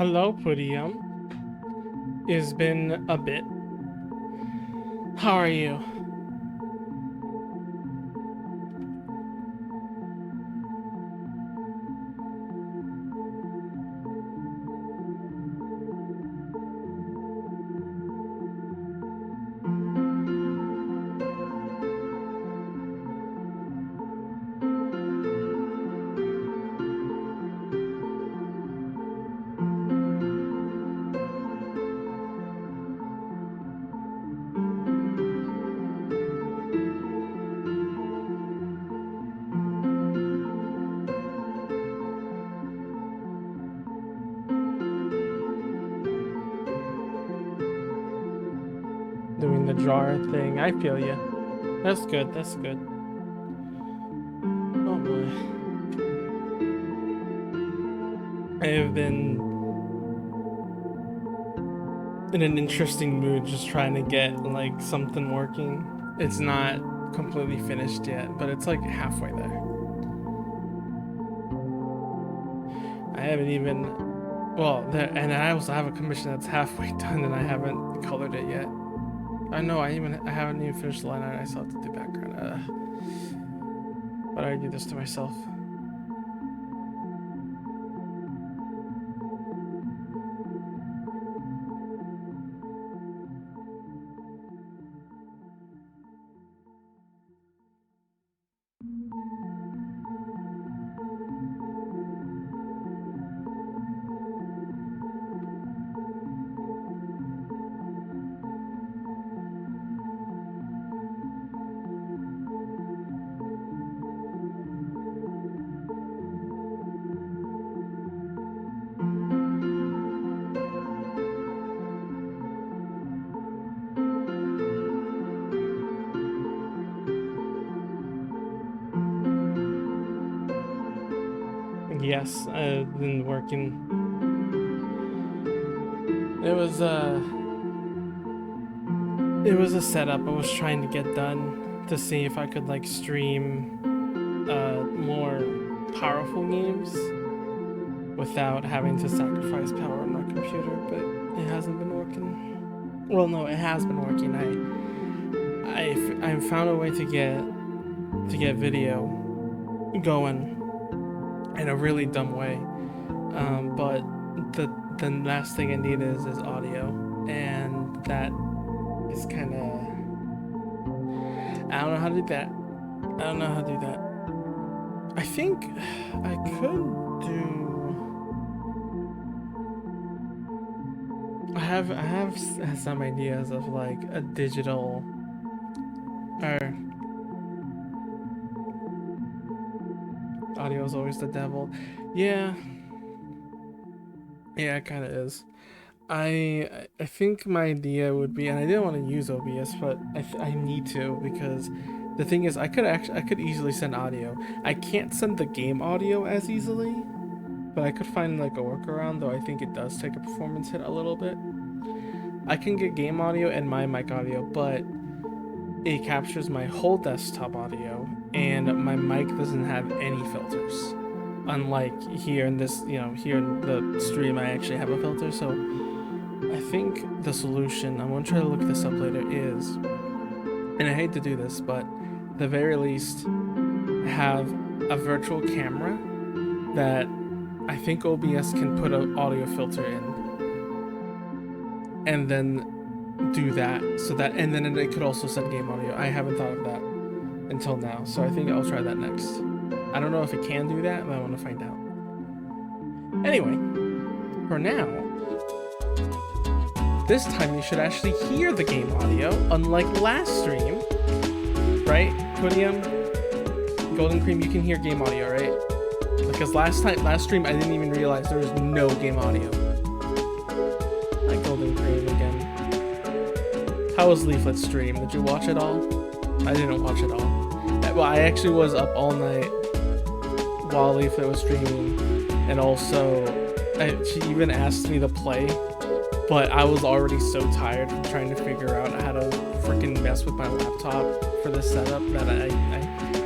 Hello, Podium. It's been a bit. How are you? Doing the jar thing. I feel you. That's good. That's good. Oh boy. I have been in an interesting mood just trying to get like something working. It's not completely finished yet, but it's like halfway there. I haven't even well, there, and I also have a commission that's halfway done and I haven't colored it yet. I know I haven't even finished the line art. I still have to do background. But I do this to myself. Yes, I've been working. It was a setup I was trying to get done to see if I could like stream more powerful games without having to sacrifice power on my computer, but it hasn't been working. Well, no, it has been working. I found a way to get video going in a really dumb way, but the last thing I need is audio, and that is kind of I don't know how to do that. I don't know how to do that. I think I could do. I have some ideas of like a digital or audio is always the devil. Yeah, yeah, it kind of is. I think my idea would be, and I didn't want to use OBS, but I need to because the thing is, I could easily send audio. I can't send the game audio as easily, but I could find like a workaround. Though I think it does take a performance hit a little bit. I can get game audio and my mic audio, but it captures my whole desktop audio, and my mic doesn't have any filters. Unlike here in this, here in the stream, I actually have a filter. So I think the solution, I'm gonna try to look this up later, is, and I hate to do this, but at the very least, have a virtual camera that I think OBS can put an audio filter in, and then do that, so that, and then it could also send game audio. I haven't thought of that until now, so I think I'll try that next. I don't know if it can do that, but I want to find out. Anyway, for now, this time you should actually hear the game audio, unlike last stream, right? Podium, Golden Cream, you can hear game audio, right? Because last stream, I didn't even realize there was no game audio. Like Golden Cream again. How was Leaflet's stream? Did you watch it all? I didn't watch it all. Well, I actually was up all night while Leaflet was streaming, and also she even asked me to play, but I was already so tired from trying to figure out how to freaking mess with my laptop for the setup that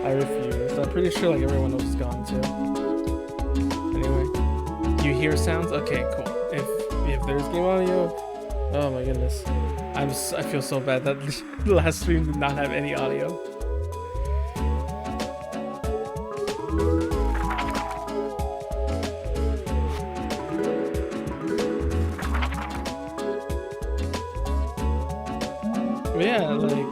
I refused. I'm pretty sure like everyone else is gone too. Anyway, you hear sounds? Okay, cool. If there's game audio. Oh my goodness. I feel so bad that the last stream did not have any audio. But yeah, like,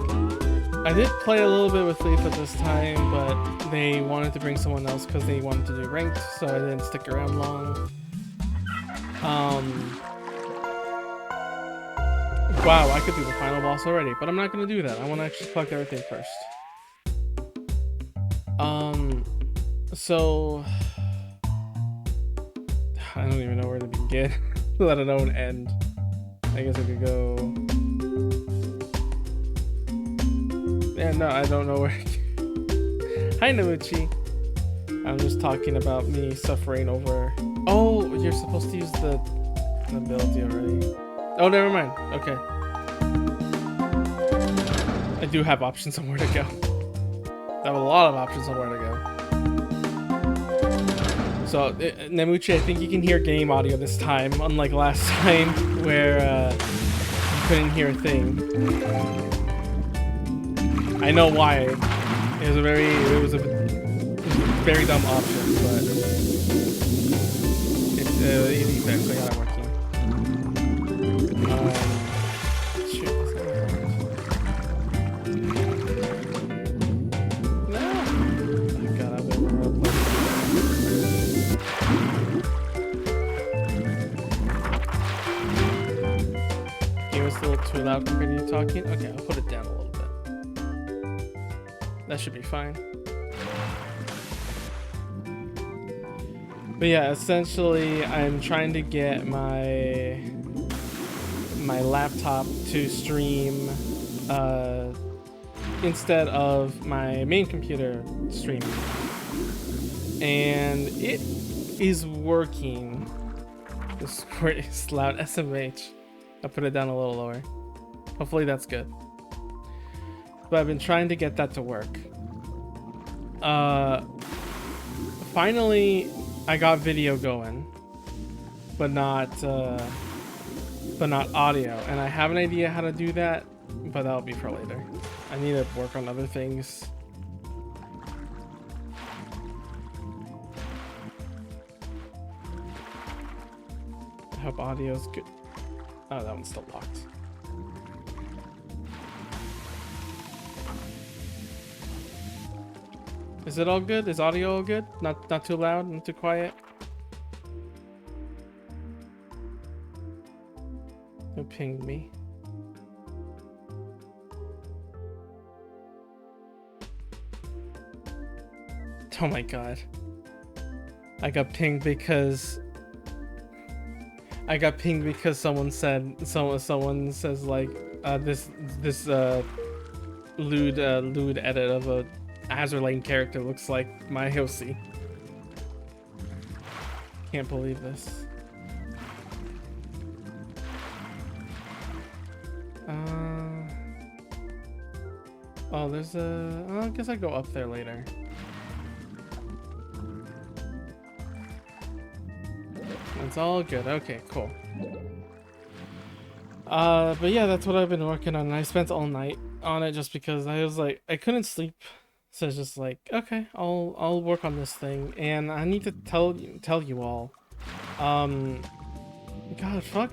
I did play a little bit with Leaf at this time, but they wanted to bring someone else because they wanted to do ranked, so I didn't stick around long. Wow, I could do the final boss already, but I'm not gonna do that. I want to actually collect everything first. So I don't even know where to begin, let alone end. I guess I could go. Yeah, no, I don't know where. Hi, Namuchi. I'm just talking about me suffering over. Oh, you're supposed to use the ability already. Oh, never mind. Okay. I do have options on where to go. I have a lot of options on where to go. So, Namuchi, I think you can hear game audio this time, unlike last time where you couldn't hear a thing. I know why. It was a very dumb option, but it's easy fix. I got it working. Shoot. No. Oh god, I've been real close. Game was a little too loud compared to you talking. Okay, I'll put it down a little bit. That should be fine. But yeah, essentially, I'm trying to get my laptop to stream instead of my main computer streaming, and it is working. This is loud. SMH. I'll put it down a little lower. Hopefully that's good. But I've been trying to get that to work. Finally, I got video going, but not audio, and I have an idea how to do that, but that'll be for later. I need to work on other things. I hope audio's good. Oh, that one's still locked. Is it all good? Is audio all good? Not too loud, not too quiet? Who pinged me? Oh my god. I got pinged because someone says like this lewd edit of a Azur Lane character looks like my Hosi. Can't believe this. Oh, there's a. Oh, I guess I go up there later. It's all good. Okay, cool. But yeah, that's what I've been working on. And I spent all night on it just because I was like, I couldn't sleep. So it's just like, okay, I'll work on this thing, and I need to tell you all, God, fuck,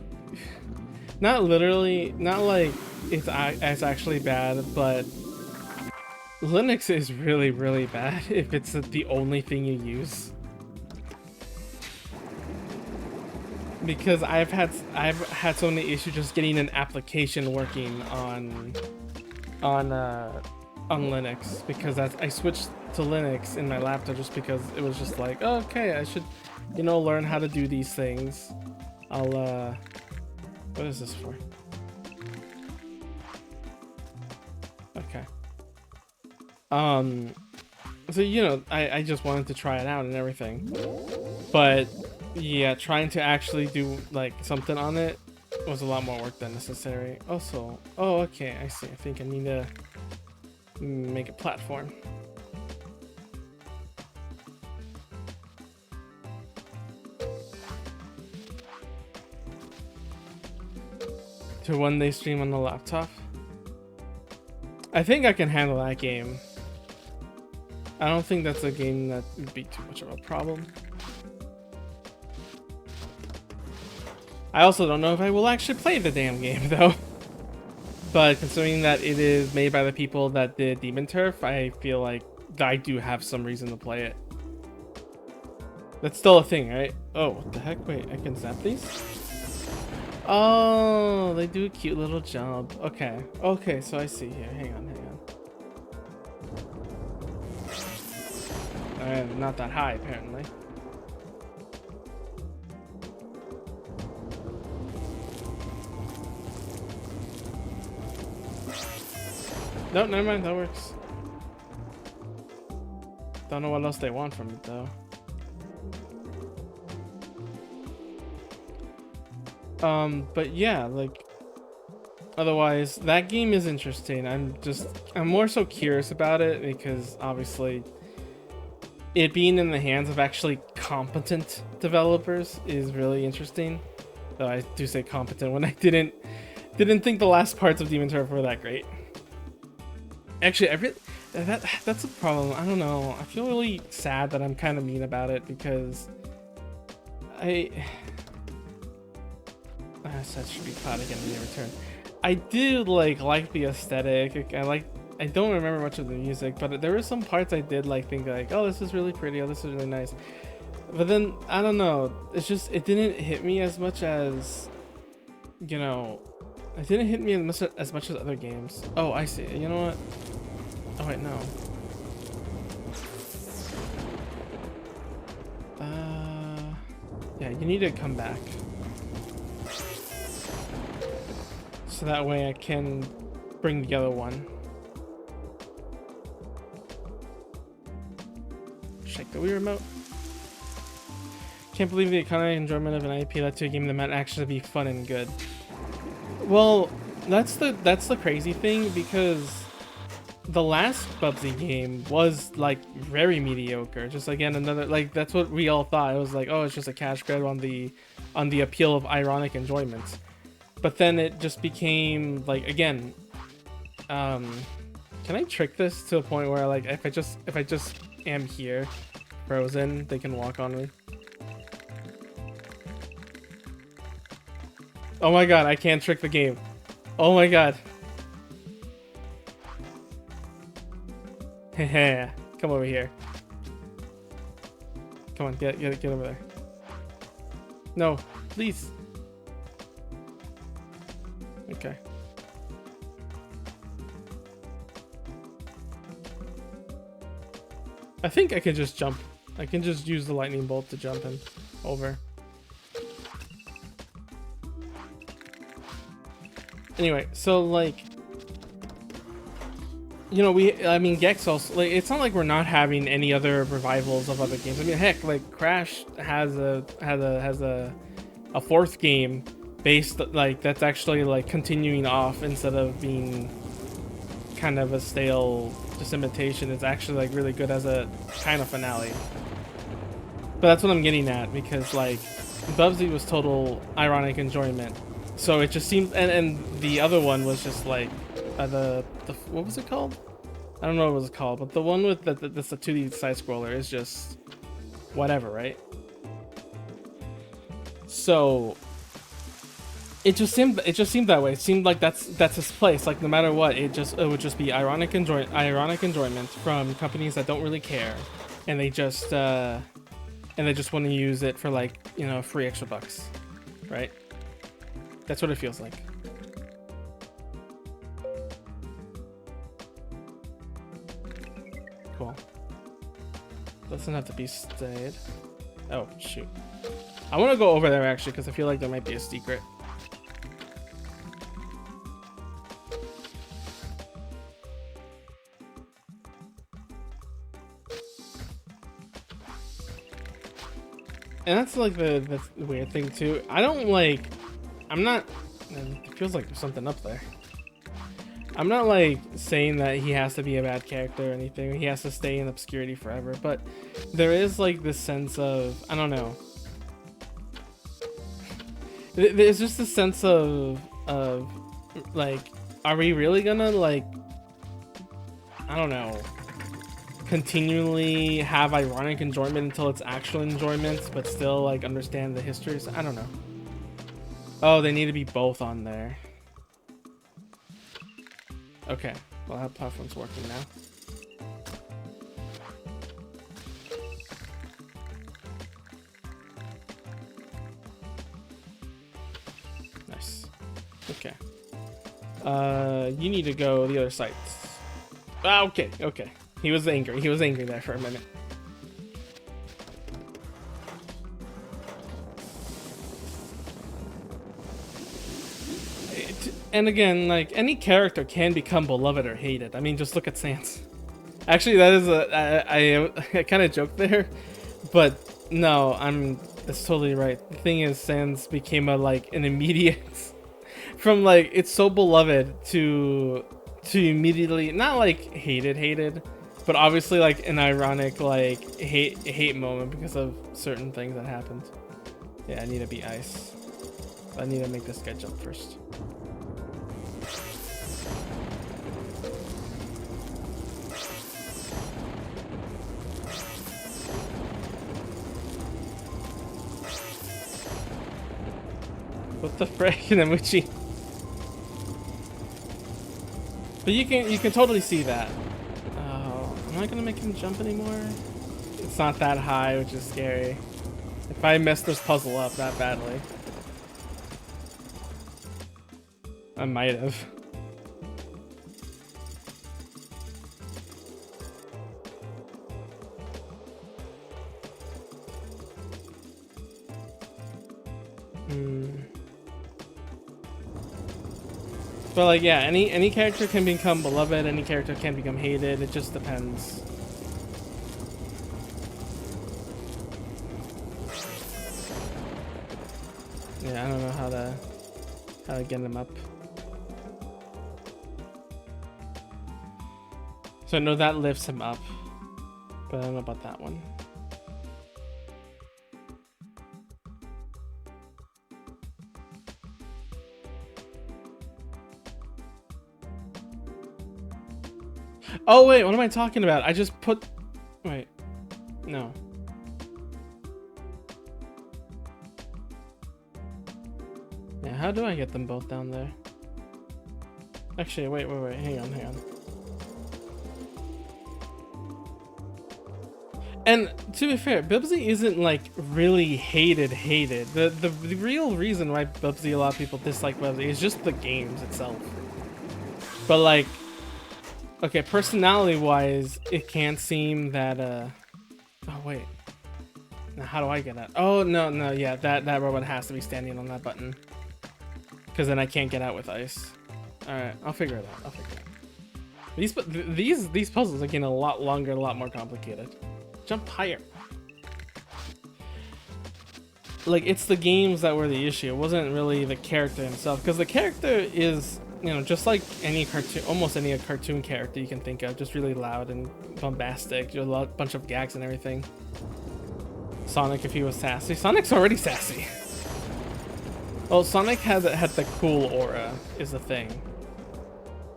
not literally, not like it's actually bad, but Linux is really, really bad if it's the only thing you use. Because I've had so many issues just getting an application working on Linux, because I switched to Linux in my laptop just because it was just like, oh, okay, I should, learn how to do these things. I'll what is this for? Okay. So I just wanted to try it out and everything, but yeah, trying to actually do like something on it was a lot more work than necessary. Also, oh, okay, I see. I think I need to make a platform. to when they stream on the laptop. I think I can handle that game. I don't think that's a game that would be too much of a problem. I also don't know if I will actually play the damn game though. But considering that it is made by the people that did Demon Turf, I feel like I do have some reason to play it. That's still a thing, right? Oh, what the heck? Wait, I can zap these? Oh, they do a cute little jump. Okay. Okay, so I see here. Hang on, hang on. Alright, not that high, apparently. No, never mind, that works. Don't know what else they want from it, though. But yeah, like, otherwise, that game is interesting. I'm more so curious about it because obviously it being in the hands of actually competent developers is really interesting. Though I do say competent when I didn't think the last parts of Demon Turf were that great. Actually, that's a problem. I don't know. I feel really sad that I'm kind of mean about it because that should be cloud again in return. I do like the aesthetic. I don't remember much of the music, but there were some parts I did think like, oh, this is really pretty, oh, this is really nice. But then I don't know, it's just it didn't hit me as much as, you know, it didn't hit me as much as other games. Oh, I see. You know what? Oh wait, no. Yeah, you need to come back. So that way I can bring the other one. Shake the Wii remote. Can't believe the economic enjoyment of an IP led to a game that might actually be fun and good. Well, that's the crazy thing, because the last Bubsy game was very mediocre. Just again another that's what we all thought. It was like, oh, it's just a cash grab on the appeal of ironic enjoyment. But then it just became again, can I trick this to a point where if I just am here frozen, they can walk on me? Oh my god, I can't trick the game. Oh my god. Hehe, come over here. Come on, get over there. No, please. Okay. I think I can just jump. I can just use the lightning bolt to jump him over. Anyway, so you know, I mean, Gex also, it's not like we're not having any other revivals of other games. I mean, heck, Crash has a fourth game based that's actually continuing off instead of being kind of a stale just imitation. It's actually really good as a kind of finale. But that's what I'm getting at, because Bubsy was total ironic enjoyment. So it just seems, and the other one was just the what was it called? I don't know what it was called, but the one with that's a 2D side scroller is just whatever, right? So it just seemed that way. It seemed like that's his place. No matter what, it would just be ironic enjoyment from companies that don't really care, and they just want to use it for free extra bucks, right? That's what it feels like. Cool. Doesn't have to be stayed. Oh, shoot. I want to go over there, actually, because I feel like there might be a secret. And that's the weird thing, too. I'm not... It feels like there's something up there. I'm not saying that he has to be a bad character or anything. He has to stay in obscurity forever. But there is this sense of, I don't know. There's just a sense of Like, are we really gonna, like, I don't know, continually have ironic enjoyment until it's actual enjoyment, but still, like, understand the histories? I don't know. Oh, they need to be both on there. Okay, well, that platform's working now. Nice. Okay. You need to go the other side. Ah, okay, okay. He was angry. He was angry there for a minute. And again, like, any character can become beloved or hated. I mean, just look at Sans. Actually, that is I kind of joked there, but no, that's totally right. The thing is, Sans became an immediate, from like, it's so beloved to immediately, not like hated, but obviously like an ironic, like, hate moment because of certain things that happened. Yeah, I need to be ice. I need to make this guy jump first. What the frick, Namuchi? But you can totally see that. Oh, am I gonna make him jump anymore? It's not that high, which is scary. If I mess this puzzle up that badly, I might have. But like, yeah, any character can become beloved, any character can become hated. It just depends. Yeah, I don't know how to get him up. So I know that lifts him up, but I don't know about that one. Oh wait, what am I talking about? I just put... Wait. No. Yeah, how do I get them both down there? Actually, wait, hang on. And to be fair, Bubsy isn't like really hated. The real reason why Bubsy, a lot of people dislike Bubsy, is just the games itself. But like, okay, personality-wise, it can seem that, oh, wait. Now, how do I get out? Oh, no, yeah, that robot has to be standing on that button. Because then I can't get out with ice. Alright, I'll figure it out. These puzzles are getting a lot longer, a lot more complicated. Jump higher. Like, it's the games that were the issue. It wasn't really the character himself. Because the character is... You know, just like any cartoon, almost any cartoon character you can think of, just really loud and bombastic, a bunch of gags and everything. Sonic, if he was sassy. Sonic's already sassy. Well, Sonic had the cool aura, is the thing.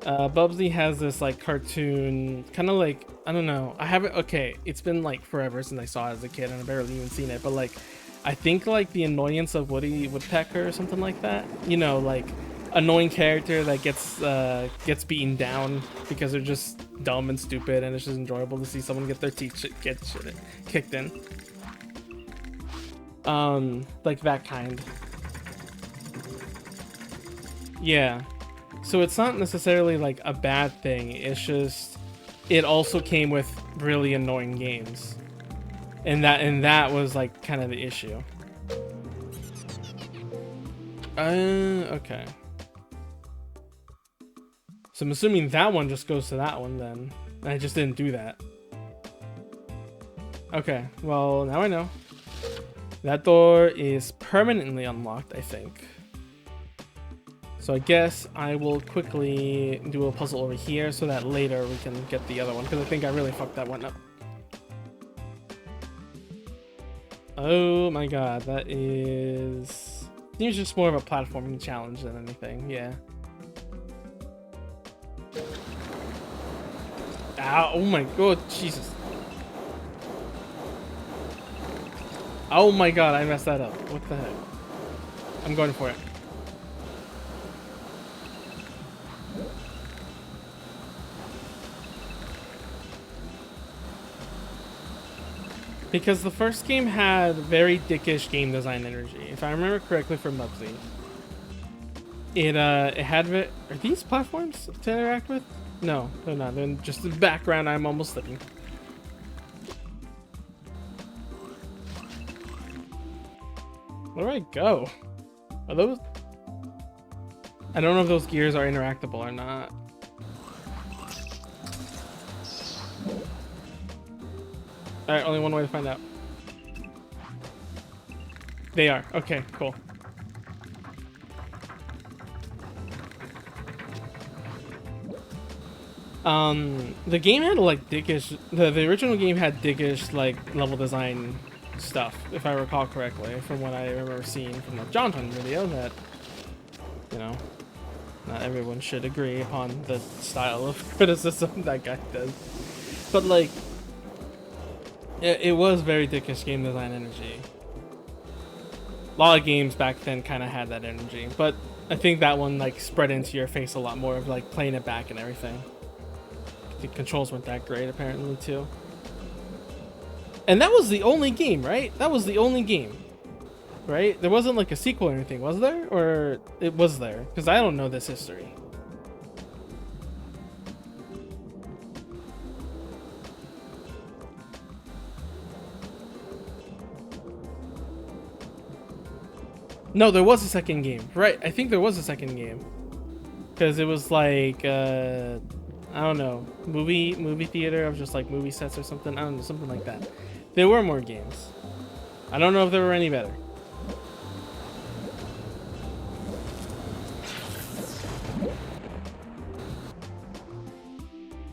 Bubsy has this like cartoon, kind of like, I don't know. I haven't, okay, it's been like forever since I saw it as a kid and I've barely even seen it, but like, I think like the annoyance of Woody Woodpecker or something like that. You know, like, annoying character that gets beaten down because they're just dumb and stupid, and it's just enjoyable to see someone get their teeth kicked in. Like that kind. Yeah. So it's not necessarily like a bad thing. It's just it also came with really annoying games, and that was like kind of the issue. Okay. So I'm assuming that one just goes to that one then. I just didn't do that. Okay, well, now I know. That door is permanently unlocked, I think. So I guess I will quickly do a puzzle over here so that later we can get the other one, because I think I really fucked that one up. Oh my god, that is... It's just more of a platforming challenge than anything, yeah. Ow, oh my god, Jesus. Oh my god, I messed that up. What the heck? I'm going for it. Because the first game had very dickish game design energy, if I remember correctly from Bubsy. It had are these platforms to interact with? No, they're not. They're just the background. I'm almost slipping. Where do I go? Are those? I don't know if those gears are interactable or not. Alright, only one way to find out. They are. Okay, cool. The game had like dickish. The original game had dickish like level design stuff, if I recall correctly, from what I remember seeing from the JonTron video. That, you know, not everyone should agree upon the style of criticism that guy does, but like, it was very dickish game design energy. A lot of games back then kind of had that energy, but I think that one like spread into your face a lot more of like playing it back and everything. The controls weren't that great apparently too. And that was the only game, right? That was the only game, right? There wasn't like a sequel or anything, was there? Or it was there? Because I don't know this history. No, there was a second game, right? I think there was a second game, because it was like I don't know, movie theater of just like movie sets or something. I don't know, something like that. There were more games. I don't know if there were any better.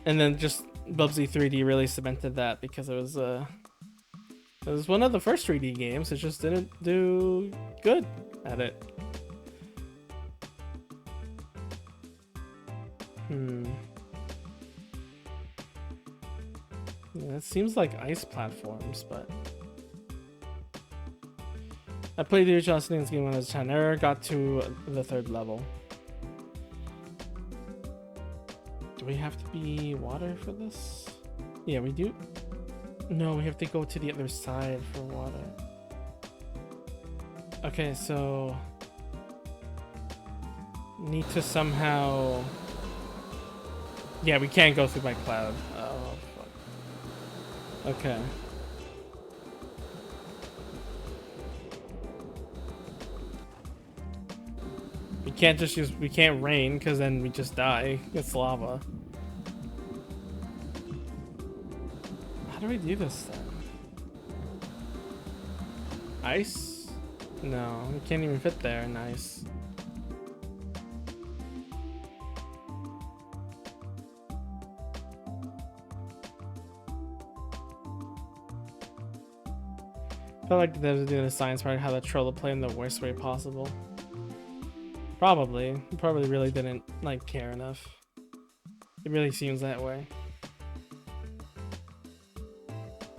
And then just Bubsy 3D really cemented that, because it was one of the first 3D games. It just didn't do good at it. Yeah, it seems like ice platforms, but I played the original Sting's game when I was 10. Never got to the 3rd level. Do we have to be water for this? Yeah, we do. No, we have to go to the other side for water. Okay, so need to somehow. Yeah, we can't go through my cloud. Oh, fuck. Okay. We can't just use. We can't rain, because then we just die. It's lava. How do we do this then? Ice? No, we can't even fit there in ice. I feel like they're doing a science part how to troll the play in the worst way possible. Probably really didn't like care enough. It really seems that way.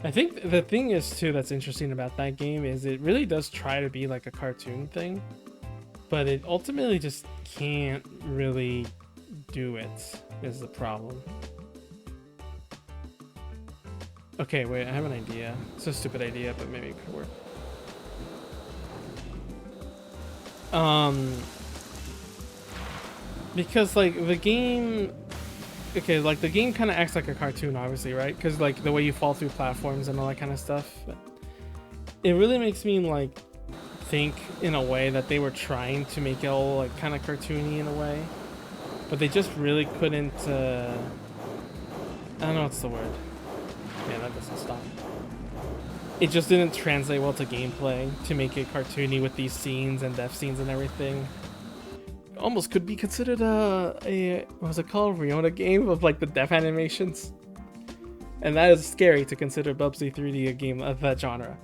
I think the thing is too that's interesting about that game is it really does try to be like a cartoon thing, but it ultimately just can't really do it, is the problem. Okay, wait, I have an idea. It's a stupid idea, but maybe it could work. Because like the game, okay, like the game kind of acts like a cartoon, obviously, right? Because like the way you fall through platforms and all that kind of stuff. But it really makes me like think in a way that they were trying to make it all like kind of cartoony in a way, but they just really couldn't. I don't know what's the word. Yeah, that doesn't stop. It just didn't translate well to gameplay to make it cartoony with these scenes and death scenes and everything. Almost could be considered a what's it called, Riona game of like the death animations, and that is scary to consider Bubsy 3D a game of that genre.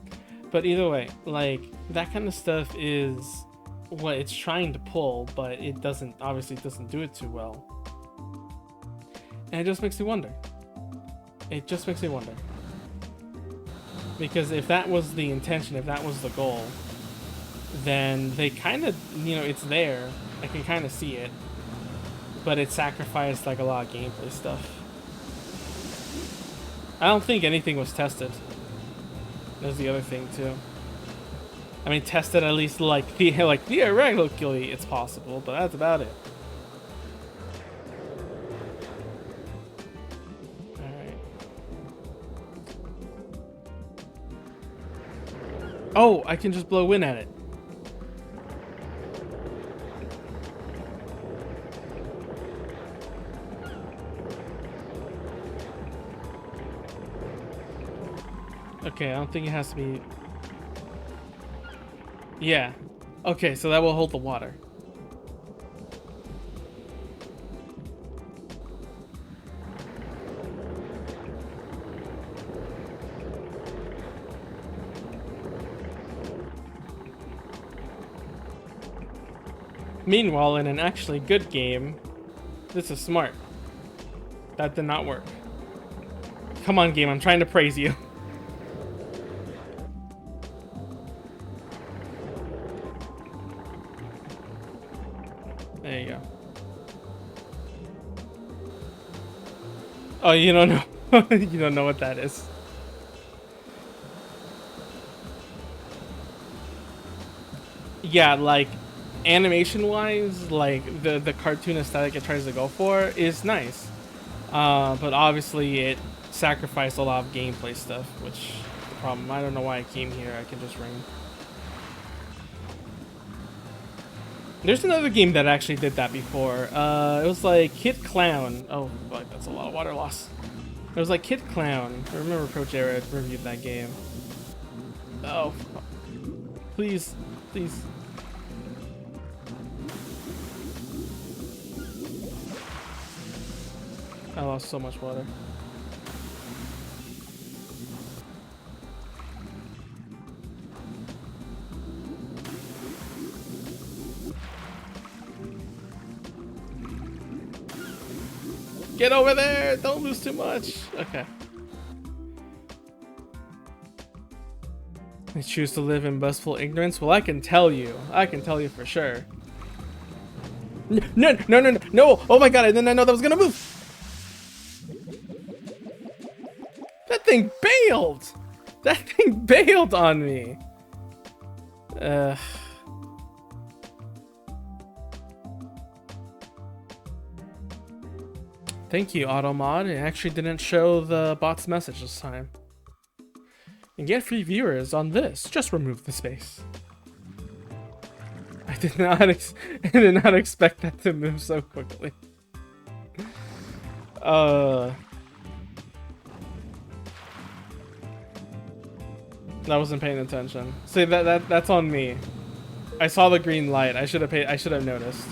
But either way, like that kind of stuff is what it's trying to pull, but it doesn't, obviously doesn't do it too well, and it just makes me wonder, It just makes me wonder. Because if that was the intention, if that was the goal, then they kind of, you know, it's there. I can kind of see it. But it sacrificed like a lot of gameplay stuff. I don't think anything was tested. That's the other thing too. I mean, tested at least like theoretically it's possible, but that's about it. All right. Oh, I can just blow wind at it. Okay, I don't think it has to be... Yeah. Okay, so that will hold the water. Meanwhile, in an actually good game, this is smart. That did not work. Come on, game, I'm trying to praise you. There you go. Oh, you don't know. You don't know what that is. Yeah, like animation-wise, like the cartoon aesthetic it tries to go for is nice, but obviously it sacrificed a lot of gameplay stuff, which is the problem. I don't know why I came here. I can just ring. There's another game that actually did that before. It was like Kid Clown. Oh, fuck, that's a lot of water loss. It was like Kid Clown. I remember Pro Jared reviewed that game. Oh, fuck. Please, please. I lost so much water. Get over there! Don't lose too much! Okay. I choose to live in blissful ignorance? Well, I can tell you. I can tell you for sure. No! No! Oh my god, I did not know that was gonna move! That thing bailed! That thing bailed on me! Thank you, AutoMod. It actually didn't show the bot's message this time. And get free viewers on this. Just remove the space. I did not expect that to move so quickly. I wasn't paying attention. See, that's on me. I saw the green light. I should have noticed.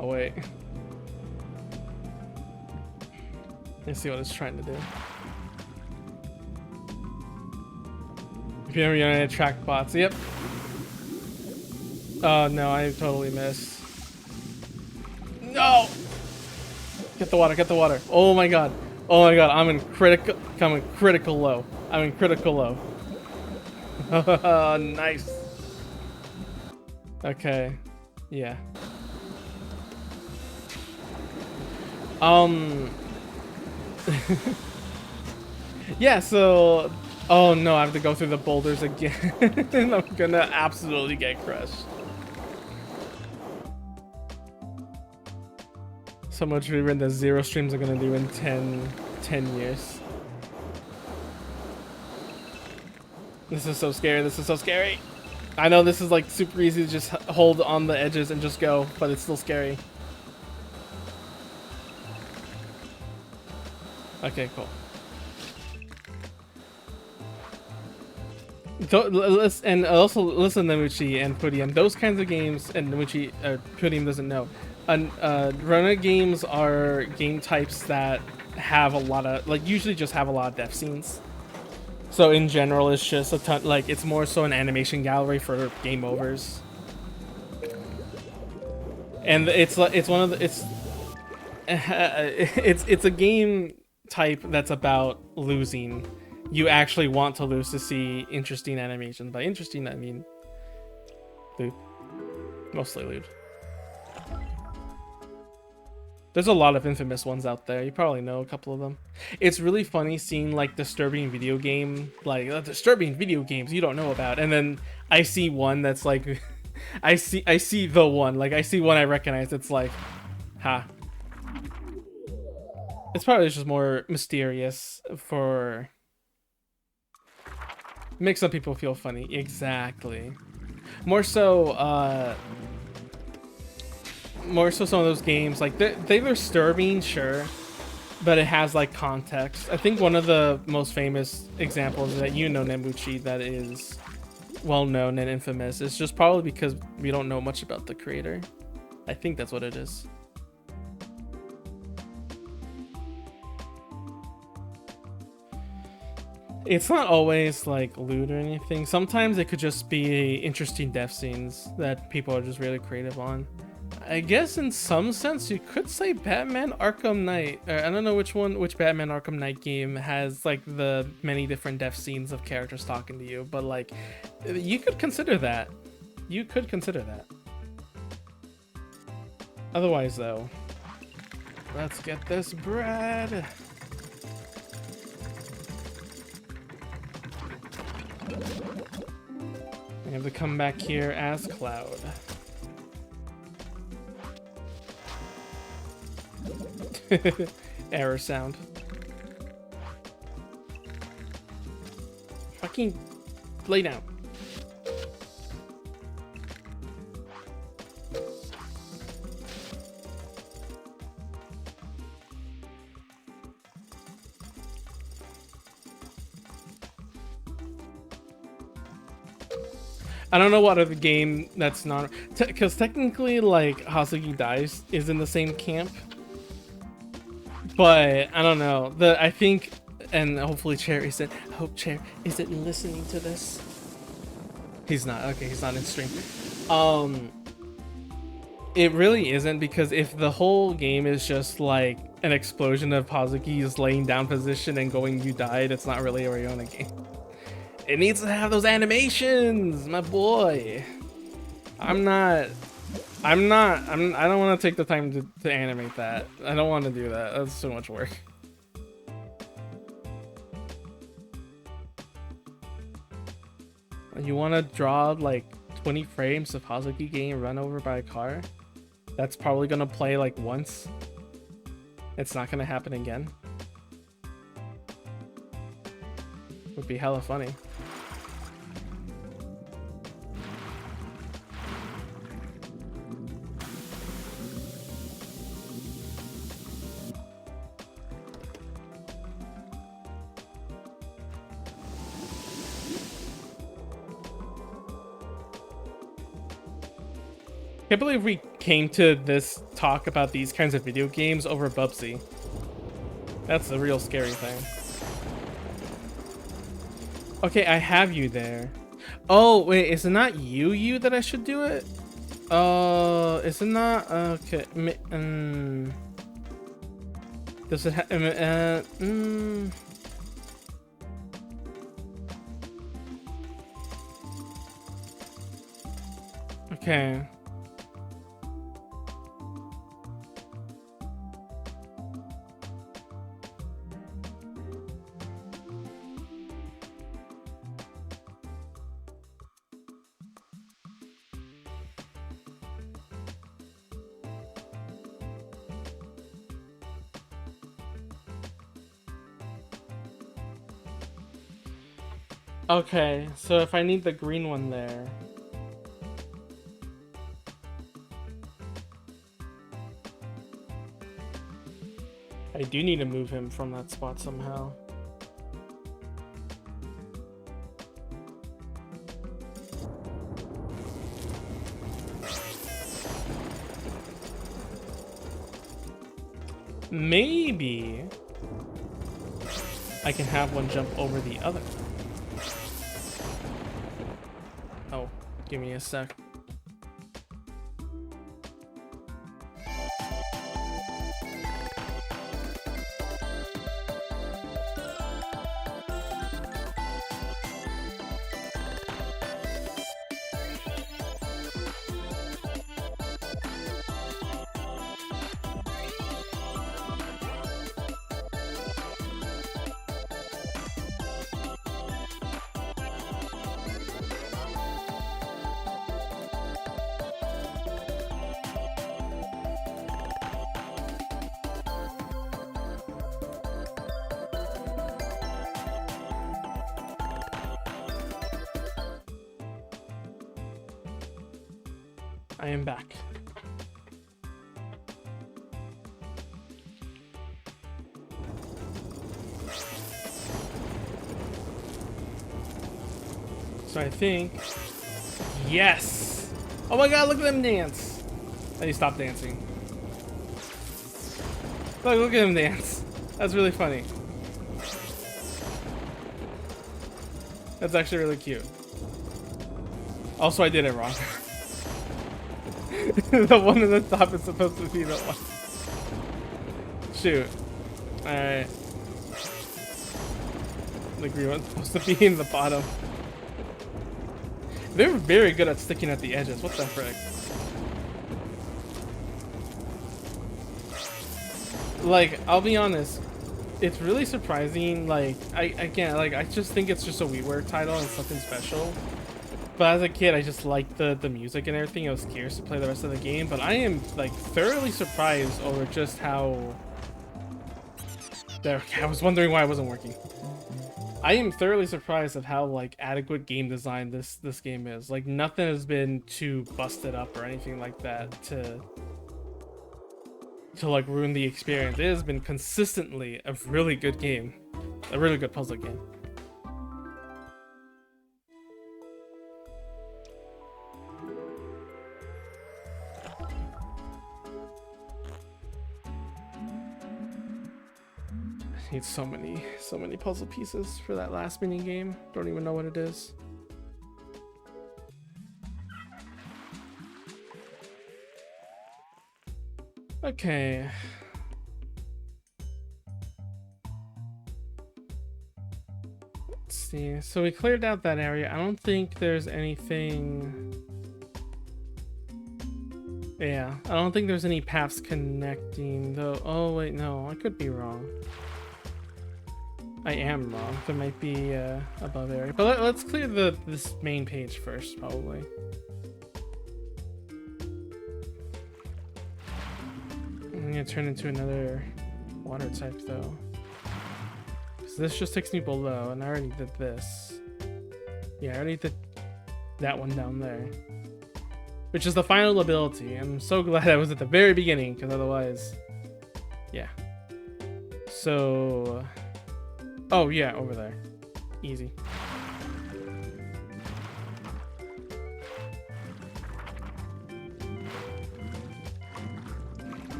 Oh wait. Let's see what it's trying to do. If you ever United track bots, yep. Oh no, I totally missed. No! Get the water, get the water. Oh my god. Oh my god, I'm in critical low. I'm in critical low. Nice. Okay. Yeah. Yeah, so oh no, I have to go through the boulders again. I'm gonna absolutely get crushed. So much bigger than the zero streams are gonna do in 10 years. This is so scary, this is so scary. I know this is like super easy to just hold on the edges and just go, but it's still scary. Okay, cool. And also listen, Namuchi and Pudium. Those kinds of games, and Namuchi, Pudium doesn't know. Rona games are game types that have a lot of, like, usually just have a lot of death scenes. So in general, it's just a ton. Like it's more so an animation gallery for game overs, and it's one of the it's a game type that's about losing. You actually want to lose to see interesting animation. By interesting, I mean loot, mostly loot. There's a lot of infamous ones out there. You probably know a couple of them. It's really funny seeing like disturbing video game, like disturbing video games you don't know about, and then I see one that's like, I see the one, like I see one I recognize. It's like, ha. It's probably just more mysterious for make some people feel funny. Exactly. More so some of those games, like they're disturbing, sure, but it has like context. I think one of the most famous examples that Nemuchi, that is well known and infamous, is just probably because we don't know much about the creator. I think that's what it is. It's not always like loot or anything. Sometimes it could just be interesting death scenes that people are just really creative on. I guess in some sense you could say Batman Arkham Knight. I don't know which Batman Arkham Knight game has like the many different death scenes of characters talking to you, but like you could consider that. You could consider that. Otherwise though, let's get this bread. I have to come back here as Cloud. Error sound. Fucking lay down. I don't know what other game that's not, because technically like Hazuki Dice is in the same camp, but I don't know. I think, and hopefully Chair isn't. I hope Chair isn't listening to this. He's not. Okay, he's not in stream. It really isn't, because if the whole game is just like an explosion of Hazuki's laying down position and going "you died," it's not really a Riona game. It needs to have those animations, my boy. I don't want to take the time to animate that. I don't want to do that. That's too much work. You want to draw like 20 frames of Hazuki getting run over by a car? That's probably going to play like once. It's not going to happen again. Would be hella funny. I can't believe we came to this talk about these kinds of video games over Bubsy. That's the real scary thing. Okay, I have you there. Oh, wait, is it not you that I should do it? Is it not? Okay. Does it have, Okay. Okay, so if I need the green one there. I do need to move him from that spot somehow. Maybe I can have one jump over the other. Give me a sec. I am back. So I think, yes! Oh my god, look at them dance! I need to stop dancing. Look at them dance. That's really funny. That's actually really cute. Also, I did it wrong. The one in the top is supposed to be the one. Shoot. Alright. The green one's supposed to be in the bottom. They're very good at sticking at the edges. What the frick? Like, I'll be honest. It's really surprising. Like, I just think it's just a WiiWare title and something special. But as a kid, I just liked the music and everything. I was curious to play the rest of the game, but I am like thoroughly surprised over just how. There, I was wondering why it wasn't working. I am thoroughly surprised at how like adequate game design this game is. Like nothing has been too busted up or anything like that to like ruin the experience. It has been consistently a really good game, a really good puzzle game. Need so many puzzle pieces for that last mini game. Don't even know what it is. Okay. Let's see. So we cleared out that area. I don't think there's anything. Yeah, I don't think there's any paths connecting though. Oh wait, no, I could be wrong. I am wrong. There might be above area, but let's clear this main page first, probably. I'm gonna turn into another water type though. So this just takes me below, and I already did this. Yeah, I already did that one down there, which is the final ability. I'm so glad I was at the very beginning, because otherwise, yeah. So. Oh yeah, over there. Easy.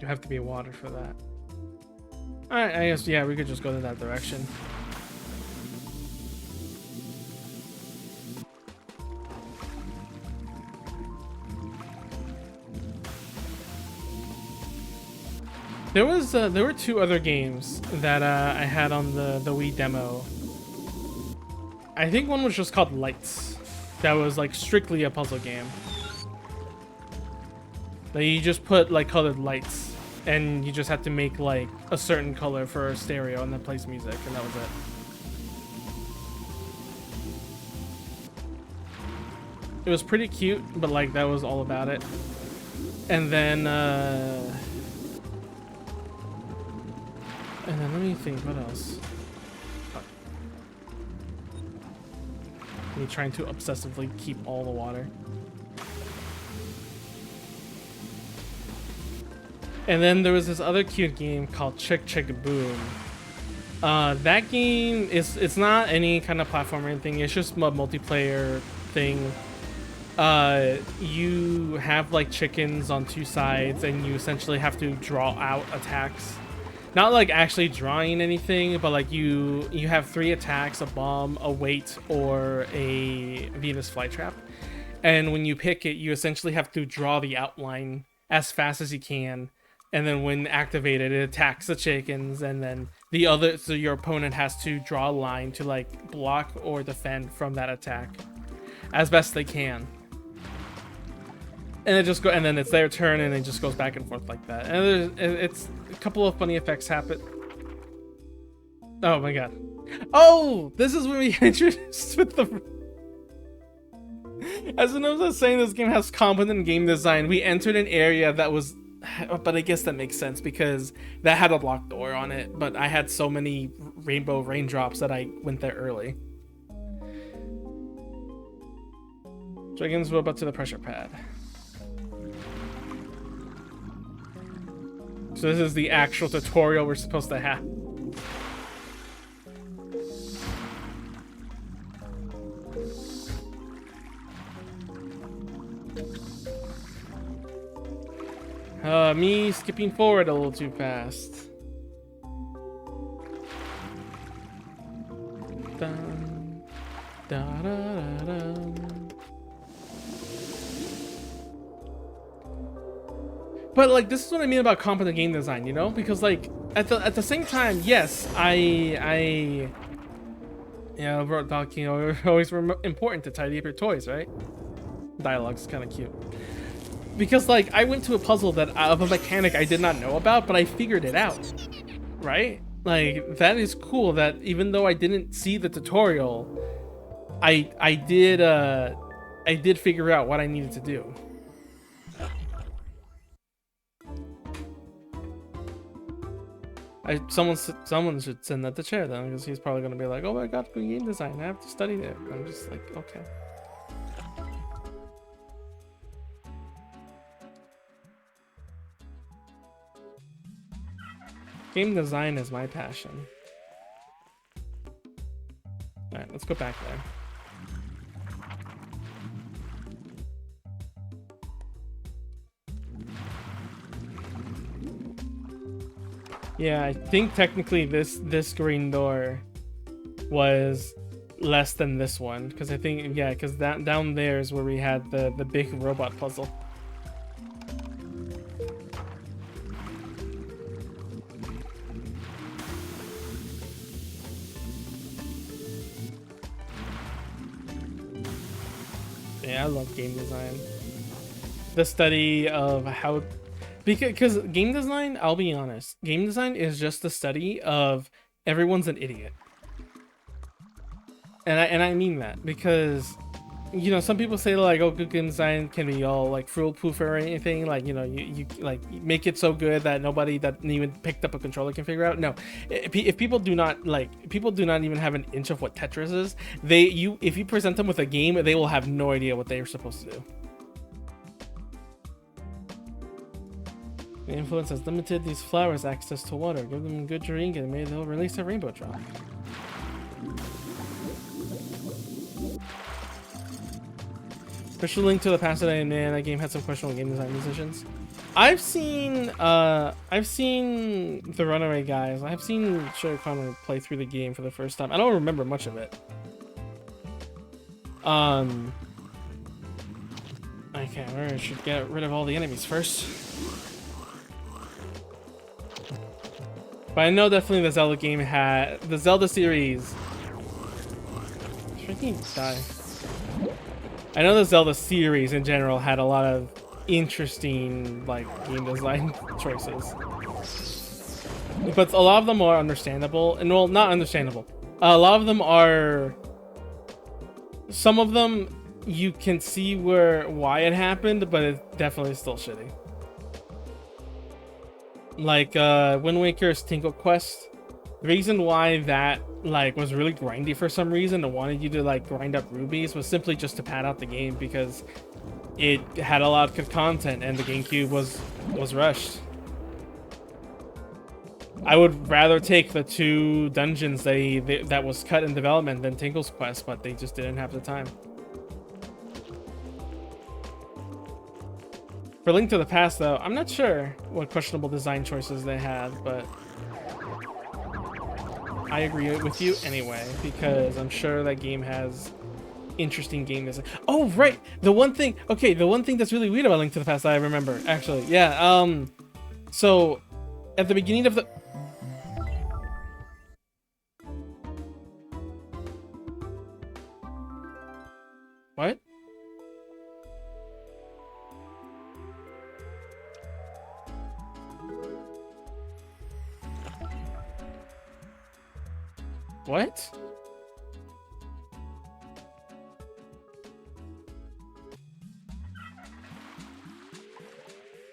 You have to be water for that. Alright, I guess, yeah, we could just go in that direction. There were two other games that I had on the Wii demo. I think one was just called Lights. That was like strictly a puzzle game. Like you just put like colored lights, and you just had to make like a certain color for a stereo, and then plays music, and that was it. It was pretty cute, but like that was all about it. And then let me think, what else? Me trying to obsessively keep all the water. And then there was this other cute game called Chick Chick Boom. That game is, it's not any kind of platform or anything. It's just a multiplayer thing. You have like chickens on two sides, and you essentially have to draw out attacks. Not like actually drawing anything, but like you have 3 attacks: a bomb, a weight, or a Venus flytrap. And when you pick it, you essentially have to draw the outline as fast as you can. And then when activated, it attacks the chickens, and then the other, so your opponent has to draw a line to like block or defend from that attack as best they can. And it just go, and then it's their turn, and it just goes back and forth like that. And it's a couple of funny effects happen. Oh my god! Oh, this is when we introduced with the. As I was saying, this game has competent game design. We entered an area that was, but I guess that makes sense because that had a locked door on it. But I had so many rainbow raindrops that I went there early. Dragons rope up to the pressure pad. So this is the actual tutorial we're supposed to have. Me skipping forward a little too fast. Dun, da, da, da, da. But like, this is what I mean about competent game design, you know? Because like at the same time, yes, you know, talking always important to tidy up your toys, right? Dialogue's kind of cute. Because like I went to a puzzle that of a mechanic I did not know about, but I figured it out, right? Like that is cool. That even though I didn't see the tutorial, I did figure out what I needed to do. Someone should send that to Chair then, because he's probably gonna be like, oh my god, game design, I have to study it. I'm just like, okay. Game design is my passion. Alright, let's go back there. Yeah, I think technically this green door was less than this one, because I think, yeah, because down there is where we had the big robot puzzle. Yeah, I love game design. The study of how, because game design, I'll be honest, game design is just the study of everyone's an idiot. And I mean that because, you know, some people say like, oh, good game design can be all like foolproof or anything, like, you know, you like make it so good that nobody that even picked up a controller can figure out. No, if people do not even have an inch of what Tetris is, if you present them with a game, they will have no idea what they are supposed to do. The influence has limited these flowers access to water. Give them a good drink and maybe they'll release a rainbow drop. Special link to the past today, and man, that game had some questionable game design decisions. I've seen the Runaway guys. I've seen Sherry Connor play through the game for the first time. I don't remember much of it. Okay, I should get rid of all the enemies first. But I know definitely the Zelda game had the Zelda series. Should I die? I know the Zelda series in general had a lot of interesting like game design choices, but a lot of them are understandable, and well, not understandable. A lot of them are. Some of them you can see why it happened, but it's definitely still shitty. Like Wind Waker's Tingle Quest. The reason why that like was really grindy for some reason and wanted you to like grind up rubies was simply just to pad out the game because it had a lot of good content and the GameCube was rushed. I would rather take the 2 dungeons that was cut in development than Tinkle's Quest, but they just didn't have the time. For Link to the Past, though, I'm not sure what questionable design choices they had, but I agree with you anyway, because I'm sure that game has interesting game design. Oh, right! The one thing that's really weird about Link to the Past that I remember, actually. Yeah, so, at the beginning of the... What? What?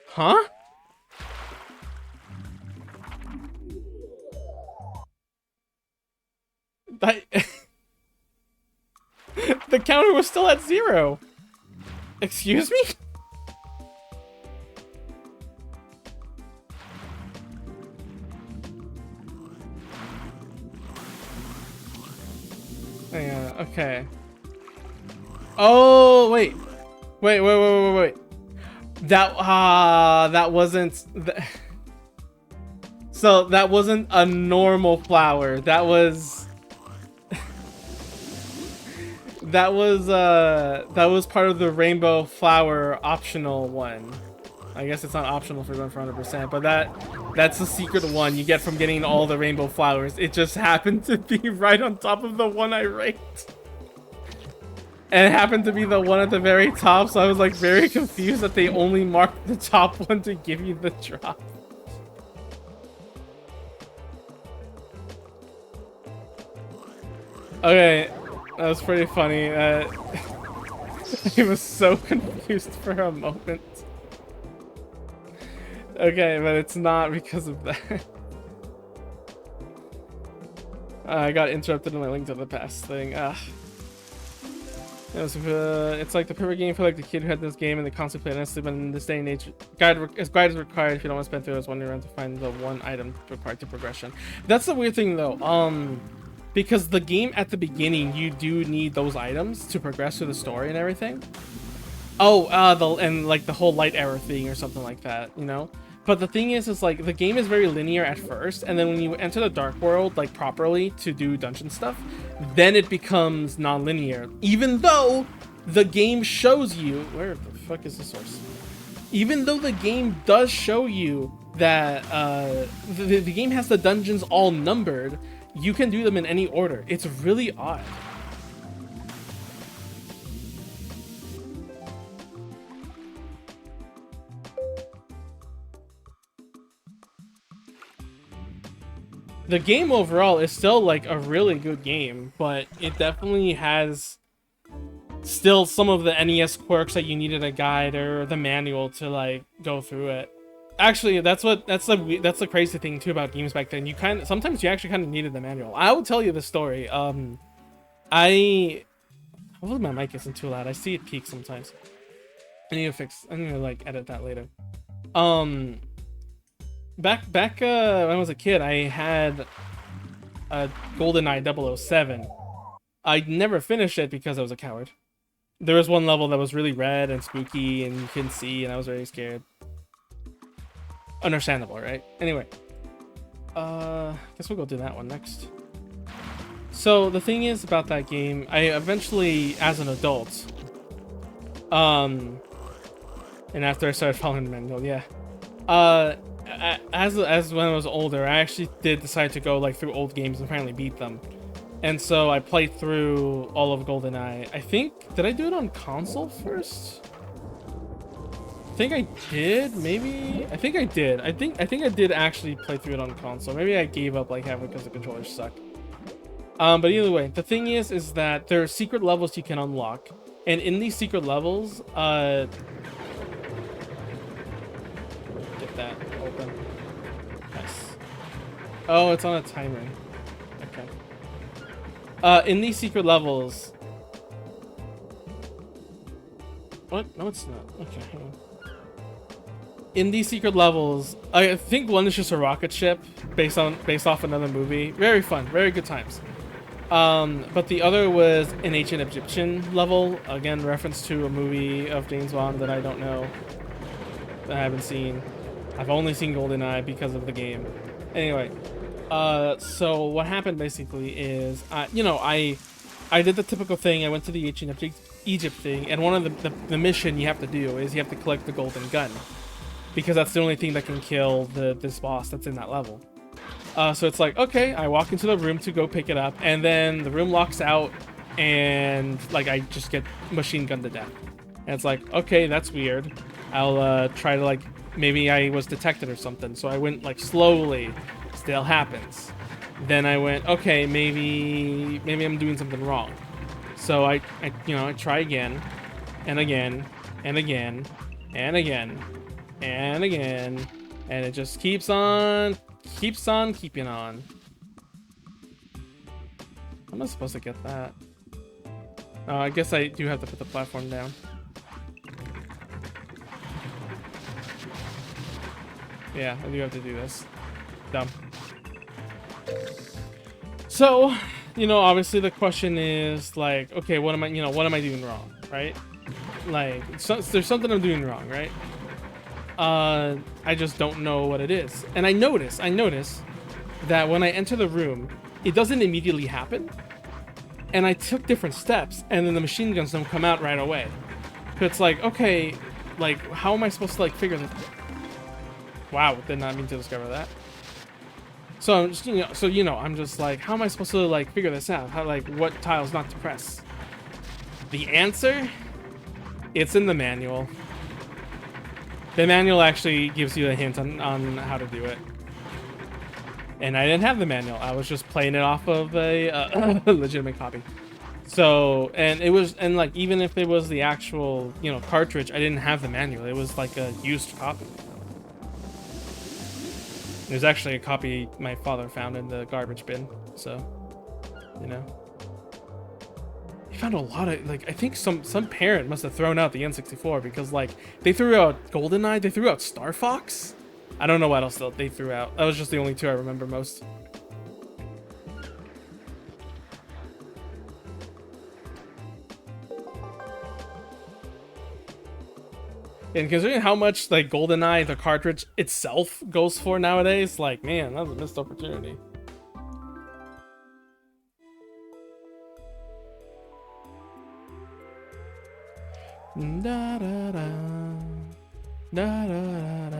Huh? That... The counter was still at 0. Excuse me? Yeah, okay. Oh, wait. Wait. That wasn't... So, that wasn't a normal flower. That was... that was part of the rainbow flower optional one. I guess it's not optional for going for 100%, but that's the secret one you get from getting all the rainbow flowers. It just happened to be right on top of the one I ranked. And it happened to be the one at the very top, so I was like very confused that they only marked the top one to give you the drop. Okay, that was pretty funny. I was so confused for a moment. Okay, but it's not because of that. I got interrupted in my Link to the Past thing. It's like the perfect game for like the kid who had this game and they constantly play honestly, but in this day and age, guide is required if you don't want to spend 3 hours wandering around to find the one item required to progression. That's the weird thing though, because the game at the beginning, you do need those items to progress through the story and everything. Oh, and like the whole light error thing or something like that, you know? But the thing is like the game is very linear at first, and then when you enter the Dark World like properly to do dungeon stuff, then it becomes non-linear. Even though the game shows you where the fuck is the source? Even though the game does show you that the game has the dungeons all numbered, you can do them in any order. It's really odd. The game overall is still like a really good game, but it definitely has still some of the NES quirks that you needed a guide or the manual to like go through it. Actually, that's the crazy thing too about games back then. You sometimes you actually kind of needed the manual. I will tell you the story. Hopefully my mic isn't too loud. I see it peak sometimes. I need to like edit that later. Back when I was a kid, I had a GoldenEye 007. I never finished it because I was a coward. There was one level that was really red and spooky and you couldn't see, and I was very scared. Understandable, right? Anyway, guess we'll go do that one next. So the thing is about that game, I eventually, as an adult, and after I started following the manual, yeah, as when I was older, I actually did decide to go like through old games and finally beat them. And so I played through all of GoldenEye. I think, did I do it on console first? I think I did, maybe? I think I did. I think I did actually play through it on console. Maybe I gave up like halfway because the controllers suck. But either way, the thing is that there are secret levels you can unlock. And in these secret levels, get that open. Nice. Oh, it's on a timer. Okay. In these secret levels... What? No, it's not. Okay, hang on. in these secret levels, I think one is just a rocket ship based off another movie. Very fun, very good times. But the other was an ancient Egyptian level. Again, reference to a movie of James Bond that I don't know, that I haven't seen. I've only seen GoldenEye because of the game. Anyway, so what happened basically is, I did the typical thing. I went to the ancient Egypt thing, and one of the mission you have to do is you have to collect the golden gun, because that's the only thing that can kill this boss that's in that level. So it's like, okay, I walk into the room to go pick it up, and then the room locks out, and like I just get machine gunned to death. And it's like, okay, that's weird. I'll try to, like, maybe I was detected or something. So I went like slowly. Still happens. Then I went, okay, maybe I'm doing something wrong. So I try again, and again, and again, and again, and again, and it just keeps on keeping on. How am I supposed to get that? Oh, I guess I do have to put the platform down. Yeah, I do have to do this. Dumb. So, obviously the question is like, okay, what am I doing wrong, right? Like, there's something I'm doing wrong, right? I just don't know what it is. And I notice that when I enter the room, it doesn't immediately happen. And I took different steps, and then the machine guns don't come out right away. So it's like, okay, like, how am I supposed to, like, figure this? Wow, did not mean to discover that. So I'm just, I'm just like, how am I supposed to, like, figure this out? How, like, what tiles not to press? The answer? It's in the manual. The manual actually gives you a hint on how to do it. And I didn't have the manual. I was just playing it off of a legitimate copy. So, and like, even if it was the actual, cartridge, I didn't have the manual. It was like a used copy. It was actually a copy my father found in the garbage bin. So, He found a lot of, like, I think some parent must have thrown out the N64, because, like, they threw out GoldenEye, they threw out Star Fox. I don't know what else they threw out. That was just the only two I remember most. And considering how much, like, GoldenEye, the cartridge itself, goes for nowadays, like, man, that was a missed opportunity. Da da da da da da.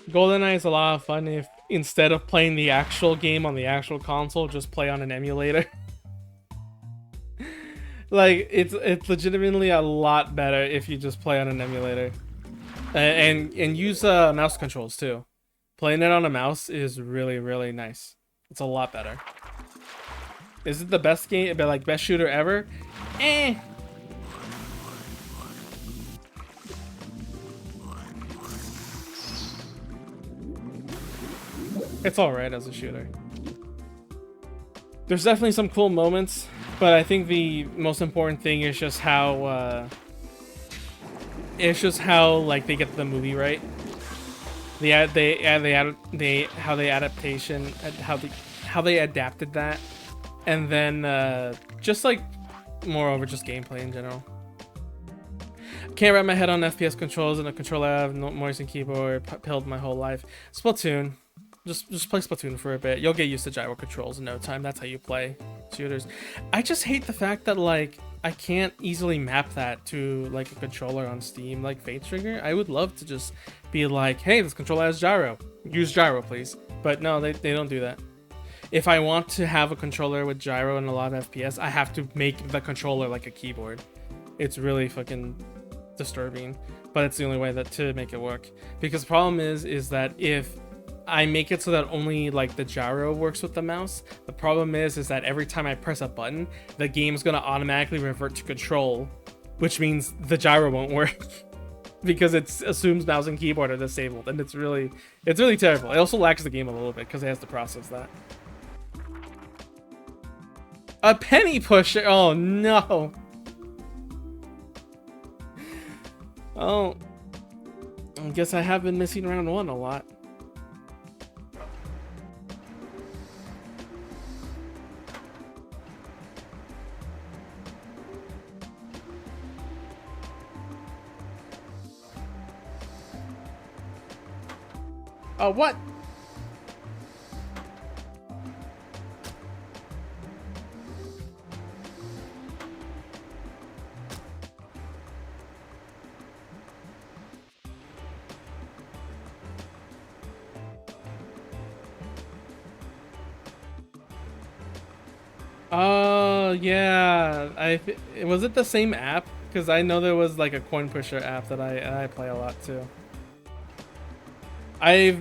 GoldenEye is a lot of fun if, instead of playing the actual game on the actual console, just play on an emulator. Like, it's legitimately a lot better if you just play on an emulator. And use mouse controls too. Playing it on a mouse is really, really nice. It's a lot better. Is it the best game, like, best shooter ever? Eh. It's alright as a shooter. There's definitely some cool moments, but I think the most important thing is just how like they get the movie right. How they adapted that, and then just like moreover just gameplay in general. Can't wrap my head on FPS controls and a controller I have no mouse and keyboard pilled my whole life. Splatoon. Just play Splatoon for a bit. You'll get used to gyro controls in no time. That's how you play shooters. I just hate the fact that, like, I can't easily map that to, like, a controller on Steam, like Fate Trigger. I would love to just be like, hey, this controller has gyro. Use gyro, please. But no, they don't do that. If I want to have a controller with gyro and a lot of FPS, I have to make the controller like a keyboard. It's really fucking disturbing, but it's the only way that to make it work. Because the problem is that if I make it so that only like the gyro works with the mouse, the problem is that every time I press a button, the game's gonna automatically revert to control, which means the gyro won't work because it assumes mouse and keyboard are disabled, and it's really terrible. It also lags the game a little bit because it has to process that. A penny pusher. Oh no. Oh, I guess I have been missing round 1 a lot. Oh, what? Oh, yeah. Was it the same app? Because I know there was like a coin pusher app that I play a lot too. I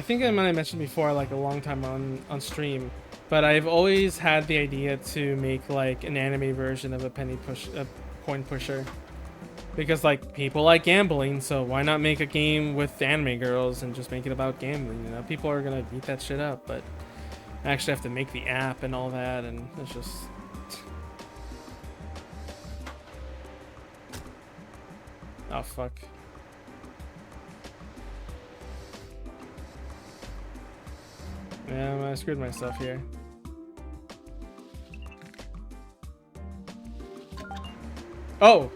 think I might have mentioned before, like a long time on stream, but I've always had the idea to make like an anime version of a coin pusher, because like people like gambling, so why not make a game with anime girls and just make it about gambling? You know, people are gonna beat that shit up, but I actually have to make the app and all that, and it's just. Oh fuck. Yeah, I screwed myself here. Oh!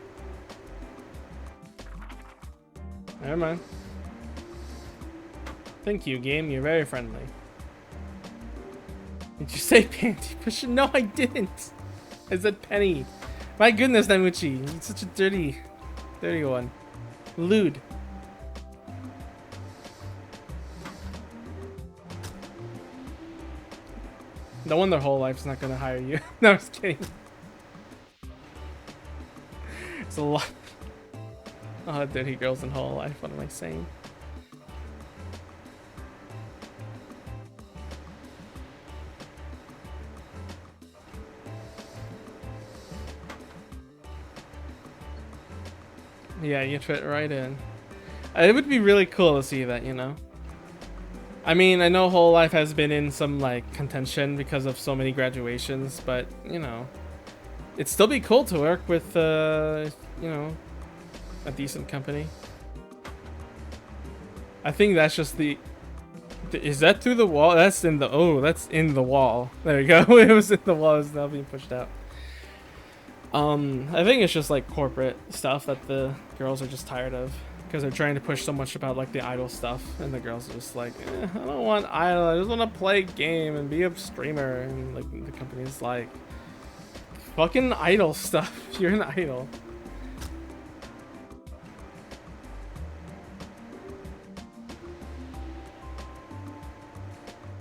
Never mind. Thank you, game. You're very friendly. Did you say panty pusher? No, I didn't. I said penny. My goodness, Namuchi. You're such a dirty one. Lewd. No one their whole life's not gonna hire you. No, I'm just kidding. It's a lot. Oh, dirty girls in whole life. What am I saying? Yeah, you fit right in. It would be really cool to see that, you know? I mean, I know Whole Life has been in some, like, contention because of so many graduations, but, you know, it'd still be cool to work with, you know, a decent company. I think that's just the... Is that through the wall? That's in the... Oh, that's in the wall. There you go. It was in the wall. It's now being pushed out. I think it's just, like, corporate stuff that the girls are just tired of. Because they're trying to push so much about like the idol stuff, and the girls are just like, I don't want idol, I just want to play a game and be a streamer. And like the company's like, fucking idol stuff. You're an idol.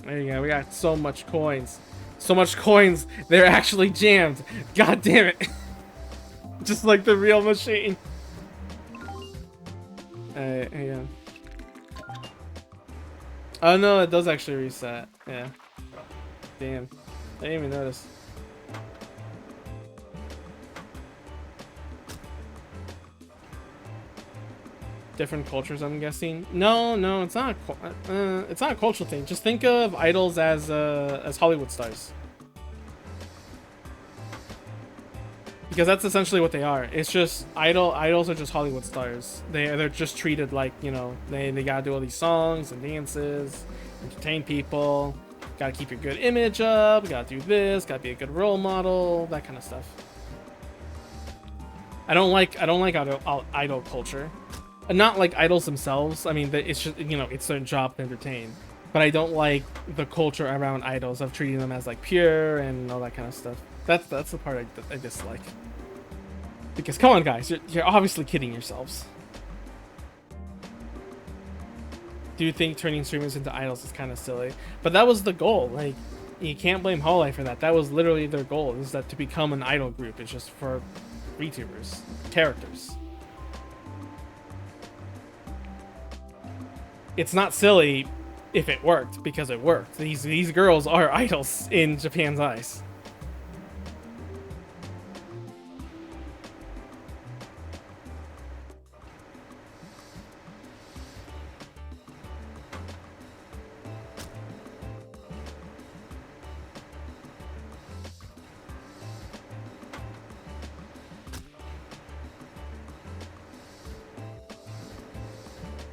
There you go. We got so much coins. So much coins. They're actually jammed. God damn it. Just like the real machine. Hang on. Oh no, it does actually reset. Yeah. Damn. I didn't even notice. Different cultures, I'm guessing. No, it's not. It's not a cultural thing. Just think of idols as Hollywood stars. Because that's essentially what they are. It's just idols are just Hollywood stars. They're just treated like, you know, they gotta do all these songs and dances, entertain people, gotta keep your good image up, gotta do this, gotta be a good role model, that kind of stuff. I don't like idol culture. Not like idols themselves. I mean, it's just, you know, it's their job to entertain. But I don't like the culture around idols of treating them as like pure and all that kind of stuff. That's the part I dislike. Because come on, guys, you're obviously kidding yourselves. Do you think turning streamers into idols is kind of silly? But that was the goal. Like, you can't blame Hololive for that. That was literally their goal. Is that to become an idol group? It's just for VTubers, characters. it's not silly if it worked, because it worked. These girls are idols in Japan's eyes.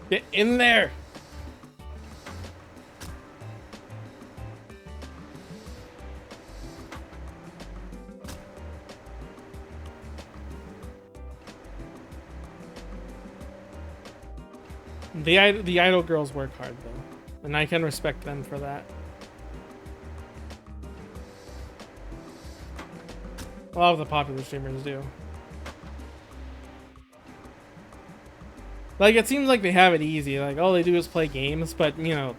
Get in there! The idol girls work hard though, and I can respect them for that. A lot of the popular streamers do. Like, it seems like they have it easy. Like, all they do is play games, but, you know,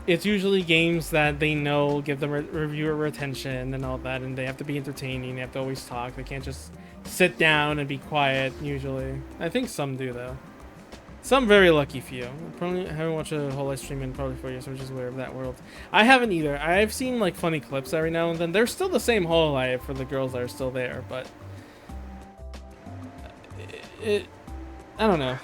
it's usually games that they know give them reviewer retention and all that, and they have to be entertaining. They have to always talk. They can't just sit down and be quiet, usually. I think some do, though. Some very lucky few. Probably haven't watched a whole live stream in probably 4 years, so I'm just aware of that world. I haven't either. I've seen, like, funny clips every now and then. They're still the same whole life for the girls that are still there, but... I don't know.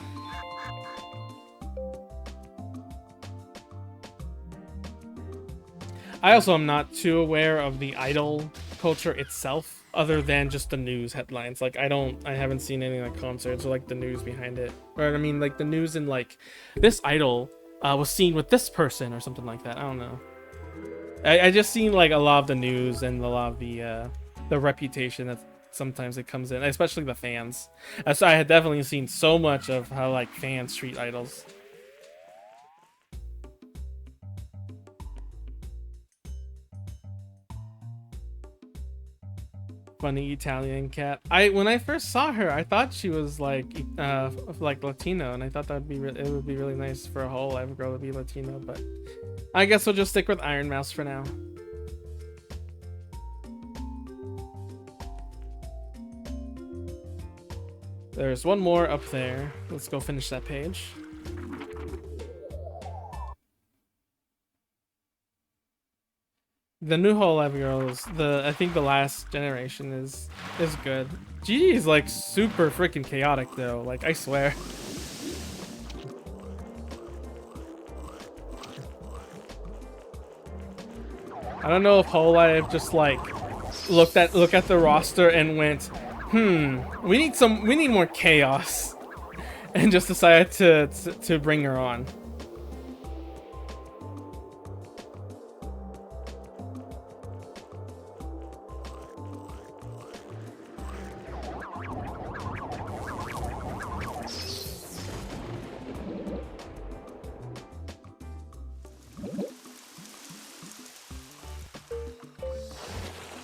I also am not too aware of the idol culture itself, other than just the news headlines. Like, I haven't seen any like concerts or like the news behind it. Or I mean, like the news in like this idol was seen with this person or something like that. I don't know. I just seen like a lot of the news and a lot of the reputation that sometimes it comes in, especially the fans. So I had definitely seen so much of how like fans treat idols. Funny Italian cat. When I first saw her, I thought she was like Latino, and I thought it would be really nice for a whole live girl to be Latino, but I guess we'll just stick with Iron Mouse for now. There's one more up there. Let's go finish that page. The new Hololive Girls, I think the last generation is good. Gigi is like super freaking chaotic though, like I swear. I don't know if Hololive just like looked at the roster and went, we need more chaos, and just decided to bring her on.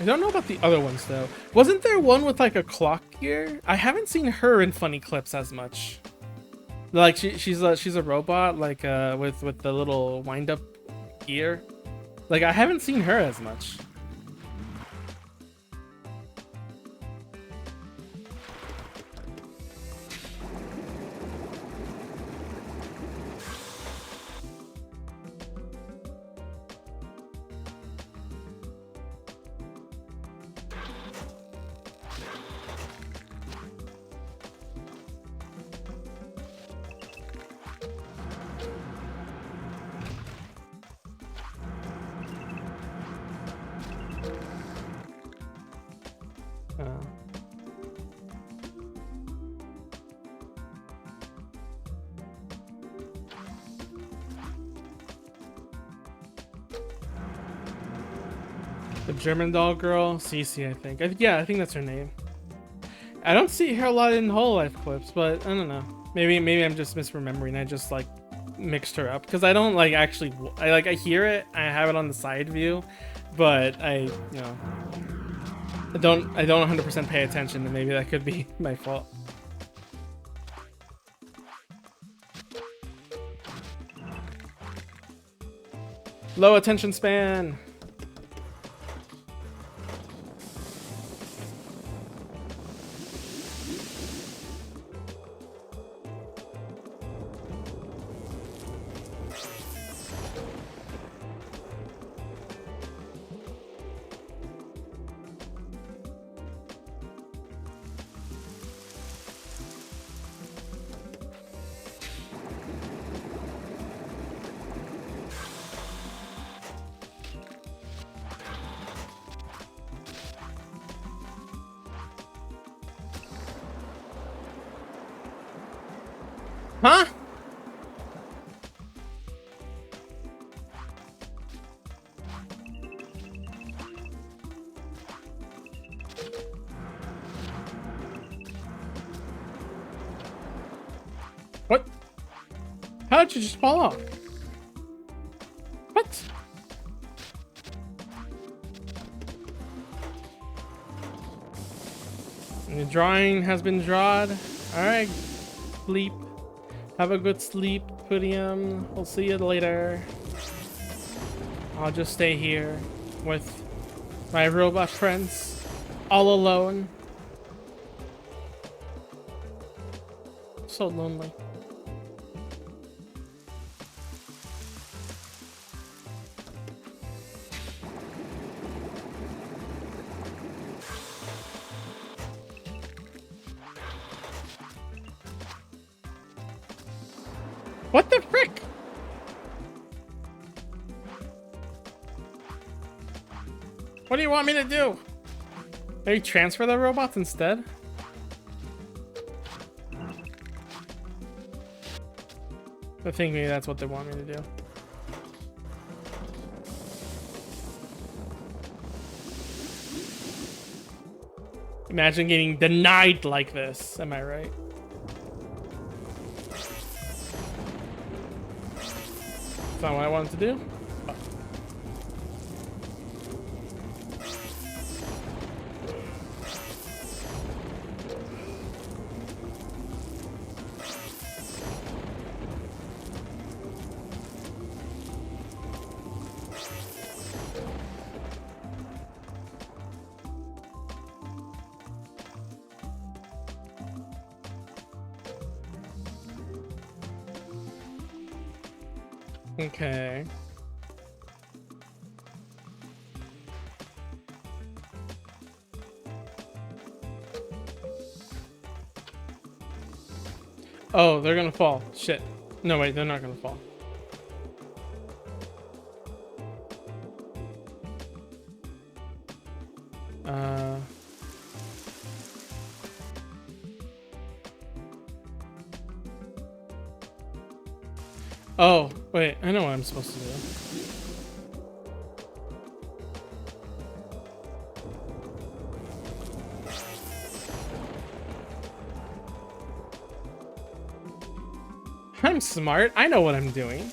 I don't know about the other ones though. Wasn't there one with like a clock gear? I haven't seen her in funny clips as much. Like she's a robot like with the little wind up gear. Like I haven't seen her as much. The German doll girl, Cece, I think. Yeah, I think that's her name. I don't see her a lot in Hololive clips, but I don't know. Maybe I'm just misremembering. I just like mixed her up because I don't like actually. I hear it. I have it on the side view, but I don't 100% pay attention, and maybe that could be my fault. Low attention span. Huh? What? How did you just fall off? What? The drawing has been drawn. Alright. Sleep. Have a good sleep, Pudium. We'll see you later. I'll just stay here with my robot friends. All alone. So lonely. What the frick? What do you want me to do? Maybe transfer the robots instead? I think maybe that's what they want me to do. Imagine getting denied like this. Am I right? That's not what I wanted to do. Okay. Oh, they're gonna fall. Shit. No, wait, they're not gonna fall. Oh, wait, I know what I'm supposed to do. I'm smart. I know what I'm doing.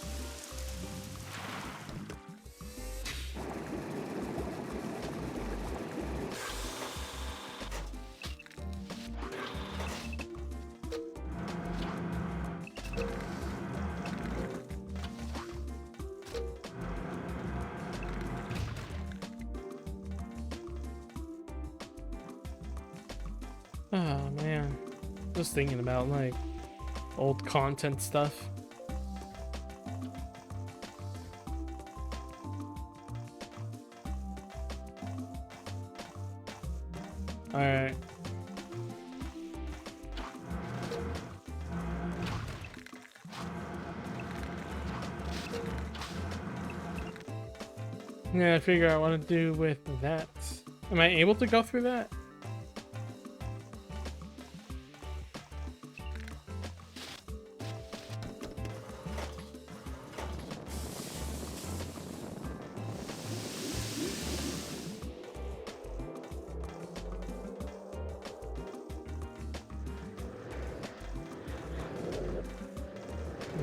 Oh man, just thinking about like old content stuff. All right. Yeah, I figure out what to do with that. Am I able to go through that?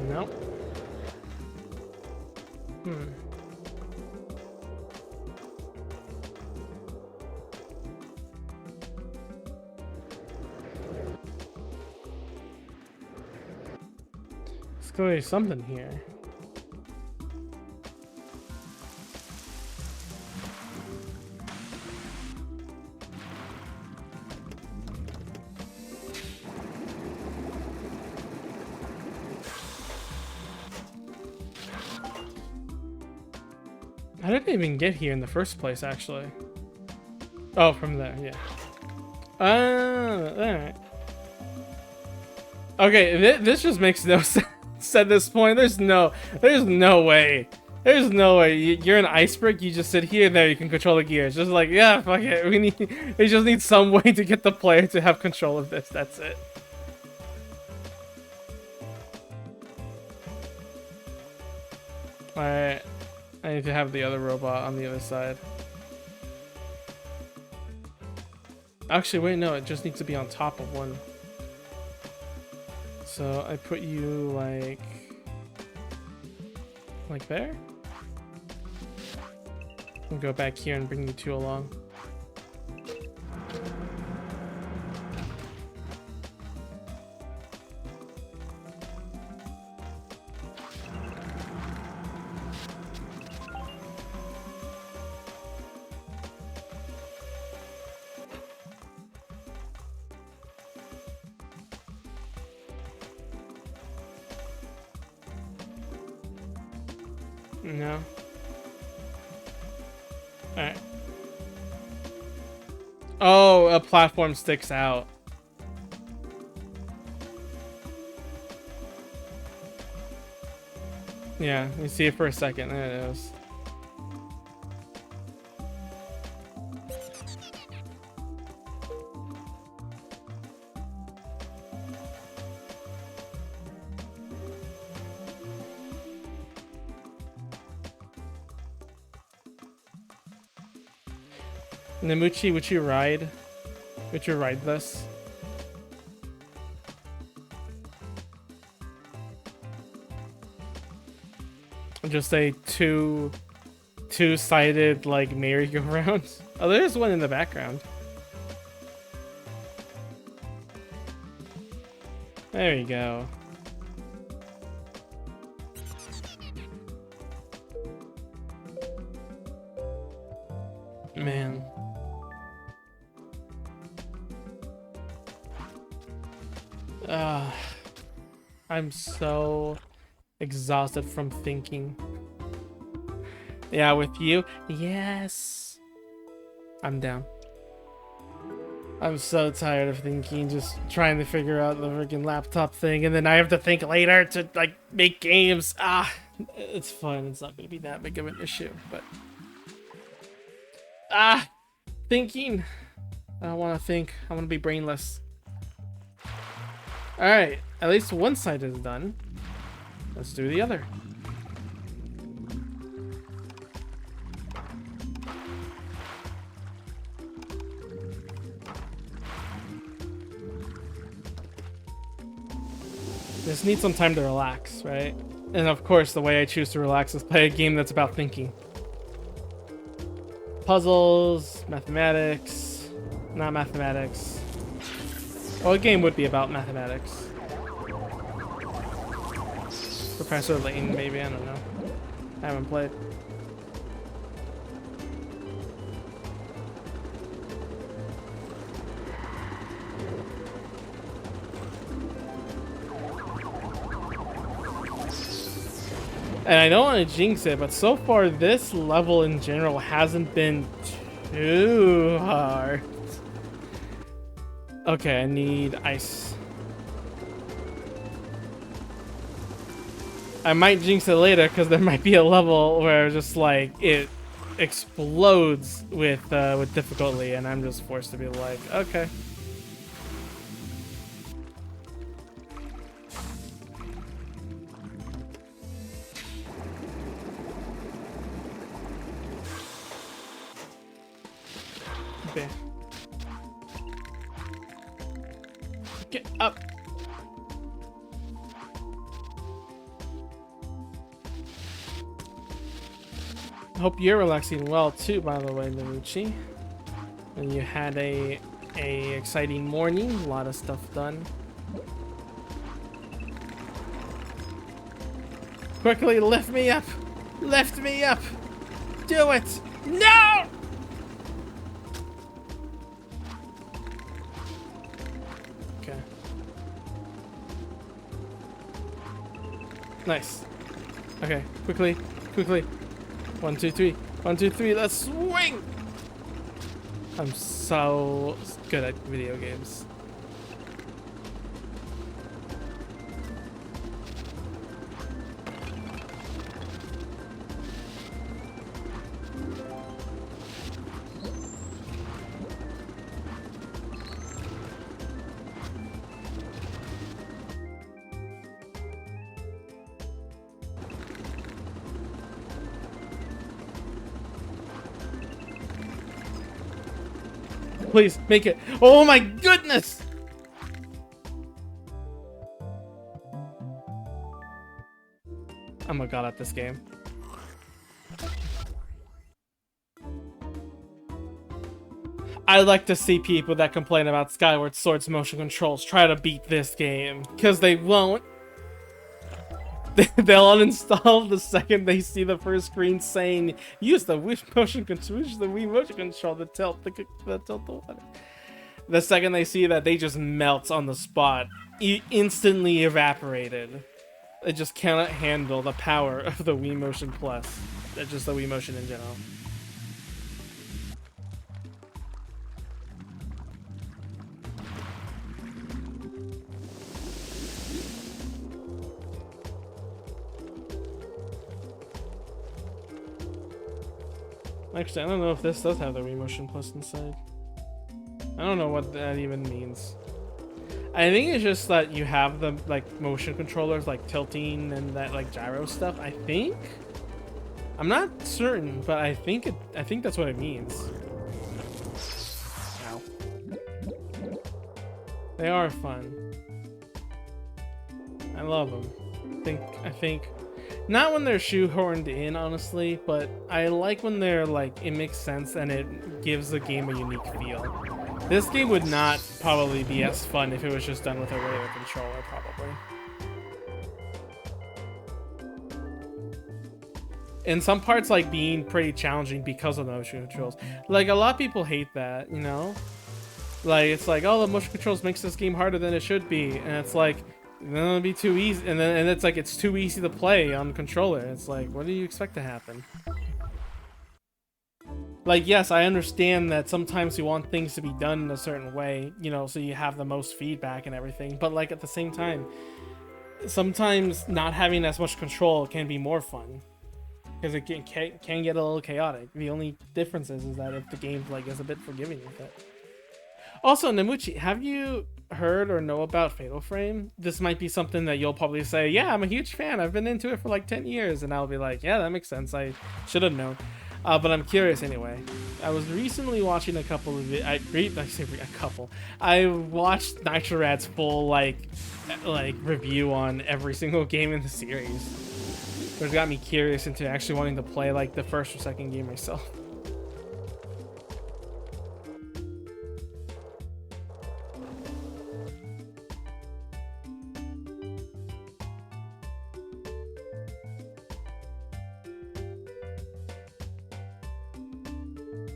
Nope. There's clearly something here. How did I even get here in the first place, actually? Oh, from there, yeah. Alright. Okay, this just makes no sense at this point. There's no way. There's no way. You're an iceberg, you just sit here and there, you can control the gears. Just like, yeah, fuck it. We just need some way to get the player to have control of this. That's it. Alright. I need to have the other robot on the other side. Actually, wait, no, it just needs to be on top of one. So I put you like there? I'll go back here and bring you two along. No. Alright. Oh, a platform sticks out. Yeah, you see it for a second. There it is. Namuchi, would you ride? Would you ride this? Just a two-sided like merry-go-round. Oh, there's one in the background. There you go. Man. I'm so exhausted from thinking. Yeah, with you? Yes. I'm down. I'm so tired of thinking, just trying to figure out the freaking laptop thing, and then I have to think later to like make games. It's fun. It's not gonna be that big of an issue, but thinking. I don't want to think. I want to be brainless. All right, at least one side is done. Let's do the other. This needs some time to relax, right? And of course, the way I choose to relax is play a game that's about thinking. Puzzles, mathematics, not mathematics. Well, a game would be about mathematics. Professor Layton, maybe, I don't know. I haven't played. And I don't want to jinx it, but so far this level in general hasn't been too hard. Okay, I need ice. I might jinx it later because there might be a level where just like it explodes with difficulty, and I'm just forced to be like, okay. Okay. Get up. Hope you're relaxing well too, by the way, Naruchi. And you had a exciting morning, a lot of stuff done. Quickly lift me up! Lift me up! Do it! No! Okay. Nice. Okay, quickly, quickly. 1, 2, 3. 1, 2, 3. Let's swing! I'm so good at video games. Please, make it. Oh my goodness! I'm a god at this game. I like to see people that complain about Skyward Sword's motion controls try to beat this game, because they won't. They'll uninstall the second they see the first screen saying, use the Wii motion control to tilt the water. The second they see that, they just melt on the spot, instantly evaporated. They just cannot handle the power of the Wii Motion Plus, just the Wii Motion in general. Actually, I don't know if this does have the Wii Motion Plus inside. I don't know what that even means. I think it's just that you have the like motion controllers like tilting and that like gyro stuff. I think. I'm not certain, but I think that's what it means. Ow. They are fun. I love them. I think not when they're shoehorned in, honestly, but I like when they're like it makes sense and it gives the game a unique feel. This game would not probably be as fun if it was just done with a regular controller, probably. And some parts like being pretty challenging because of the motion controls. Like a lot of people hate that, you know? Like it's like, oh, the motion controls makes this game harder than it should be, and it's like, then it'll be too easy, and it's like it's too easy to play on the controller. It's like, what do you expect to happen? Like, yes, I understand that sometimes you want things to be done in a certain way, you know, so you have the most feedback and everything, but like at the same time, sometimes not having as much control can be more fun. Because it can get a little chaotic. The only difference is that if the game like is a bit forgiving with it. Also, Nemuchi, have you heard or know about Fatal Frame? This might be something that you'll probably say, yeah, I'm a huge fan. I've been into it for like 10 years. And I'll be like, yeah, that makes sense. I should have known. But I'm curious anyway. I was recently watching a couple of I watched Nitrorad's full like review on every single game in the series. Which got me curious into actually wanting to play like the first or second game myself.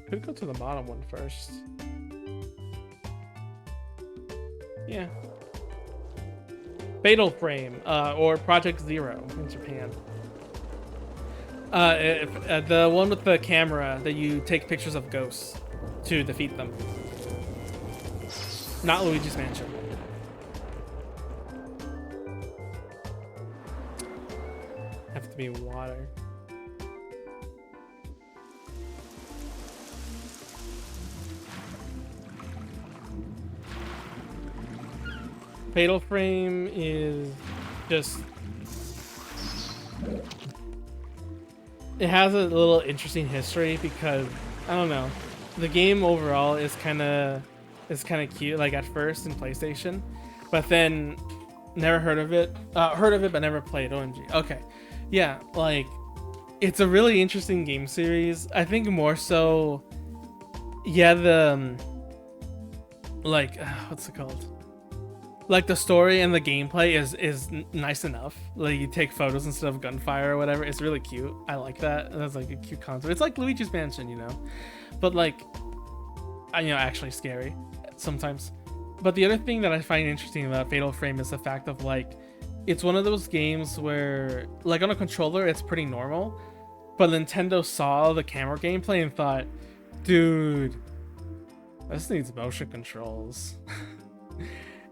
Could go to the bottom one first. Yeah. Fatal Frame, or Project Zero in Japan. The one with the camera that you take pictures of ghosts to defeat them. Not Luigi's Mansion. Have to be water. Fatal Frame is just... It has a little interesting history because, I don't know, the game overall is kind of cute, like at first in PlayStation, but then never heard of it but never played. OMG. Okay. Yeah, like it's a really interesting game series. I think more so, yeah, the like what's it called? Like the story and the gameplay is nice enough. Like you take photos instead of gunfire or whatever. It's really cute. I like that. That's like a cute concept. It's like Luigi's Mansion, you know, but like, you know, actually scary sometimes. But the other thing that I find interesting about Fatal Frame is the fact of like, it's one of those games where like on a controller it's pretty normal, but Nintendo saw the camera gameplay and thought, dude, this needs motion controls.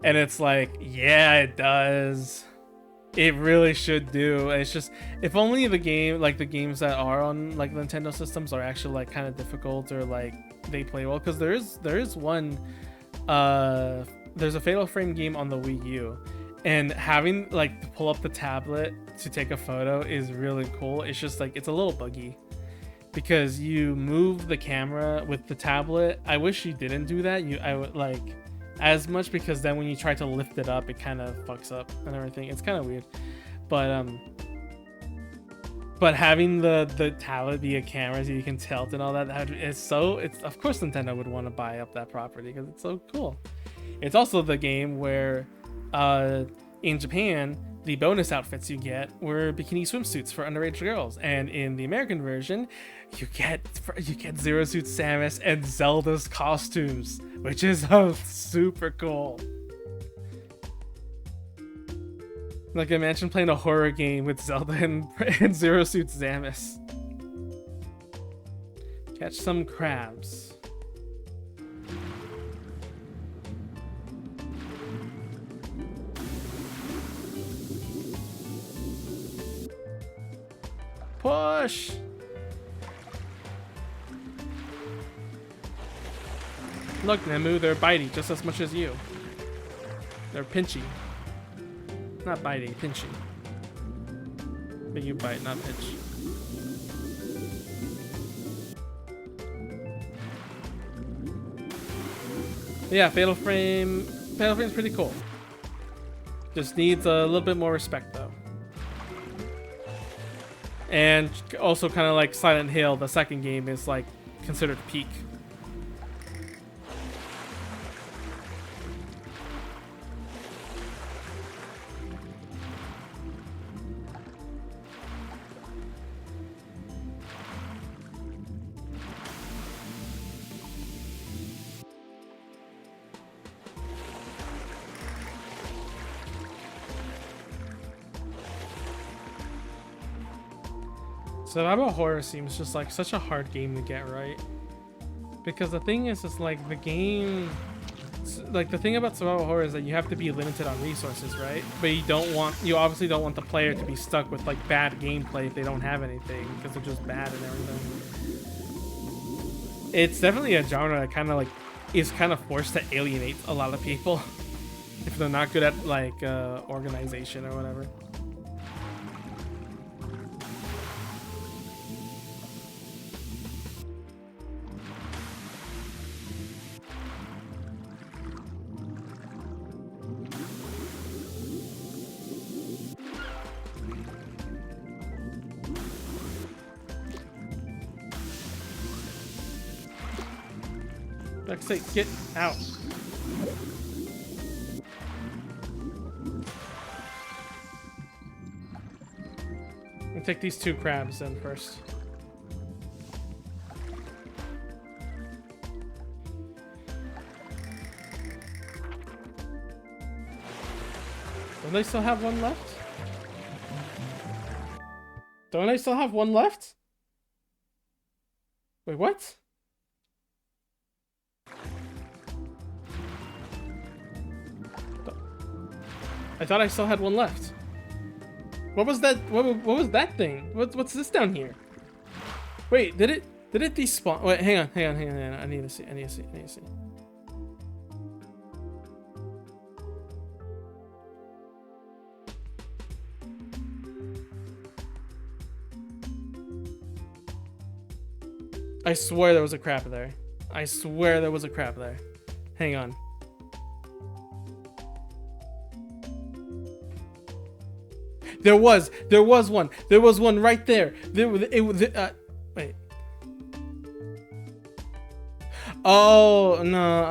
And it's like, yeah, it does. It really should do. It's just, if only the games that are on like Nintendo systems are actually like kind of difficult or like they play well. Because there is one, there's a Fatal Frame game on the Wii U, and having like to pull up the tablet to take a photo is really cool. It's just like it's a little buggy. because you move the camera with the tablet. I wish you didn't do that. I would like as much, because then when you try to lift it up, it kind of fucks up and everything. It's kind of weird, but having the tablet be a camera so you can tilt and all that it's of course Nintendo would want to buy up that property because it's so cool. It's also the game where in Japan the bonus outfits you get were bikini swimsuits for underage girls, and in the American version you get Zero Suit Samus and Zelda's costumes, which is super cool. Like, imagine playing a horror game with Zelda and Zero Suit Samus. Catch some crabs. Push! Look, Nemu, they're bitey just as much as you. They're pinchy. Not bitey, pinchy. But you bite, not pinch. Yeah, Fatal Frame's pretty cool. Just needs a little bit more respect though. And also kind of like Silent Hill, the second game is like considered peak. Survival horror seems just like such a hard game to get right, because the thing is like the game, like the thing about survival horror is that you have to be limited on resources, right? But you obviously don't want the player to be stuck with like bad gameplay if they don't have anything, because they're just bad and everything. It's definitely a genre that kind of like is kind of forced to alienate a lot of people if they're not good at like organization or whatever. Like, say, get out. I'll take these two crabs then first. Don't they still have one left? Don't I still have one left? Wait, what? I thought I still had one left. What was that? What was that thing? What's this down here? Wait, did it despawn? Wait, hang on. I need to see. I swear there was a crap there. Hang on. There was one right there. Wait. Oh no,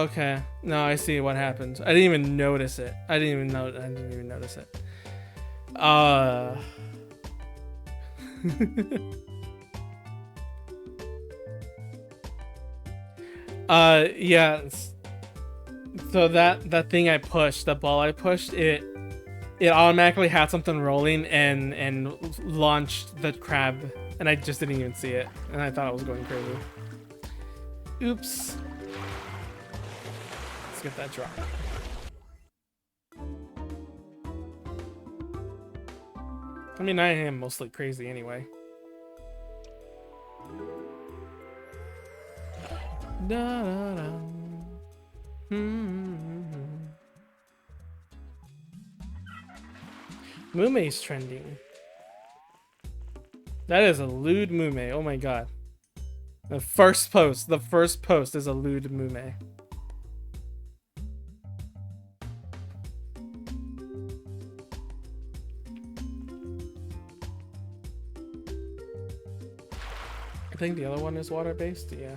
okay. No, I see what happened. I didn't even notice it. I didn't even notice it. Yeah. So that thing I pushed, the ball I pushed, it automatically had something rolling and launched the crab, and I just didn't even see it, and I thought I was going crazy. Oops. Let's get that drop. I mean, I am mostly crazy anyway. Da, da, da. Mume's trending. That is a lewd mume. Oh my god. The first post is a lewd mume. I think the other one is water-based, yeah.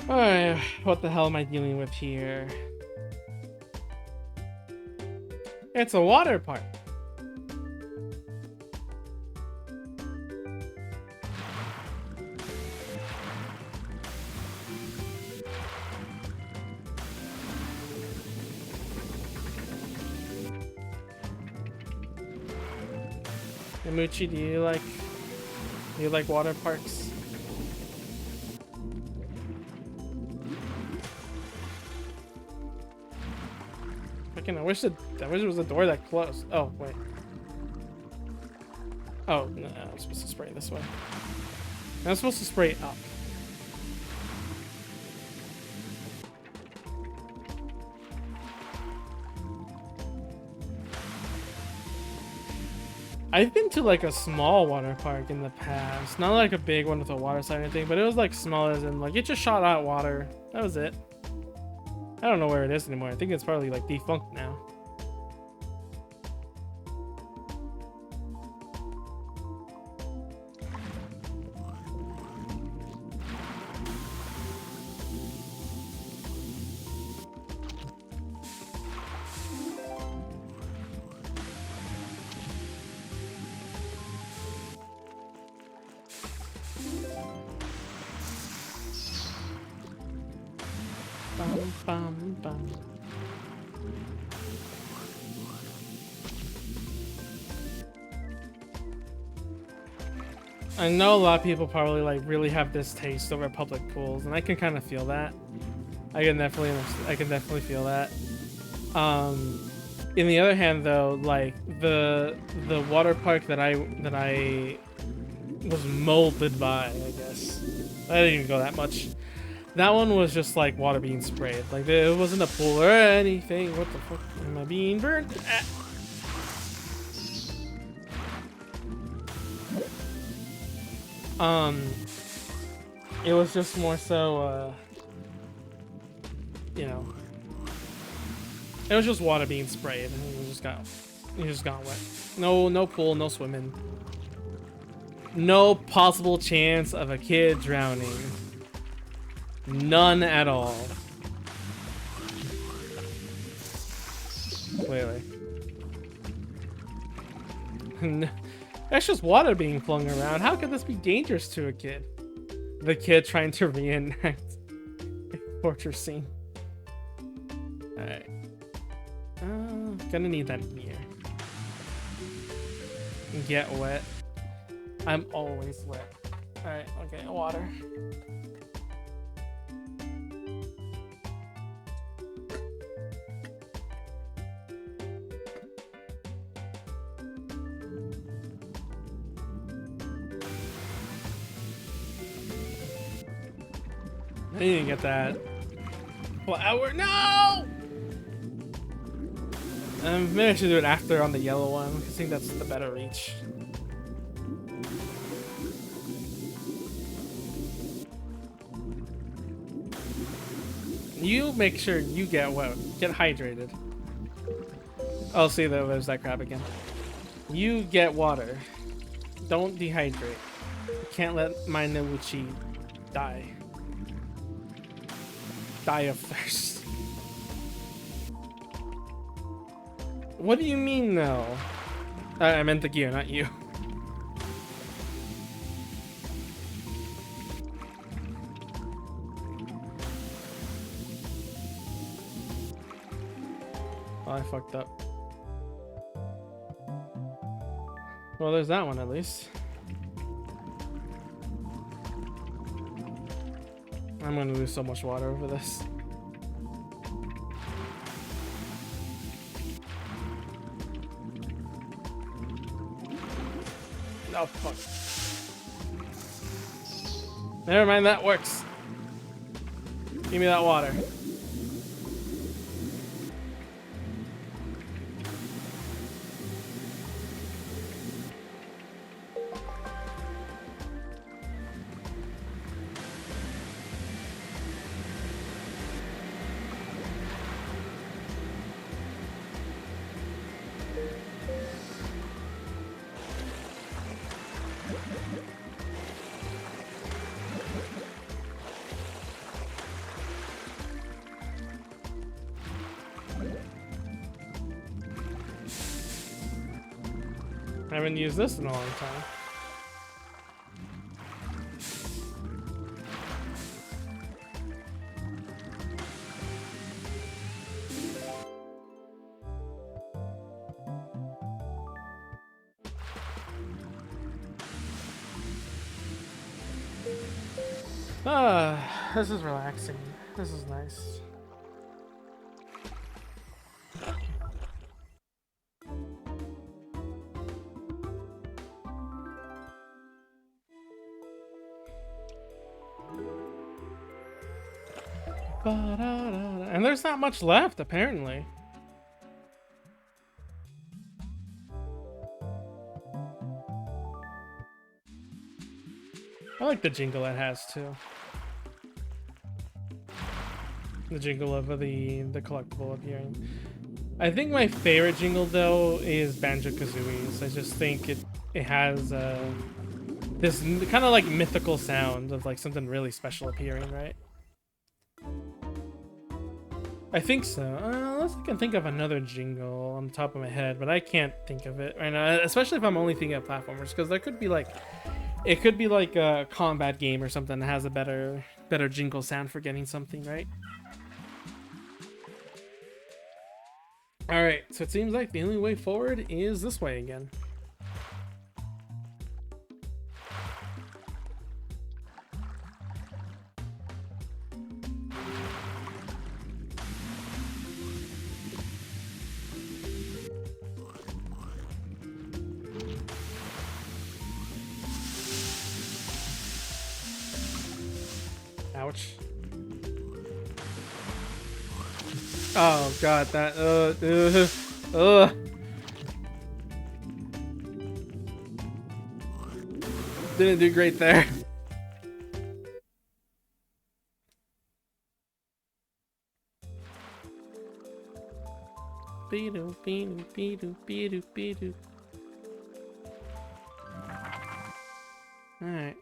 Alright, what the hell am I dealing with here? It's a water park. Yamuchi, do you like water parks? I wish it was a door that closed. Oh wait. Oh no, I'm supposed to spray this way. I'm supposed to spray up. I've been to like a small water park in the past, not like a big one with a water slide or anything, but it was like small as in like it just shot out water. That was it. I don't know where it is anymore. I think it's probably like defunct now. Bum, bum, bum. I know a lot of people probably like really have distaste over public pools, and I can kind of feel that. I can definitely feel that. In the other hand, though, like the water park that I was molded by, I guess I didn't even go that much. That one was just like water being sprayed. Like it wasn't a pool or anything. What the fuck am I being burnt at? It was just more so, you know, it was just water being sprayed, and it just got wet. No pool, no swimming, no possible chance of a kid drowning. None at all. Clearly. That's just water being flung around. How could this be dangerous to a kid? The kid trying to reenact a torture scene. Alright. Gonna need that here. Get wet. I'm always wet. Alright, okay, water. I didn't get that. Flower, no! Maybe I should do it after on the yellow one. I think that's the better reach. You make sure you get wet. Get hydrated. Oh, see, there's that crab again. You get water. Don't dehydrate. You can't let my Newuchi die. Die of thirst. What do you mean, no? I meant the gear, not you. Oh, I fucked up. Well, there's that one at least. I'm gonna lose so much water over this. Oh, fuck. Never mind, that works. Give me that water. I haven't used this in a long time. Ah, this is relaxing. This is nice. And there's not much left, apparently. I like the jingle it has too. The jingle of the collectible appearing. I think my favorite jingle though is Banjo-Kazooie's. I just think it has this kind of like mythical sound of like something really special appearing, right? I think so. Unless I can think of another jingle on the top of my head, but I can't think of it right now. Especially if I'm only thinking of platformers, because there could be like, it could be like a combat game or something that has a better jingle sound for getting something right. All right, so it seems like the only way forward is this way again. Ouch. Oh god, that didn't do great there. Alright.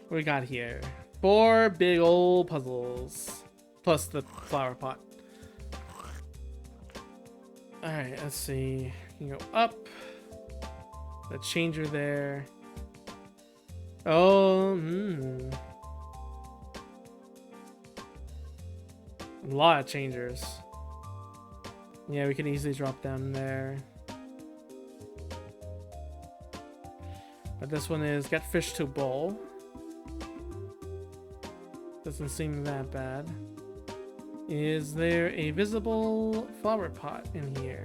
What we got here? 4 big old puzzles. Plus the flower pot. Alright, let's see. You can go up. The changer there. Oh, A lot of changers. Yeah, we can easily drop down there. But this one is get fish to bowl. Doesn't seem that bad. Is there a visible flower pot in here?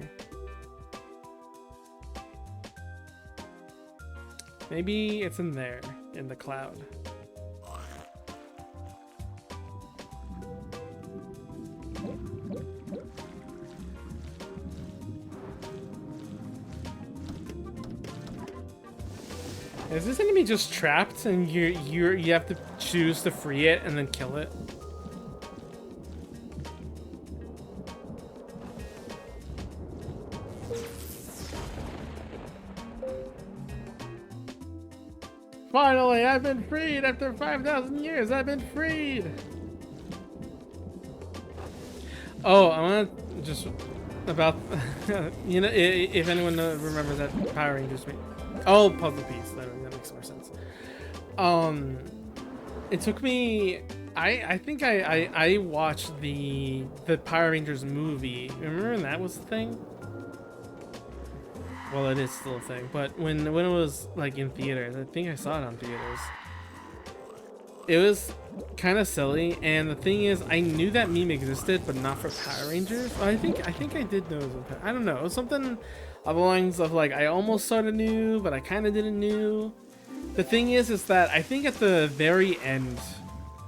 Maybe it's in there, in the cloud. Is this enemy just trapped and you have to choose to free it and then kill it? Finally, I've been freed after 5,000 years. I've been freed. Oh, I want to just about you know, if anyone remembers that Power Rangers. Oh, puzzle piece. That makes more sense. It took me. I think I watched the Power Rangers movie. Remember when that was the thing? Well, it is still a thing, but when it was like in theaters, I think I saw it on theaters. It was kind of silly, and the thing is, I knew that meme existed, but not for Power Rangers. Well, I think I did know it was I don't know. It was something along the lines of like I almost sort of knew, but I kind of didn't knew. The thing is that I think at the very end,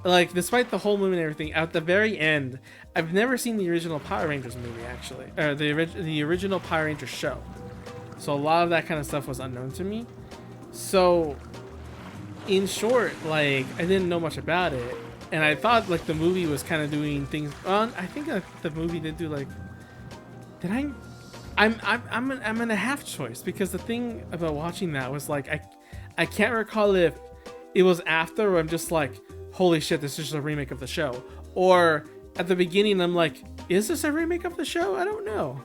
like despite the whole movie and everything, at the very end, I've never seen the original Power Rangers movie actually, or the original Power Rangers show. So a lot of that kind of stuff was unknown to me. So in short, like I didn't know much about it, and I thought like the movie was kind of doing things. I think the movie did do like. Did I? I'm in a half choice because the thing about watching that was like I can't recall if it was after or I'm just like holy shit, this is just a remake of the show, or at the beginning I'm like, is this a remake of the show? I don't know.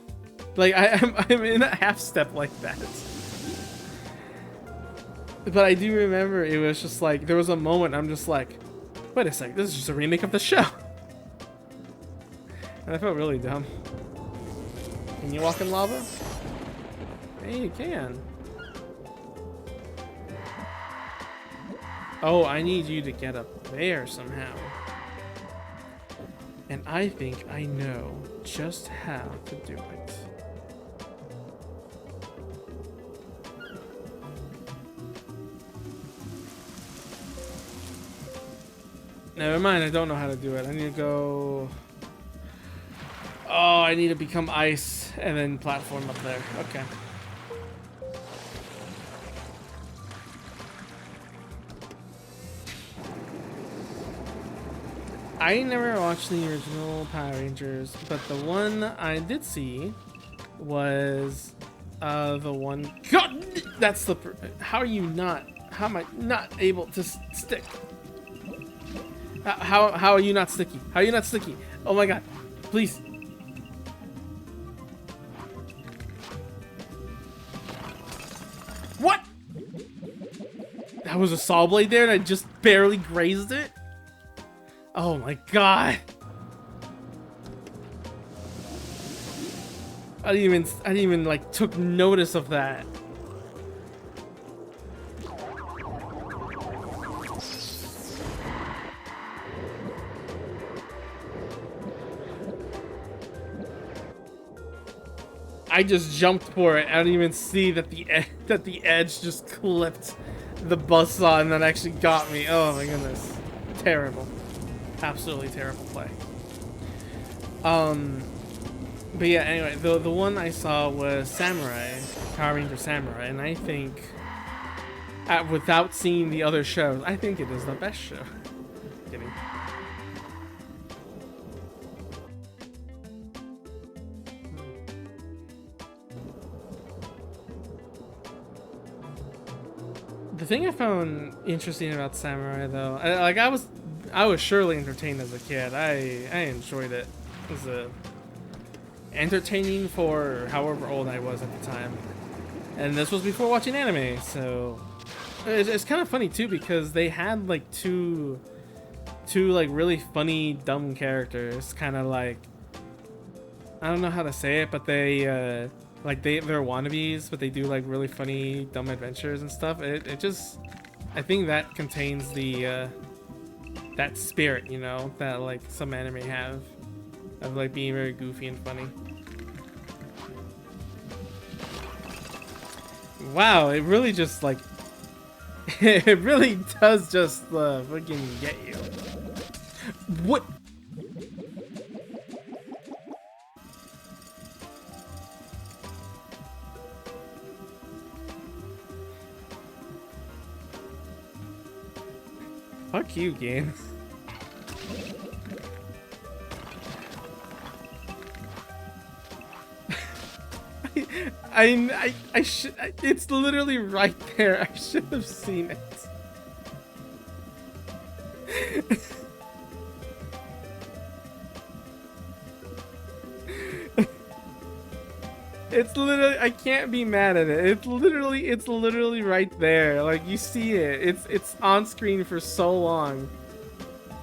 Like I'm in a half step like that. But I do remember it was just like there was a moment I'm just like, wait a sec, this is just a remake of the show. And I felt really dumb. Can you walk in lava? Hey, you can. Oh, I need you to get up there somehow. And I think I know just how to do it. Never mind, I don't know how to do it. I need to go... Oh, I need to become ice and then platform up there. Okay. I never watched the original Power Rangers, but the one I did see was the one... God! That's the... How are you not... How am I not able to stick? How are you not sticky? How are you not sticky? Oh my god. Please. What? That was a saw blade there and I just barely grazed it? Oh my god. I didn't even like took notice of that. I just jumped for it. I don't even see that the edge just clipped the buzzsaw and that actually got me. Oh my goodness. Terrible. Absolutely terrible play. But yeah, anyway, the one I saw was Samurai, Power Ranger Samurai, and I think without seeing the other shows, I think it is the best show. Kidding. The thing I found interesting about Samurai, though, I was surely entertained as a kid. I enjoyed it. It was entertaining for however old I was at the time, and this was before watching anime. So it's kind of funny too because they had like two like really funny dumb characters. Kind of like I don't know how to say it, but they like they're wannabes, but they do like really funny dumb adventures and stuff. It just I think that contains the that spirit, you know, that like some anime have of like being very goofy and funny. Wow, it really just like it really does just fucking get you. What? Fuck you, game. I should. It's literally right there. I should have seen it. It's literally. I can't be mad at it. It's literally right there. Like you see it. It's on screen for so long.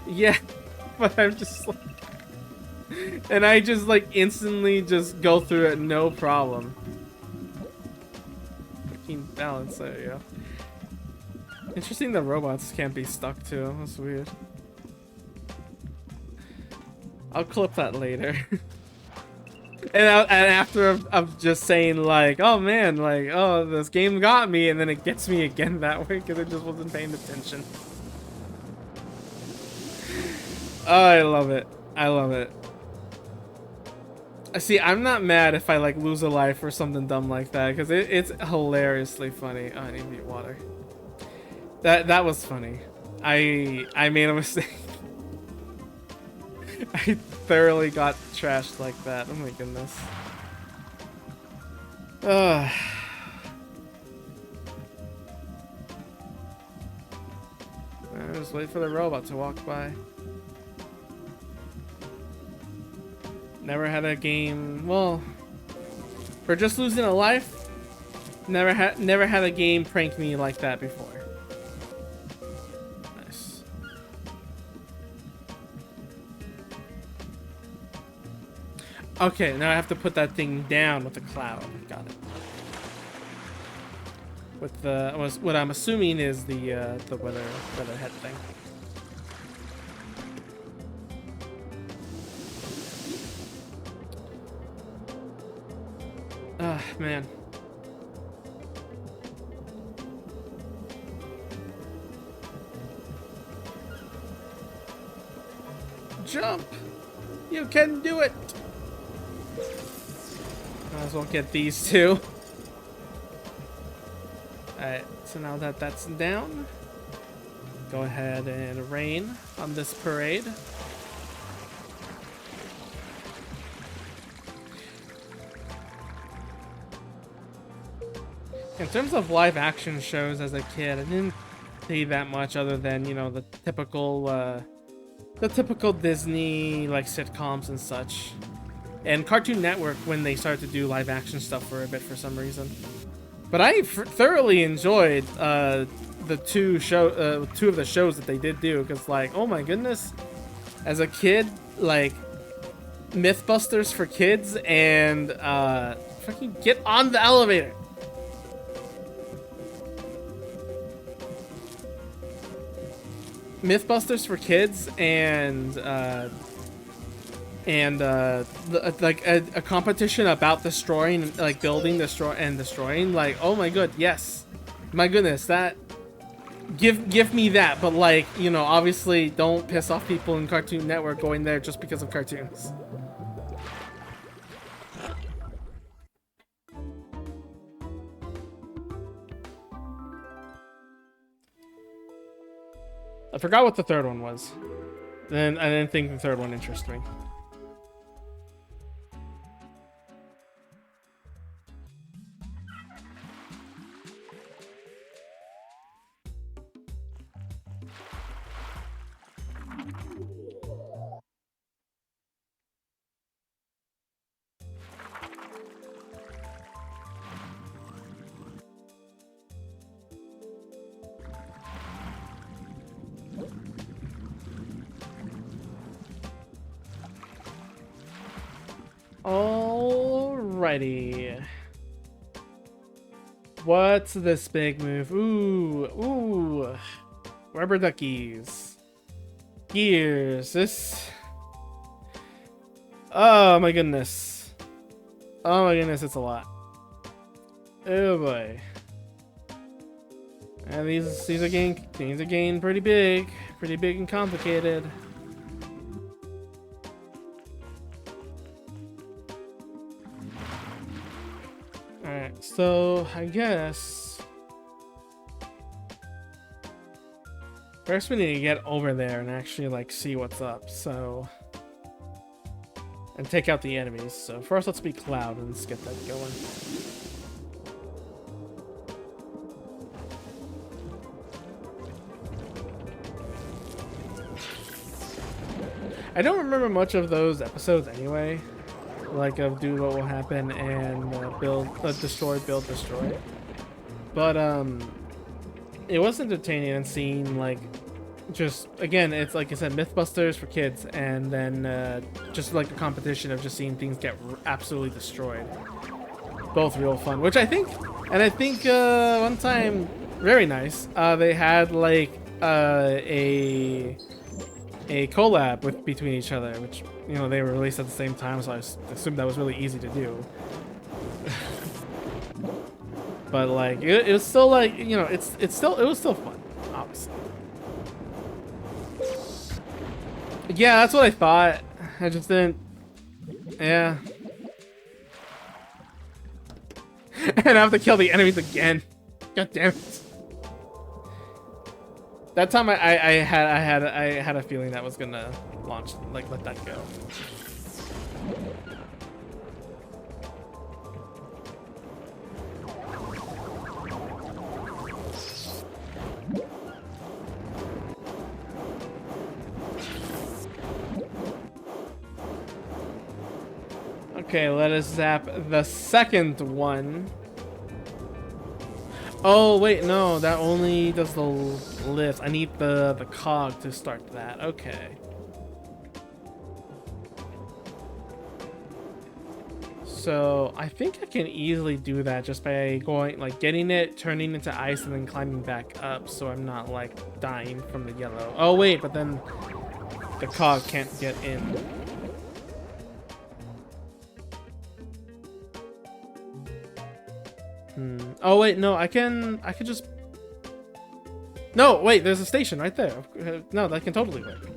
Yeah, but I'm just like. And I just like instantly just go through it, no problem. Fucking balance, there you go. Interesting that robots can't be stuck too. That's weird. I'll clip that later. And after of just saying like, oh man, like, oh, this game got me, and then it gets me again that way because I just wasn't paying attention. Oh, I love it. I love it. See, I'm not mad if I like lose a life or something dumb like that because it's hilariously funny. Oh, I need to eat water. That was funny. I made a mistake. I thoroughly got trashed like that. Oh my goodness. Ugh. Just wait for the robot to walk by. Never had a game. Well, for just losing a life, never had a game prank me like that before. Nice. Okay, now I have to put that thing down with the cloud. Got it. With the what I'm assuming is the weatherhead thing. Ah, man. Jump! You can do it! Might as well get these two. Alright, so now that that's down, go ahead and rain on this parade. In terms of live action shows as a kid, I didn't see that much other than, you know, the typical Disney like sitcoms and such. And Cartoon Network when they started to do live action stuff for a bit for some reason. But I thoroughly enjoyed the two of the shows that they did do, because like, oh my goodness, as a kid, like Mythbusters for kids and fucking get on the elevator. Mythbusters for kids and like a competition about destroying, like building, destroying. Like, oh my god, yes, my goodness, that give me that. But like, you know, obviously don't piss off people in Cartoon Network going there just because of cartoons. I forgot what the third one was. Then I didn't think the third one interested me. Alrighty. What's this big move? Ooh. Rubber duckies. Gears. This. Oh my goodness. Oh my goodness, it's a lot. Oh boy. And these are getting pretty big and complicated. Alright, so I guess first we need to get over there and actually like see what's up, so, and take out the enemies. So first let's be Cloud and let's get that going. I don't remember much of those episodes anyway. Like of do what will happen and destroy, build, destroy. But it was entertaining and seeing like, just again, it's like I said, Mythbusters for kids, and then just like a competition of just seeing things get absolutely destroyed. Both real fun, which I think one time Very nice. They had like a collab with between each other, which they were released at the same time, so I assumed that was really easy to do. But like it was still like it was still fun, obviously. Yeah, that's what I thought. I just didn't. Yeah. And I have to kill the enemies again. God damn it. That time I had a feeling that was gonna launch, like, let that go. Okay, let us zap the second one. Oh wait, no, that only does the lift. I need the cog to start that. Okay. So I think I can easily do that just by going, like, getting it, turning into ice, and then climbing back up, so I'm not like dying from the yellow. Oh wait, but then the cog can't get in. Oh wait, no, I can just. No, wait, there's a station right there. No, that can totally work.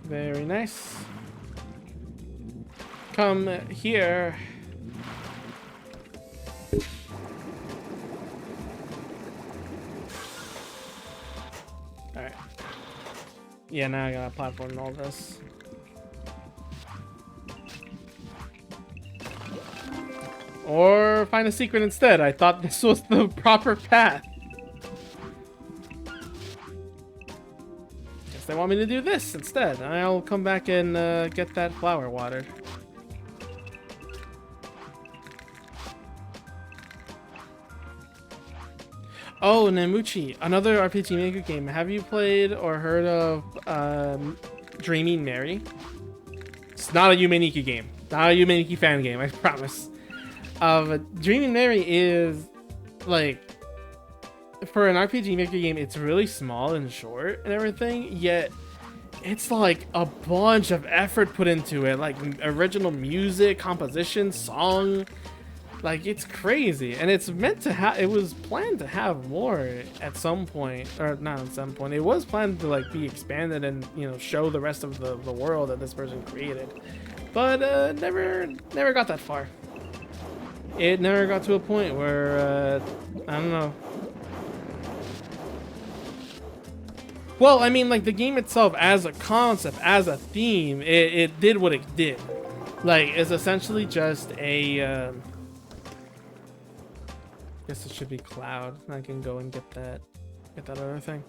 Very nice. Come here. Alright. Yeah, now I gotta platform all this. Or find a secret instead. I thought this was the proper path. They want me to do this instead. I'll come back and get that flower watered. Oh, Namuchi, another RPG Maker game. Have you played or heard of Dreaming Mary? It's not a Yumeniki game. Not a Yumeniki fan game, I promise. Dreaming Mary is like, for an RPG Maker game, it's really small and short and everything, yet it's like a bunch of effort put into it, like original music, composition, song, like it's crazy. And it's meant to have, it was planned to have more at some point, or not at some point, it was planned to like be expanded and show the rest of the world that this person created, but never got that far. It never got to a point where I don't know. Well, I mean, like, the game itself, as a concept, as a theme, it did what it did. Like, it's essentially just a, I guess it should be Cloud. I can go and get that other thing.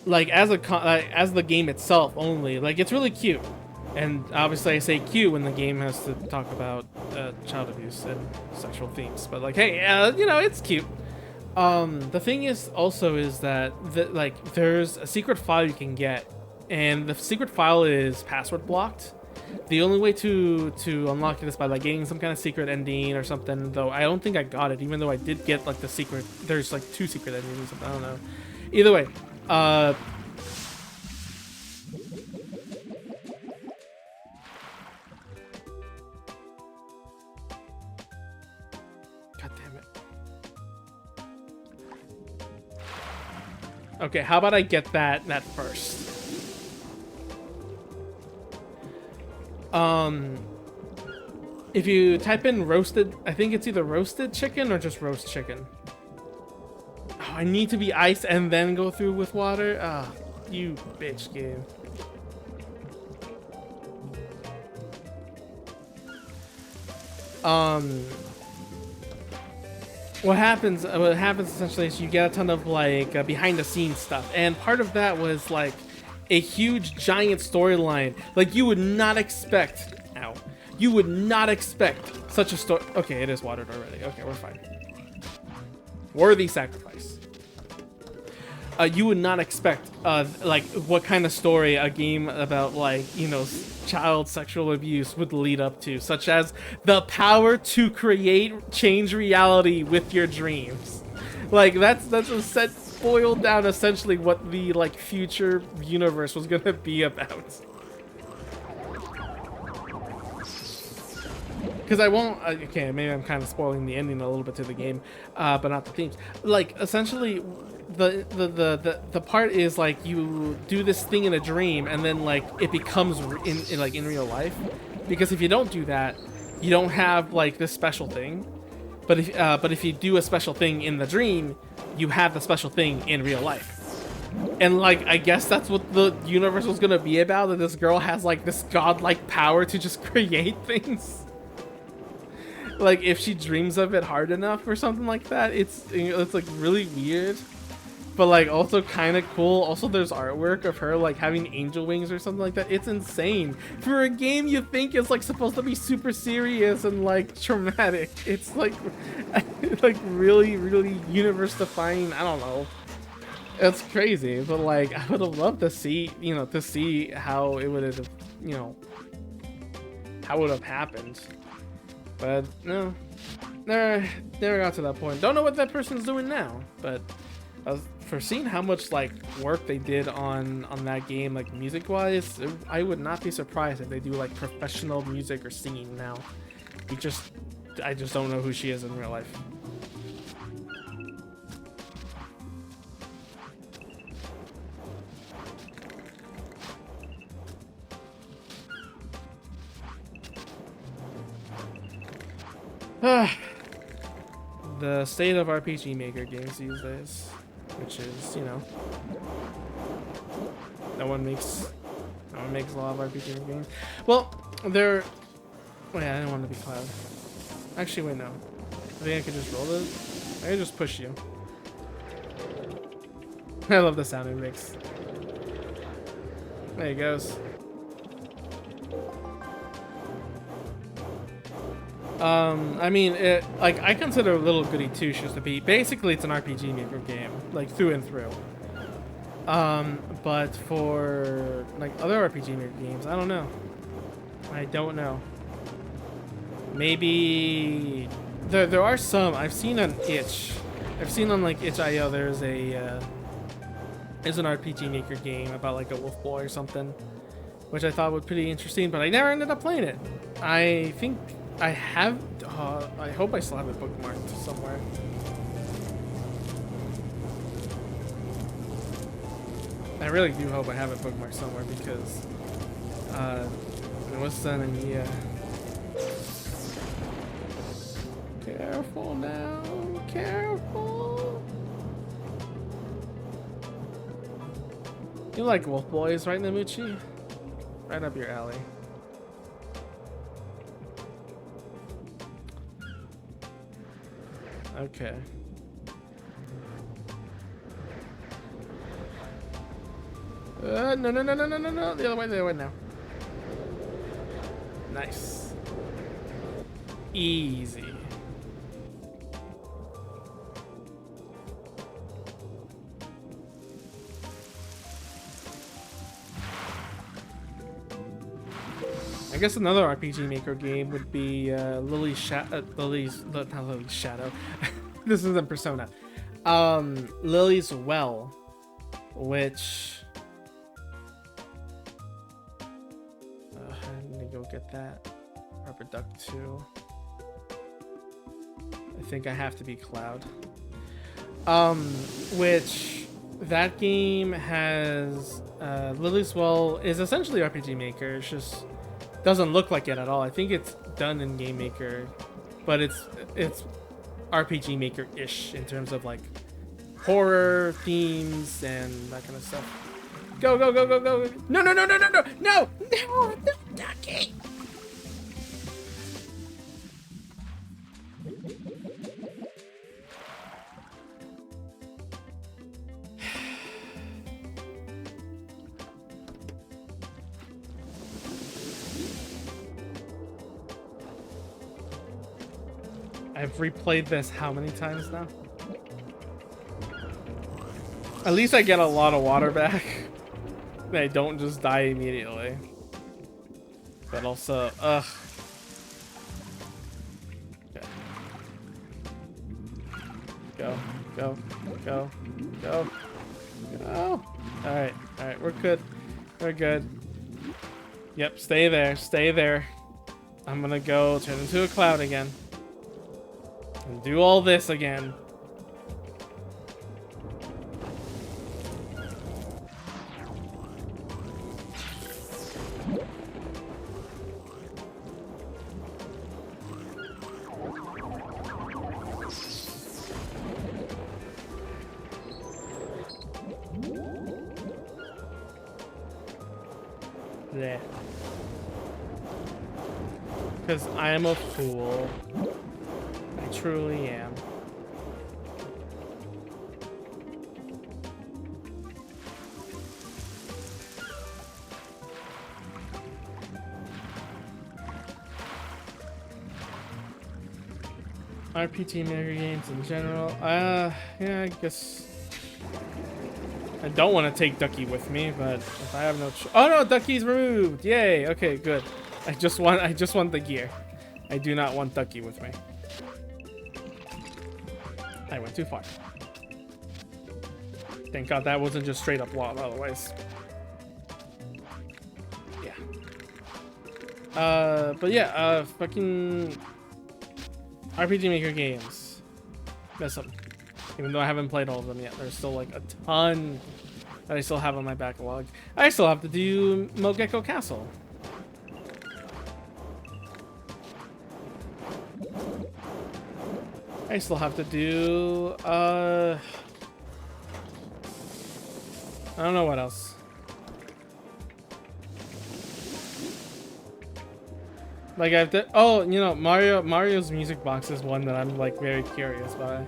Like, as the game itself only, like, it's really cute. And obviously I say cute when the game has to talk about child abuse and sexual themes. But, like, hey, it's cute. The thing is also is that like there's a secret file you can get, and the secret file is password blocked. The only way to unlock it is by like getting some kind of secret ending or something, though I don't think I got it, even though I did get like the secret. There's like 2 secret endings, I don't know. Either way, okay, how about I get that first? If you type in roasted, I think it's either roasted chicken or just roast chicken. Oh, I need to be ice and then go through with water? Ah, you bitch game. What happens essentially is you get a ton of like behind the scenes stuff, and part of that was like a huge giant storyline. Like you would not expect, ow, you would not expect such a story. Okay, it is watered already. Okay, we're fine. Worthy sacrifice. You would not expect, like, what kind of story a game about, like, you know, child sexual abuse would lead up to, such as the power to change reality with your dreams. Like, that's a set boiled down essentially what the, like, future universe was gonna be about. Because I won't, okay, maybe I'm kind of spoiling the ending a little bit to the game, but not the themes. Like, essentially, the part is like you do this thing in a dream and then like it becomes in real life, because if you don't do that, you don't have like this special thing, but if you do a special thing in the dream, you have the special thing in real life. And like I guess that's what the universe was gonna be about, that this girl has like this godlike power to just create things. Like if she dreams of it hard enough or something like that. It's like really weird, but like also kind of cool. Also, there's artwork of her like having angel wings or something like that. It's insane for a game you think is like supposed to be super serious and like traumatic. It's like like really universe defying. I don't know, it's crazy, but like I would have loved to see, you know, to see how it would have, you know, how it would have happened. But no, never got to that point. Don't know what that person's doing now, but for seeing how much like work they did on that game, like music wise, I would not be surprised if they do like professional music or singing now. I just don't know who she is in real life. The state of RPG Maker games these days, which is, you know, no one makes a lot of RPG Maker games. Well, they're, wait, I didn't want to be Cloud. Actually, wait, no. I think I could just roll this. I could just push you. I love the sound it makes. There he goes. I mean, like, I consider Little Goody Two Shoes to be, basically it's an RPG Maker game, like, through and through. But for, like, other RPG Maker games, I don't know. I don't know. Maybe, there are some, I've seen on itch. I've seen on, like, itch.io, there's an RPG Maker game about, like, a wolf boy or something, which I thought was pretty interesting, but I never ended up playing it. I think I have, I hope I still have it bookmarked somewhere. I really do hope I have it bookmarked somewhere, because it was sending me careful now, careful. You like wolf boys, right, Namuchi? Right up your alley. Okay. No, the other way now. Nice. Easy. I guess another RPG Maker game would be Lily's Shadow. This isn't Persona. Lily's Well, which I need to go get that. Rubber Duck 2. I think I have to be Cloud. Which that game has Lily's Well is essentially RPG Maker. It's just doesn't look like it at all. I think it's done in Game Maker, but it's RPG Maker-ish in terms of like horror themes and that kind of stuff. Go, go, go, go, go. No, no, no, no, no, no, no, no, Ducky. I've replayed this how many times now? At least I get a lot of water back. I don't just die immediately. But also, ugh. Okay. Go, go, go, go, go. Alright, alright, we're good. We're good. Yep, stay there, stay there. I'm gonna go turn into a cloud again. And do all this again. There. Because I am a fool. I truly am. RPG Maker games in general. Yeah, I guess I don't want to take Ducky with me, but if I have no oh no, Ducky's removed. Yay. Okay, good. I just want the gear. I do not want Ducky with me. I went too far. Thank God that wasn't just straight up wall, otherwise. Yeah. But yeah, fucking RPG Maker games. That's something. Even though I haven't played all of them yet, there's still like a ton that I still have on my backlog. I still have to do Mogeko Castle. I still have to do, I don't know what else. Like I have to, oh, you know, Mario's Music Box is one that I'm like very curious by.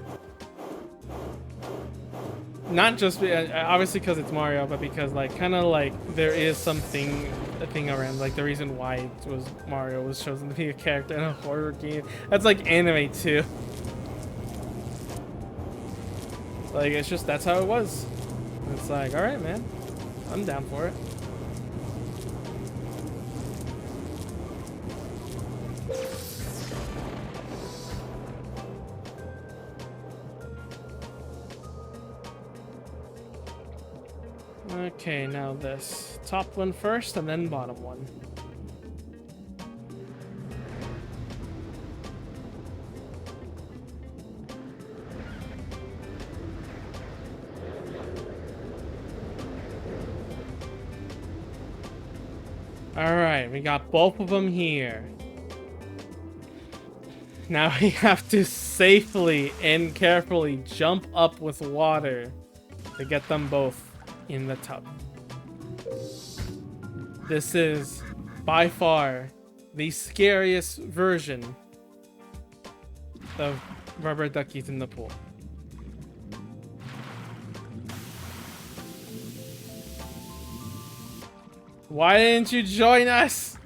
Not just obviously because it's Mario, but because like kind of like there is a thing around like the reason why it was Mario was chosen to be a character in a horror game. That's like anime too. Like it's just that's how it was. It's like, all right, man, I'm down for it. Okay, now this. Top one first and then bottom one. Alright, we got both of them here. Now we have to safely and carefully jump up with water to get them both in the tub. This is by far the scariest version of rubber duckies in the pool. Why didn't you join us?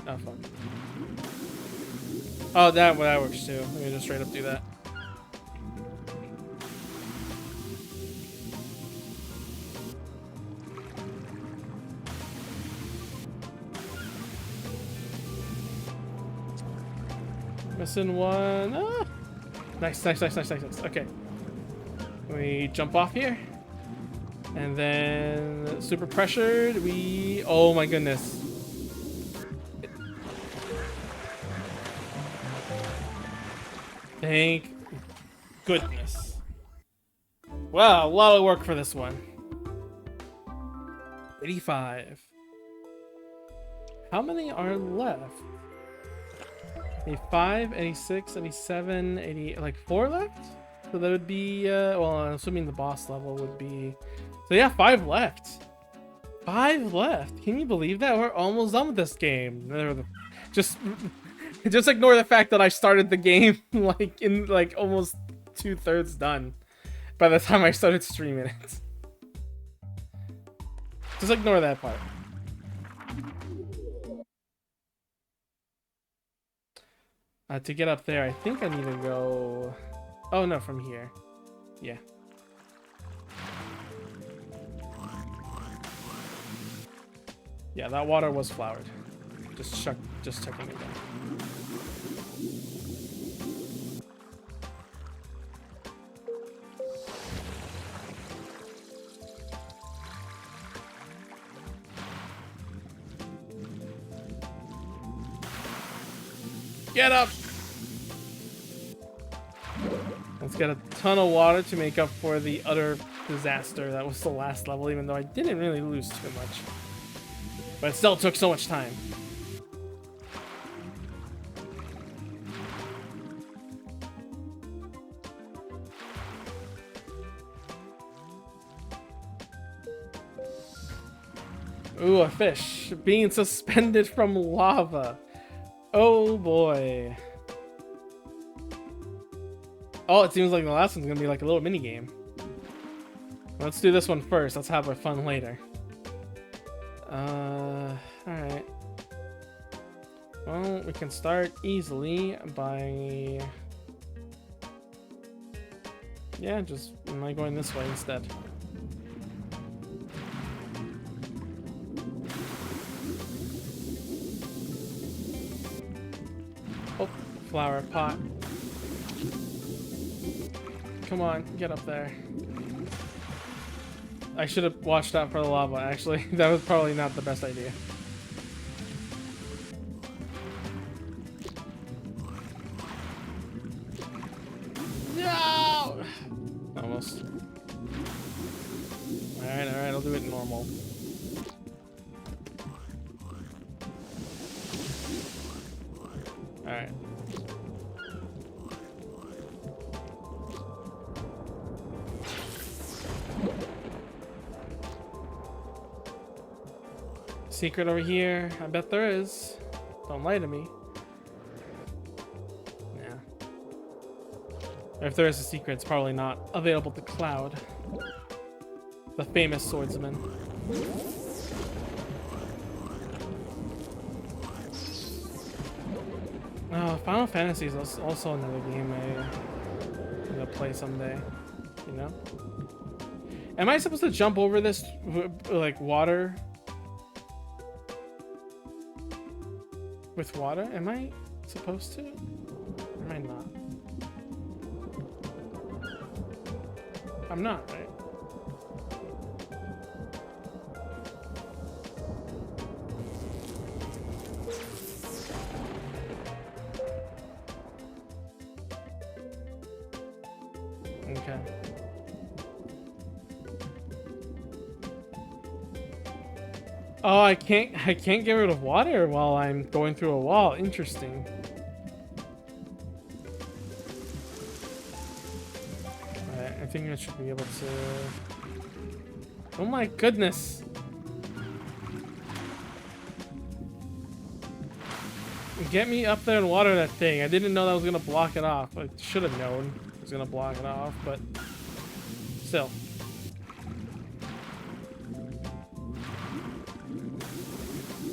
Oh, fuck. Oh, that works too. Let me just straight up do that. Missing one. Ah! Nice. Okay. We jump off here. And then super pressured. Oh my goodness. Thank goodness. Wow, a lot of work for this one. 85. How many are left? 85, 86, 87, 80, like 4 left? So that would be, well, I'm assuming the boss level would be, so yeah, 5 left. 5 left. Can you believe that? We're almost done with this game. Just ignore the fact that I started the game like in like almost 2/3 done by the time I started streaming it. Just ignore that part. To get up there, I think I need to go... Oh, no, from here. Yeah. Yeah, that water was flowered. Just checking it out. Get up! Let's get a ton of water to make up for the utter disaster that was the last level, even though I didn't really lose too much. But it still took so much time. Ooh, a fish being suspended from lava. Oh boy. Oh, it seems like the last one's gonna be like a little mini game. Let's do this one first. Let's have our fun later. Alright. Well, we can start easily by... Yeah, just am I going this way instead? Oh, flower pot. Come on, get up there. I should have watched out for the lava, actually. That was probably not the best idea. No! Almost. Alright, I'll do it normal. Alright. Secret over here? I bet there is. Don't lie to me. Yeah. If there is a secret, it's probably not available to Cloud, the famous swordsman. Final Fantasy is also another game I'm gonna play someday. You know? Am I supposed to jump over this like water? With water? Am I supposed to? Or am I not? I'm not, right? Okay. Oh, I can't get rid of water while I'm going through a wall. Interesting. Alright, I think I should be able to... Oh my goodness! Get me up there and water that thing. I didn't know that was gonna block it off. I should have known it was gonna block it off, but still.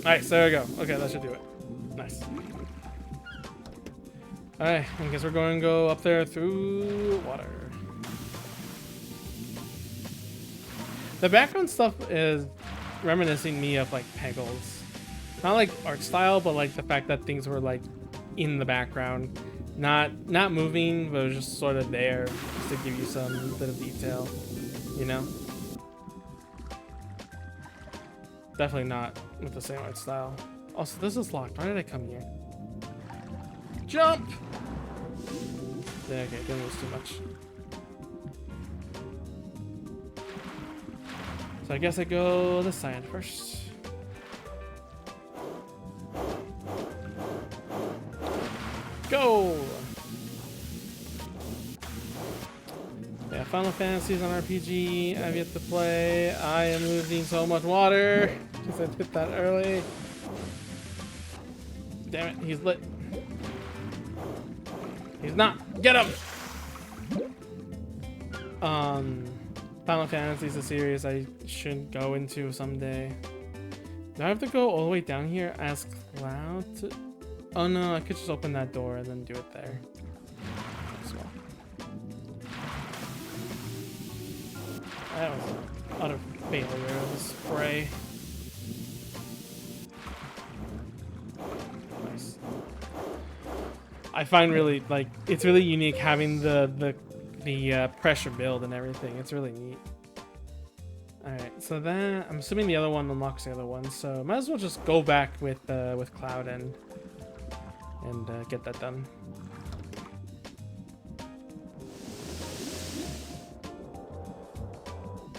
Alright, so there we go. Okay, that should do it. Nice. Alright, I guess we're going to go up there through water. The background stuff is reminiscing me of like Peggles. Not like art style, but like the fact that things were like in the background. Not moving, but it was just sort of there just to give you some bit of detail, you know? Definitely not with the same art style. Also, this is locked. Why did I come here? Jump! Yeah, okay, didn't lose too much. So I guess I go this side first. Go! Yeah, Final Fantasy is an RPG I've yet to play. I am losing so much water because I did that early. Damn it, he's lit. He's not. Get him! Final Fantasy is a series I should go into someday. Do I have to go all the way down here as Cloud? Oh no, I could just open that door and then do it there. As well. That was utter failure of a spray. Nice. I find really like it's really unique having the pressure build and everything. It's really neat. Alright, so that I'm assuming the other one unlocks the other one, so might as well just go back with Cloud and get that done.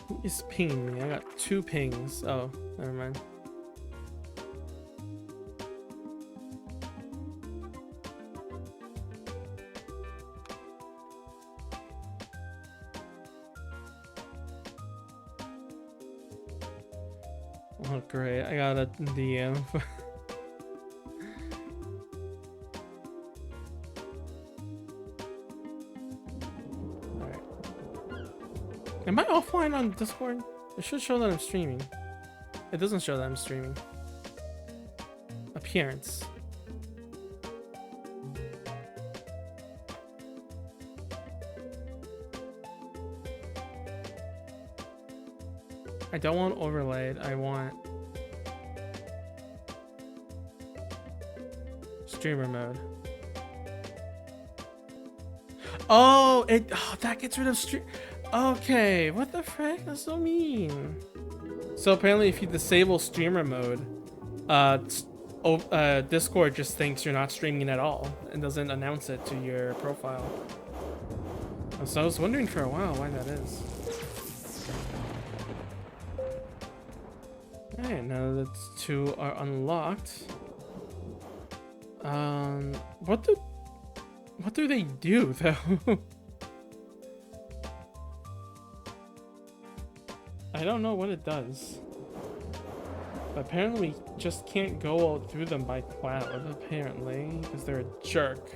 Who is pinging me? I got 2 pings. Oh, never mind. Oh great, I got a DM. Alright. Am I offline on Discord? It should show that I'm streaming. It doesn't show that I'm streaming. Appearance. I don't want overlaid, I want streamer mode. Oh, that gets rid of stream. Okay, what the frick? That's so mean. So apparently if you disable streamer mode, Discord just thinks you're not streaming at all and doesn't announce it to your profile. So I was wondering for a while why that is. Alright, now that 2 are unlocked. What do they do though? I don't know what it does. But apparently we just can't go through them by Cloud, apparently, because they're a jerk.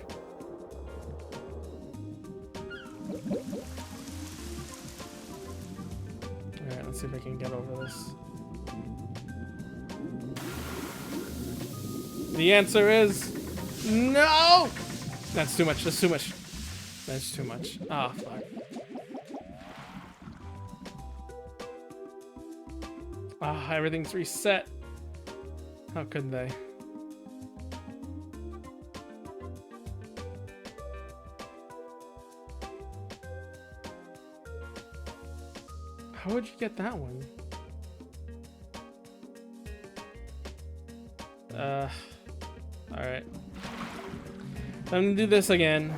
Alright, let's see if I can get over this. The answer is no! That's too much, that's too much. That's too much. Ah, oh, fuck. Ah, everything's reset. How could they? How would you get that one? Alright. I'm gonna do this again.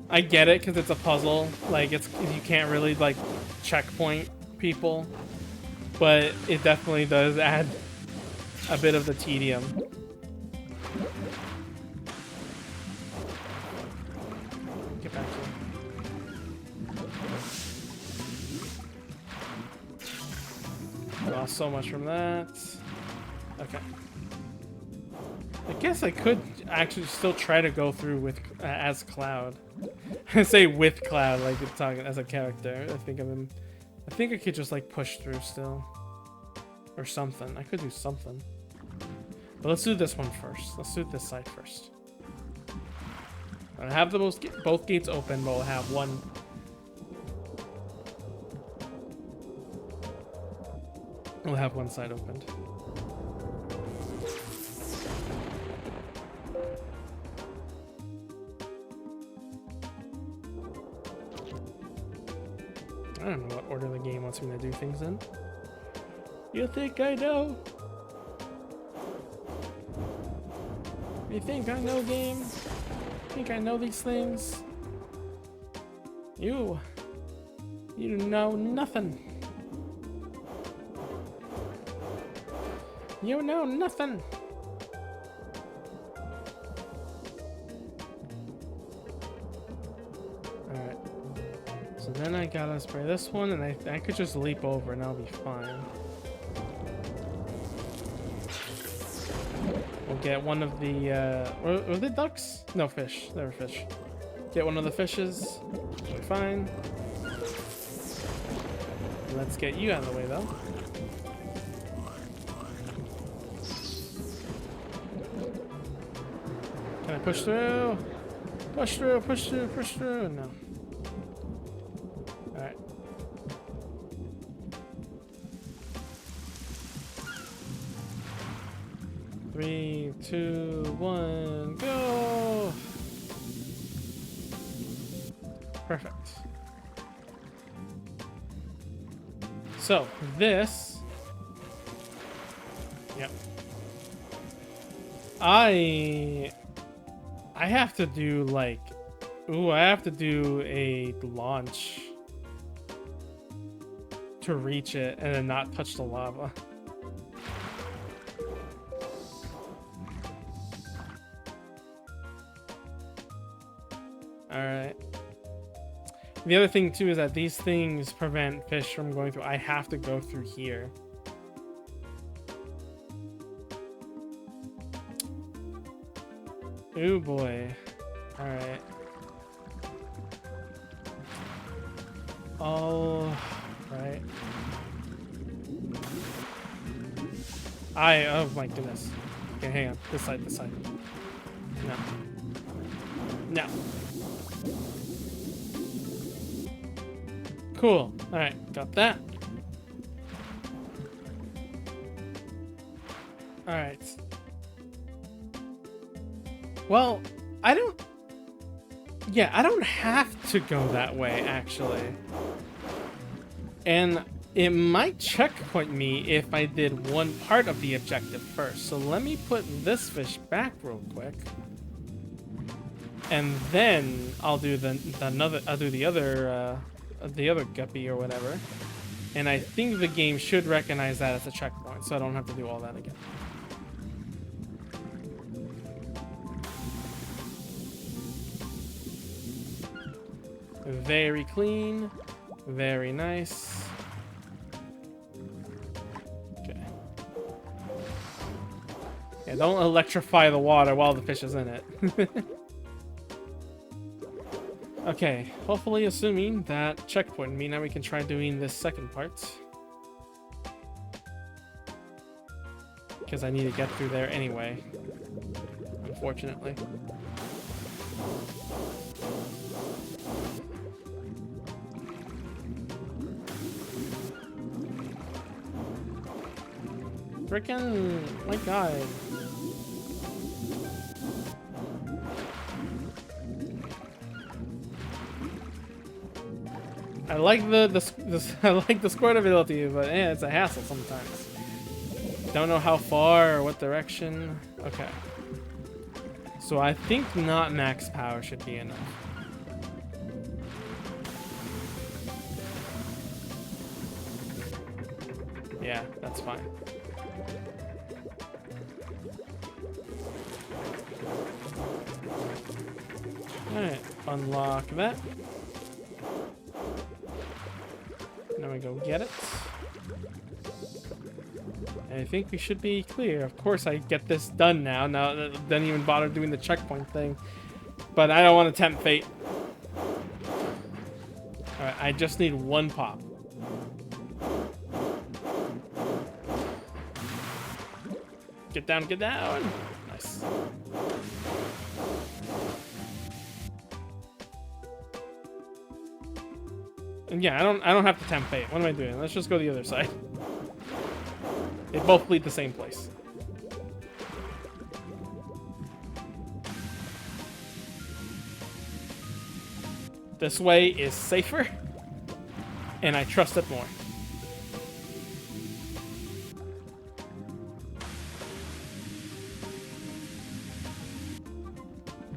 I get it because it's a puzzle. Like, you can't really, like, checkpoint people. But it definitely does add a bit of the tedium. Get back here. Lost so much from that. Okay. I guess I could actually still try to go through with as Cloud. I say with Cloud, like you're talking as a character. I think I could just like push through still, or something. I could do something. But let's do this one first. Let's do this side first. I have both gates open, but we'll have one. We'll have one side opened. I don't know what order the game wants me to do things in. You think I know? You think I know, game? Think I know these things? You know nothing. You know nothing. Alright. So then I gotta spray this one, and I could just leap over and I'll be fine. We'll get one of the, were they ducks? No, fish. They were fish. Get one of the fishes. We're fine. let's get you out of the way though. Can I push through? Push through, push through, push through. No. Alright. Three, two, one, go! Perfect. So, this... Yep. I have to do, like... Ooh, I have to do a launch to reach it and then not touch the lava. Alright. The other thing too is that these things prevent fish from going through. I have to go through here. Ooh boy. Alright. All right. Oh my goodness. Okay, hang on. This side, this side. No. No. Cool. Alright, got that. Alright. Well, I don't have to go that way, actually. And it might checkpoint me if I did one part of the objective first. So let me put this fish back real quick. And then I'll do the other guppy or whatever. And I think the game should recognize that as a checkpoint, so I don't have to do all that again. Very clean, very nice. Okay. Yeah, don't electrify the water while the fish is in it. Okay, hopefully assuming that checkpoint me, now we can try doing this second part. Because I need to get through there anyway, unfortunately. Frickin', my god. I like I like the squirt ability, but yeah, it's a hassle sometimes. Don't know how far or what direction. Okay. So I think not max power should be enough. Yeah, that's fine. Alright, unlock that. Now we go get it. And I think we should be clear. Of course I get this done now. Now I didn't even bother doing the checkpoint thing. But I don't want to tempt fate. Alright, I just need one pop. Get down, get down! Nice. And yeah, I don't have to tempt fate. What am I doing? Let's just go the other side. They both lead the same place. This way is safer, and I trust it more.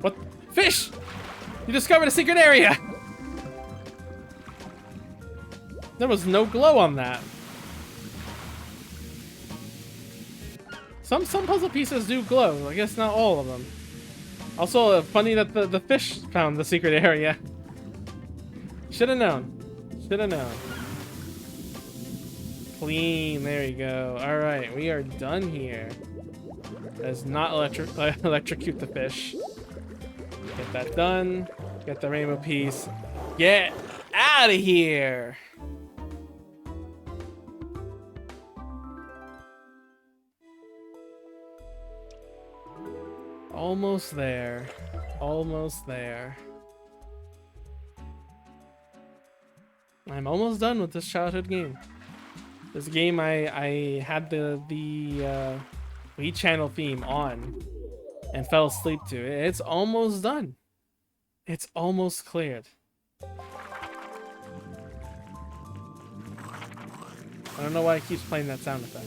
What? Fish! You discovered a secret area! There was no glow on that. Some puzzle pieces do glow. I guess not all of them. Also, funny that the fish found the secret area. Should have known. Should have known. Clean. There you go. All right, we are done here. Does not electrocute the fish. Get that done. Get the rainbow piece. Get out of here. almost there. Almost there. I'm almost done with this childhood game. This game I had the Wii Channel theme on and fell asleep to. It's almost done. It's almost cleared. I don't know why it keeps playing that sound effect.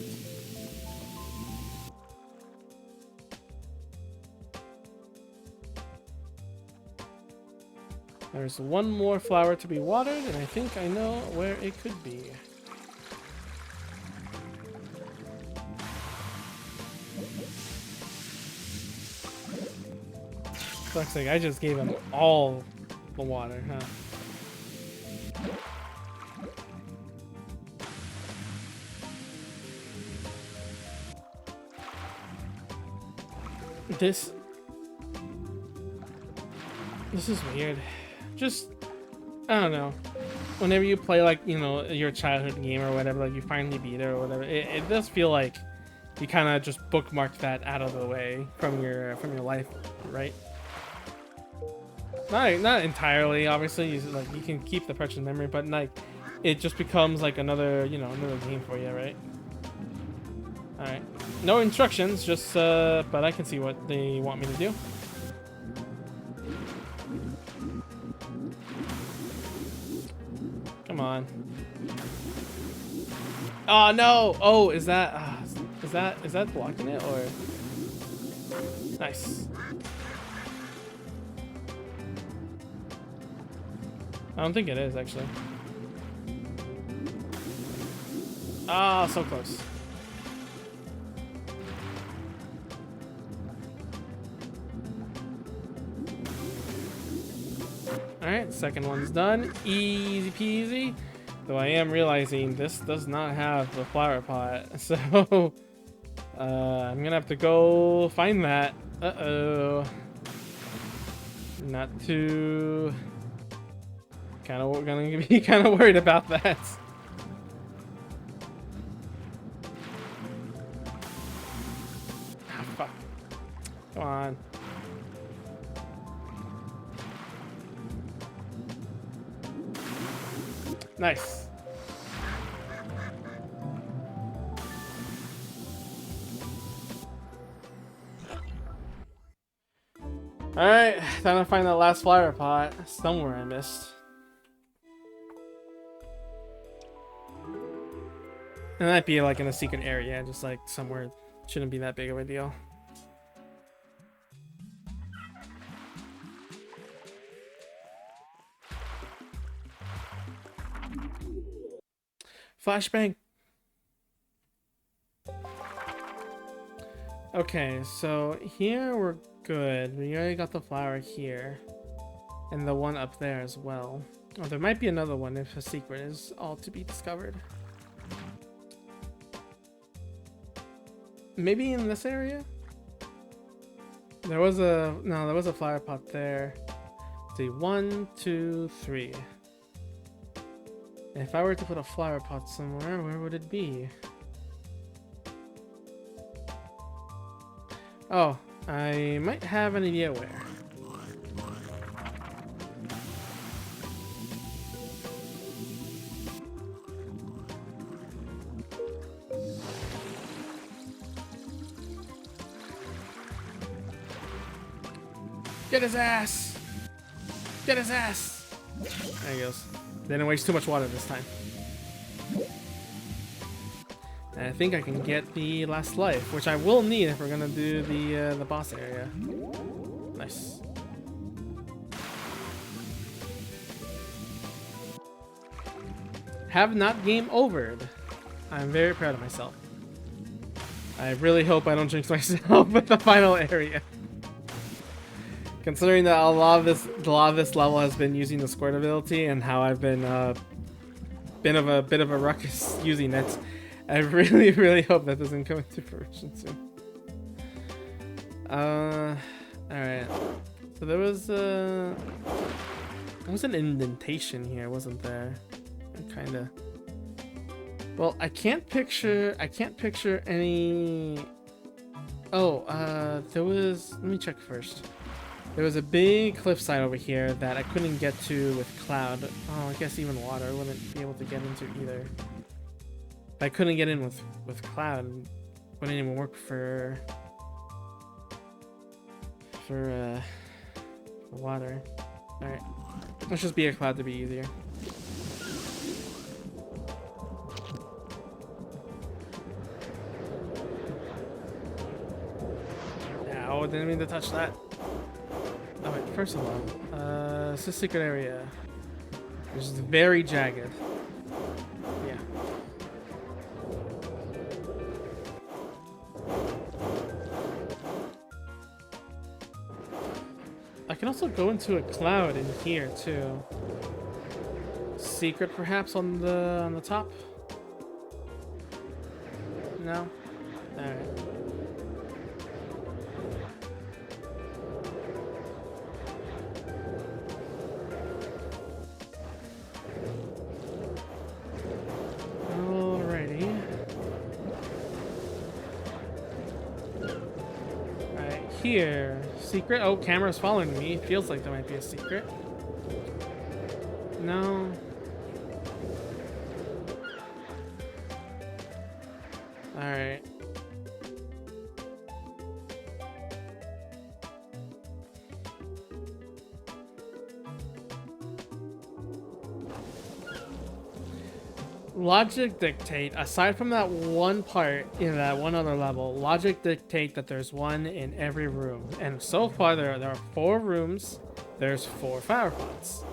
There's one more flower to be watered, and I think I know where it could be. Looks like I just gave him all the water, huh? This is weird. Just, I don't know. Whenever you play, like, you know, your childhood game or whatever, like you finally beat it or whatever, it does feel like you kind of just bookmarked that out of the way from your life, right? Not entirely, obviously. You can keep the precious memory, but like it just becomes like another, you know, another game for you, right? All right, no instructions, just but I can see what they want me to do. Come on. Oh no! Oh, is that blocking it or? Nice. I don't think it is actually. Ah, so close. Alright, second one's done. Easy peasy. Though I am realizing this does not have the flower pot, so I'm gonna have to go find that. Uh-oh. Not too... gonna be kind of worried about that. Ah, fuck. Come on. Nice. Alright, time to find that last flower pot. Somewhere I missed. It might be like in a secret area, just like somewhere. Shouldn't be that big of a deal. Flashbang. Okay, so here we're good. We already got the flower here. And the one up there as well. Oh, there might be another one if a secret is all to be discovered. Maybe in this area? There was a flower pot there. Let's see, 1, 2, 3. If I were to put a flower pot somewhere, where would it be? Oh, I might have an idea where. Get his ass! Get his ass! There he goes. Didn't waste too much water this time. And I think I can get the last life, which I will need if we're gonna do the boss area. Nice. Have not game overed. I'm very proud of myself. I really hope I don't jinx myself with the final area. Considering that a lot of this level has been using the squirt ability and how I've been bit of a ruckus using it, I really hope that doesn't come into fruition soon. All right. So there was an indentation here, wasn't there? Kind of. Well, I can't picture any Oh, there was. Let me check first. There was a big cliffside over here that I couldn't get to with Cloud. Oh, I guess even water I wouldn't be able to get into either. But I couldn't get in with Cloud. Wouldn't even work for water. All right, let's just be a Cloud to be easier. Ow, didn't mean to touch that. Oh wait, first of all, it's a secret area. It's very jagged. Yeah. I can also go into a cloud in here too. Secret perhaps on the top? No? Alright. Here, secret. Oh, camera's following me. Feels like there might be a secret. No. All right. Logic dictate, aside from that one part in that one other level, logic dictate that there's one in every room. And so far there are 4 rooms, there's 4 flower pots.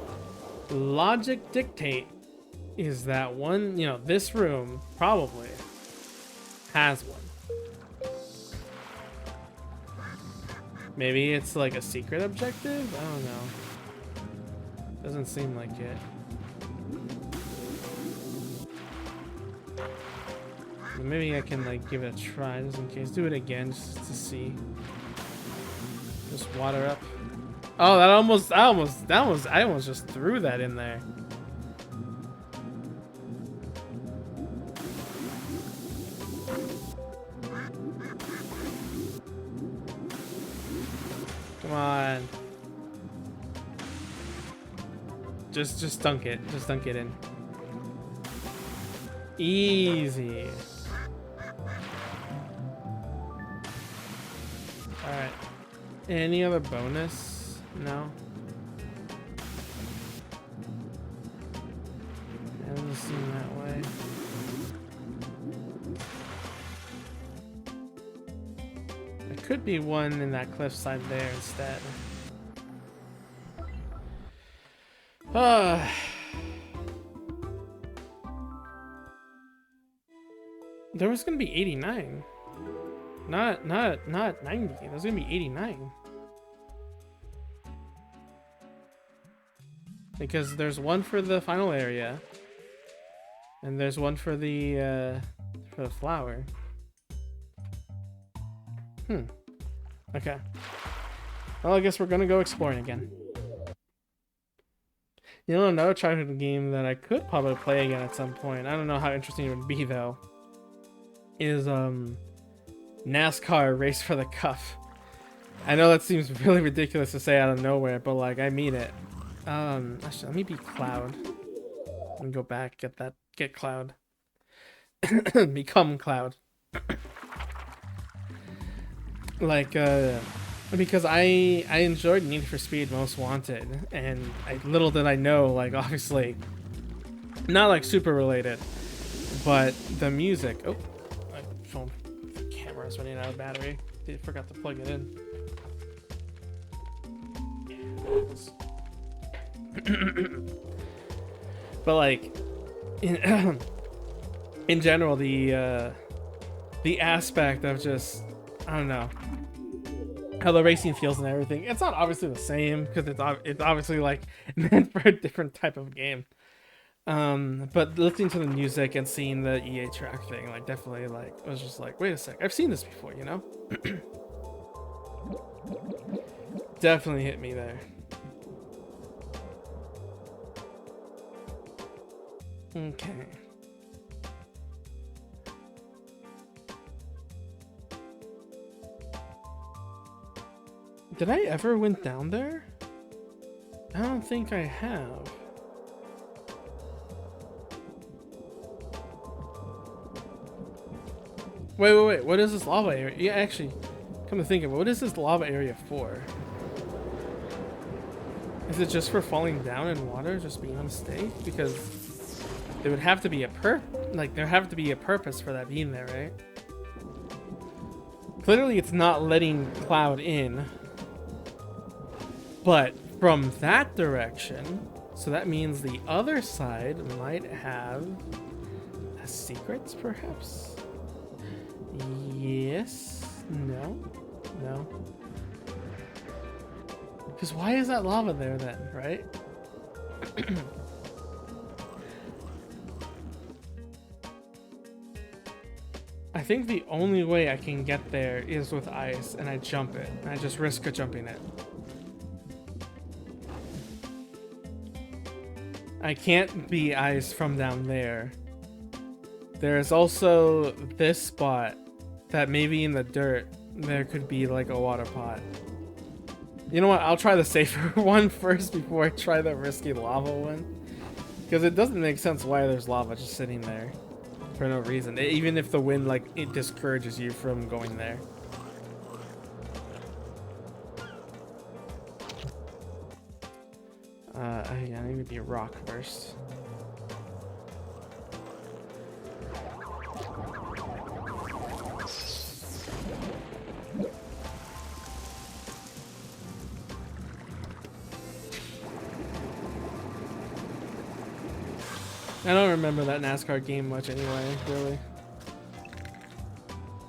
Logic dictate is that one, you know, this room probably has one. Maybe it's like a secret objective? I don't know. Doesn't seem like it. Maybe I can like give it a try just in case. Do it again just to see. Just water up. Oh, I almost just threw that in there. Come on. Just dunk it. Just dunk it in. Easy. Alright. Any other bonus? No? It doesn't seem that way. There could be one in that cliffside there instead. There was gonna be 89. Not 90. There's gonna be 89. Because there's one for the final area. And there's one for the flower. Okay. Well, I guess we're gonna go exploring again. You know, another childhood game that I could probably play again at some point. I don't know how interesting it would be though. Is NASCAR Race for the Cuff. I know that seems really ridiculous to say out of nowhere, but like I mean it. Actually, let me be Cloud. Let me go back, get Cloud. Become Cloud. Like because I enjoyed Need for Speed Most Wanted, and little did I know, like obviously not like super related, but the music. Oh, my phone camera's running out of battery. I forgot to plug it in. But like in general, the aspect of just, I don't know, how the racing feels and everything. It's not obviously the same because it's obviously like meant for a different type of game. But listening to the music and seeing the EA track thing, like definitely like I was just like, wait a sec, I've seen this before, you know? Definitely hit me there. Okay. Did I ever went down there? I don't think I have. Wait. What is this lava area? Yeah, actually, come to think of it, what is this lava area for? Is it just for falling down in water, just being on stay? Because there would have to be a there have to be a purpose for that being there, right? Clearly, it's not letting Cloud in, but from that direction, so that means the other side might have a secret, perhaps. Yes. No. No. Because why is that lava there then, right? I think the only way I can get there is with ice, and I jump it. And I just risk jumping it. I can't be ice from down there. There's also this spot that maybe in the dirt there could be like a water pot. You know what? I'll try the safer one first before I try the risky lava one. Because it doesn't make sense why there's lava just sitting there for no reason. Even if the wind, like, it discourages you from going there. I need to be a rock first. I don't remember that NASCAR game much anyway, really.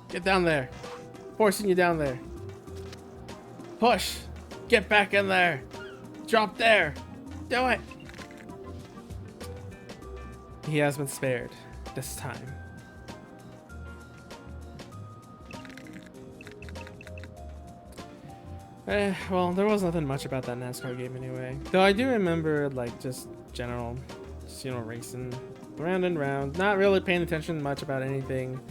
Get down there. Forcing you down there. Push. Get back in there. Drop there. Do it. He has been spared this time. Well, there was nothing much about that NASCAR game anyway. Though I do remember, like, just general, you know, racing round and round. Not really paying attention much about anything.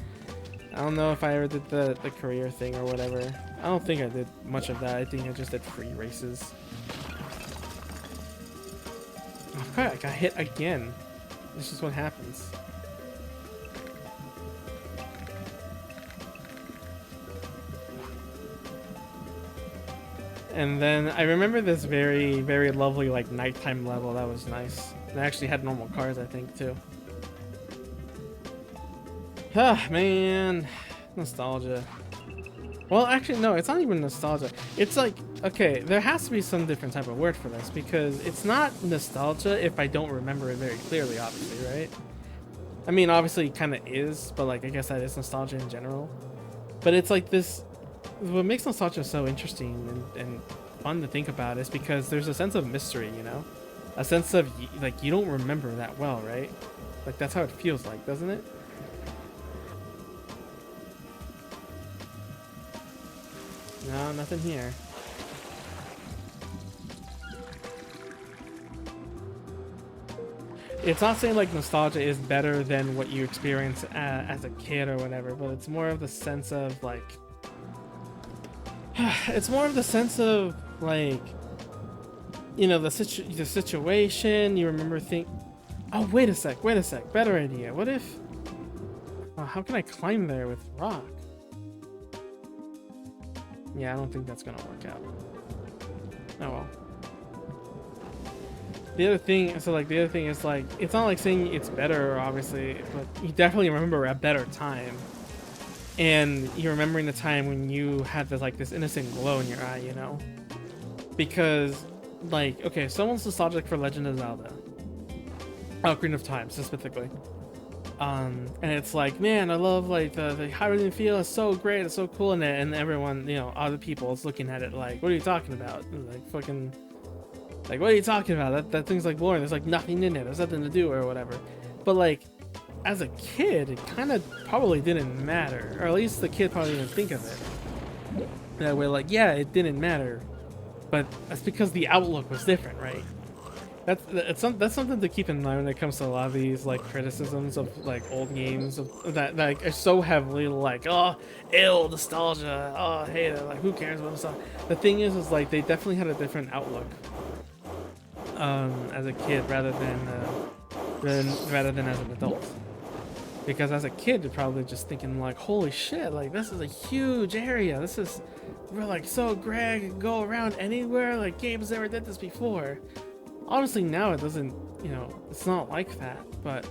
I don't know if I ever did the career thing or whatever. I don't think I did much of that. I think I just did free races. Oh god, I got hit again. This is what happens. And then I remember this very, very lovely like nighttime level. That was nice. It actually had normal cars, I think, too. Ah, man. Nostalgia. Well, actually, no, it's not even nostalgia. It's like, okay, there has to be some different type of word for this, because it's not nostalgia if I don't remember it very clearly, obviously, right? I mean, obviously it kind of is, but like, I guess that is nostalgia in general. But it's like this, what makes nostalgia so interesting and fun to think about is because there's a sense of mystery, you know? A sense of, like, you don't remember that well, right? Like, that's how it feels like, doesn't it? No, nothing here. It's not saying like nostalgia is better than what you experience as a kid or whatever, but it's more of the sense of like, it's more of the sense of like, you know, the situation. You remember oh, wait a sec, better idea. What if, how can I climb there with rock? Yeah, I don't think that's gonna work out. Oh well. The other thing is like, it's not like saying it's better, obviously, but you definitely remember a better time. And you're remembering the time when you had this innocent glow in your eye, you know? Because, like, okay, someone's nostalgic for Legend of Zelda. Ocarina of Time, specifically. And it's like, man, I love like the Hyrule feel is so great, it's so cool in it, and everyone, you know, other people is looking at it like, what are you talking about? Like fucking, like, what are you talking about? That thing's like boring. There's like nothing in it. There's nothing to do or whatever. But like, as a kid, it kind of probably didn't matter, or at least the kid probably didn't think of it that way. Like, yeah, it didn't matter, but that's because the outlook was different, right? That's something to keep in mind when it comes to a lot of these like criticisms of like old games that like are so heavily like, oh, ill nostalgia, oh hey, like who cares about stuff. The thing is like they definitely had a different outlook as a kid rather than as an adult. Because as a kid, you're probably just thinking like, holy shit, like this is a huge area. We're like so Greg, go around anywhere. Like games never did this before. Obviously now it doesn't, you know, it's not like that. But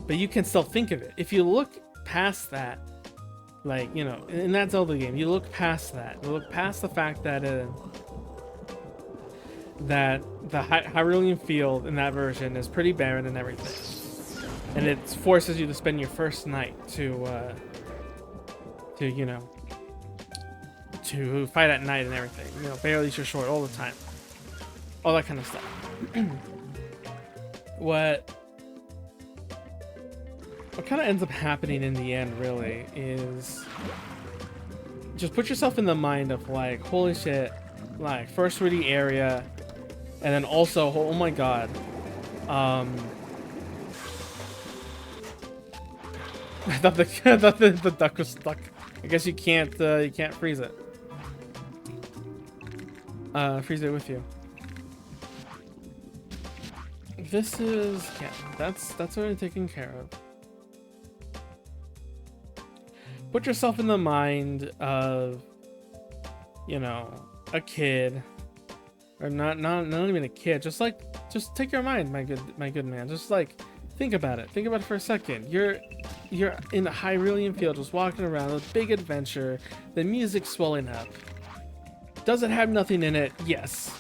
you can still think of it. If you look past that, like you know, in that Zelda game, you look past that. You look past the fact that that the Hyrulean field in that version is pretty barren and everything. And it forces you to spend your first night to you know, to fight at night and everything. You know, barely your sword all the time, all that kind of stuff. What kind of ends up happening in the end, really, is just put yourself in the mind of like, holy shit, like first 3D area, and then also, oh my god, I thought the duck was stuck. I guess you can't freeze it. Freeze it with you. This is, yeah, that's already taken care of. Put yourself in the mind of, you know, a kid, or not even a kid. Just take your mind, my good man. Just like think about it. Think about it for a second. You're in the Hyrulean field, just walking around, a big adventure. The music's swelling up. Does it have nothing in it? Yes.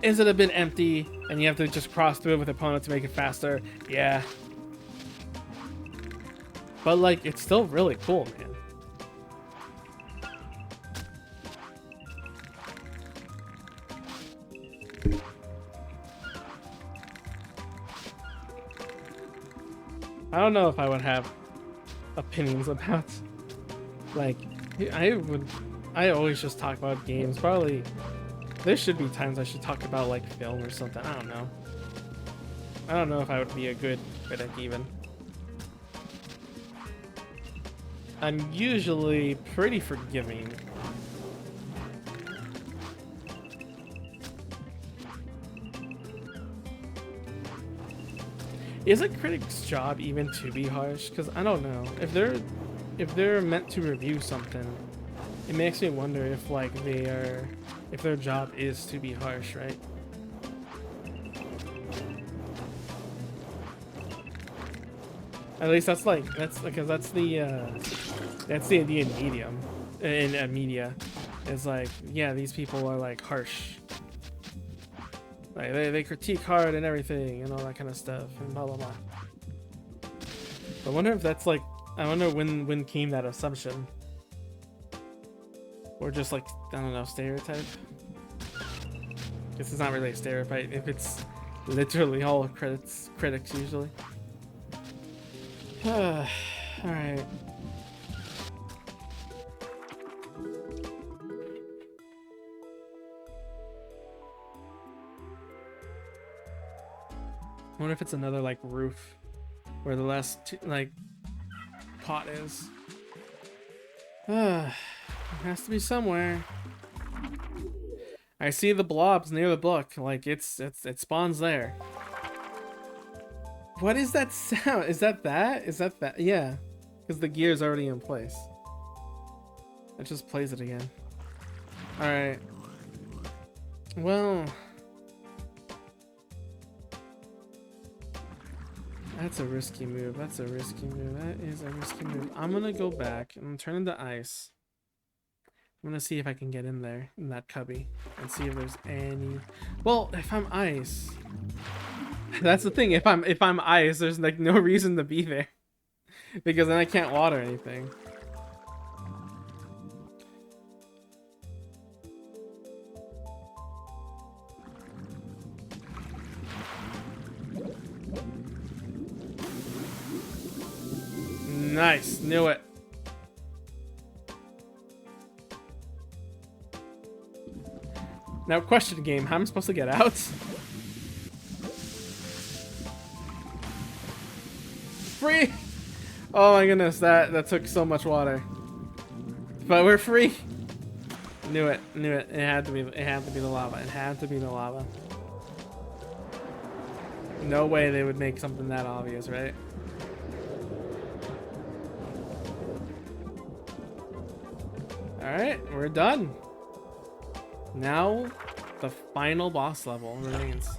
Is it a bit empty, and you have to just cross through it with opponents to make it faster? Yeah. But like, it's still really cool, man. I don't know if I would have opinions about, like, I always just talk about games. Probably there should be times I should talk about like film or something. I don't know. I don't know if I would be a good critic even. I'm usually pretty forgiving. Is a critic's job even to be harsh? Because I don't know. If they're meant to review something, it makes me wonder if like if their job is to be harsh, right? At least that's because that's the idea in medium, in media. It's like, yeah, these people are like harsh. Like they critique hard and everything and all that kind of stuff and blah blah blah. I wonder if that's like, I wonder when came that assumption, or just like, I don't know, stereotype. Guess it's not really a stereotype if it's literally all critics usually. All right. I wonder if it's another like roof where the last like pot is. It has to be somewhere. I see the blobs near the book. Like it spawns there. What is that sound? Is that that? Is that that? Yeah, because the gear's already in place. It just plays it again. All right. Well. That's a risky move. That is a risky move. I'm gonna go back and turn into ice. I'm gonna see if I can get in there, in that cubby, and see if there's any... Well, if I'm ice... That's the thing, if I'm ice, there's like no reason to be there. Because then I can't water anything. Nice, knew it. Now, question game, how am I supposed to get out? Free! Oh my goodness, that took so much water. But we're free. Knew it. It had to be the lava. It had to be the lava. No way they would make something that obvious, right? Alright, we're done. Now, the final boss level remains.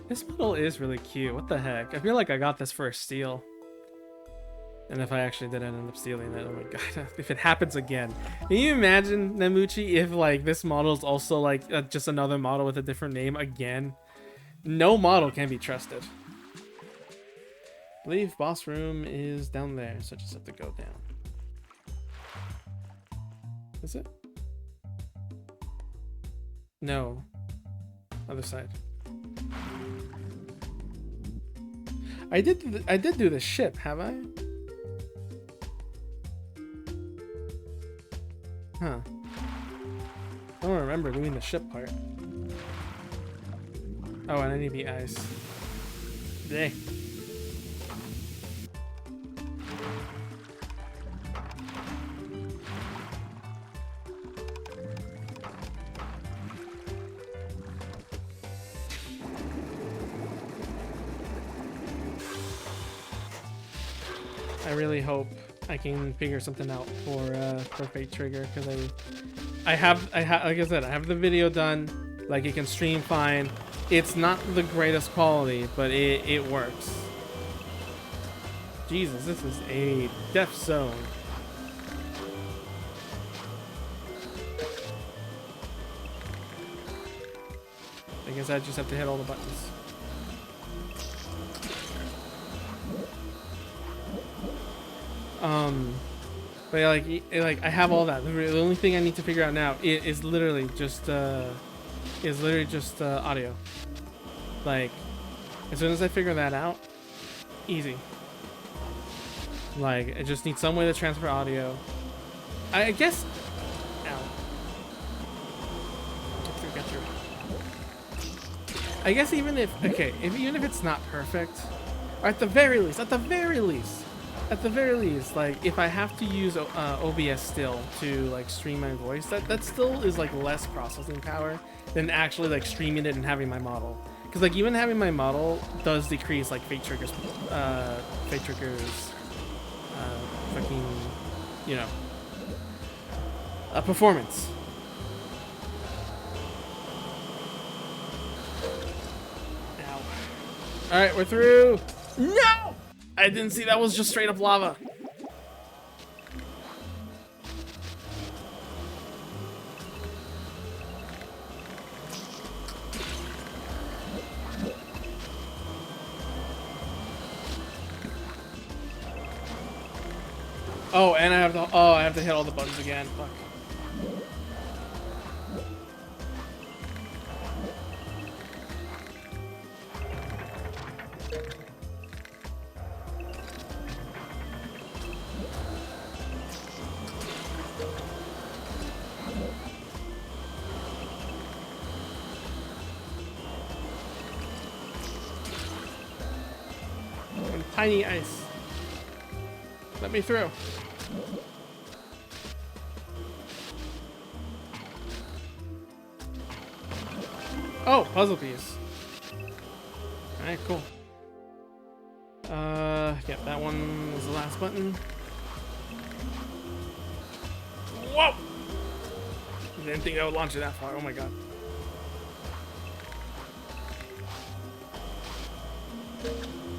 This model is really cute. What the heck? I feel like I got this for a steal. And if I actually didn't end up stealing it, oh my god. If it happens again. Can you imagine, Nemuchi, if like this model is also like just another model with a different name again? No model can be trusted. I believe boss room is down there, so I just have to go down. Is it? No. Other side. I did do the ship, have I? Huh. I don't remember doing the ship part. Oh, and I need the ice. Dang. I really hope I can figure something out for Fate Trigger, because I have like I said, I have the video done, like it can stream fine. It's not the greatest quality, but it works. Jesus, this is a death zone. I guess I just have to hit all the buttons. But yeah, like I have all that. The only thing I need to figure out now is literally just audio. Like, as soon as I figure that out, easy. Like, I just need some way to transfer audio. I guess. Ow. Get through. I guess even if even if it's not perfect, or at the very least, like if I have to use OBS still to like stream my voice, that still is like less processing power than actually like streaming it and having my model. Because like even having my model does decrease like Fate Trigger's fucking, you know, performance. Ow. All right, we're through. No! I didn't see that was just straight up lava. Oh, and I have to hit all the buttons again. Fuck. Tiny ice. Let me through. Oh, puzzle piece. Alright, cool. Yeah, that one was the last button. Whoa! I didn't think I would launch it that far. Oh my god.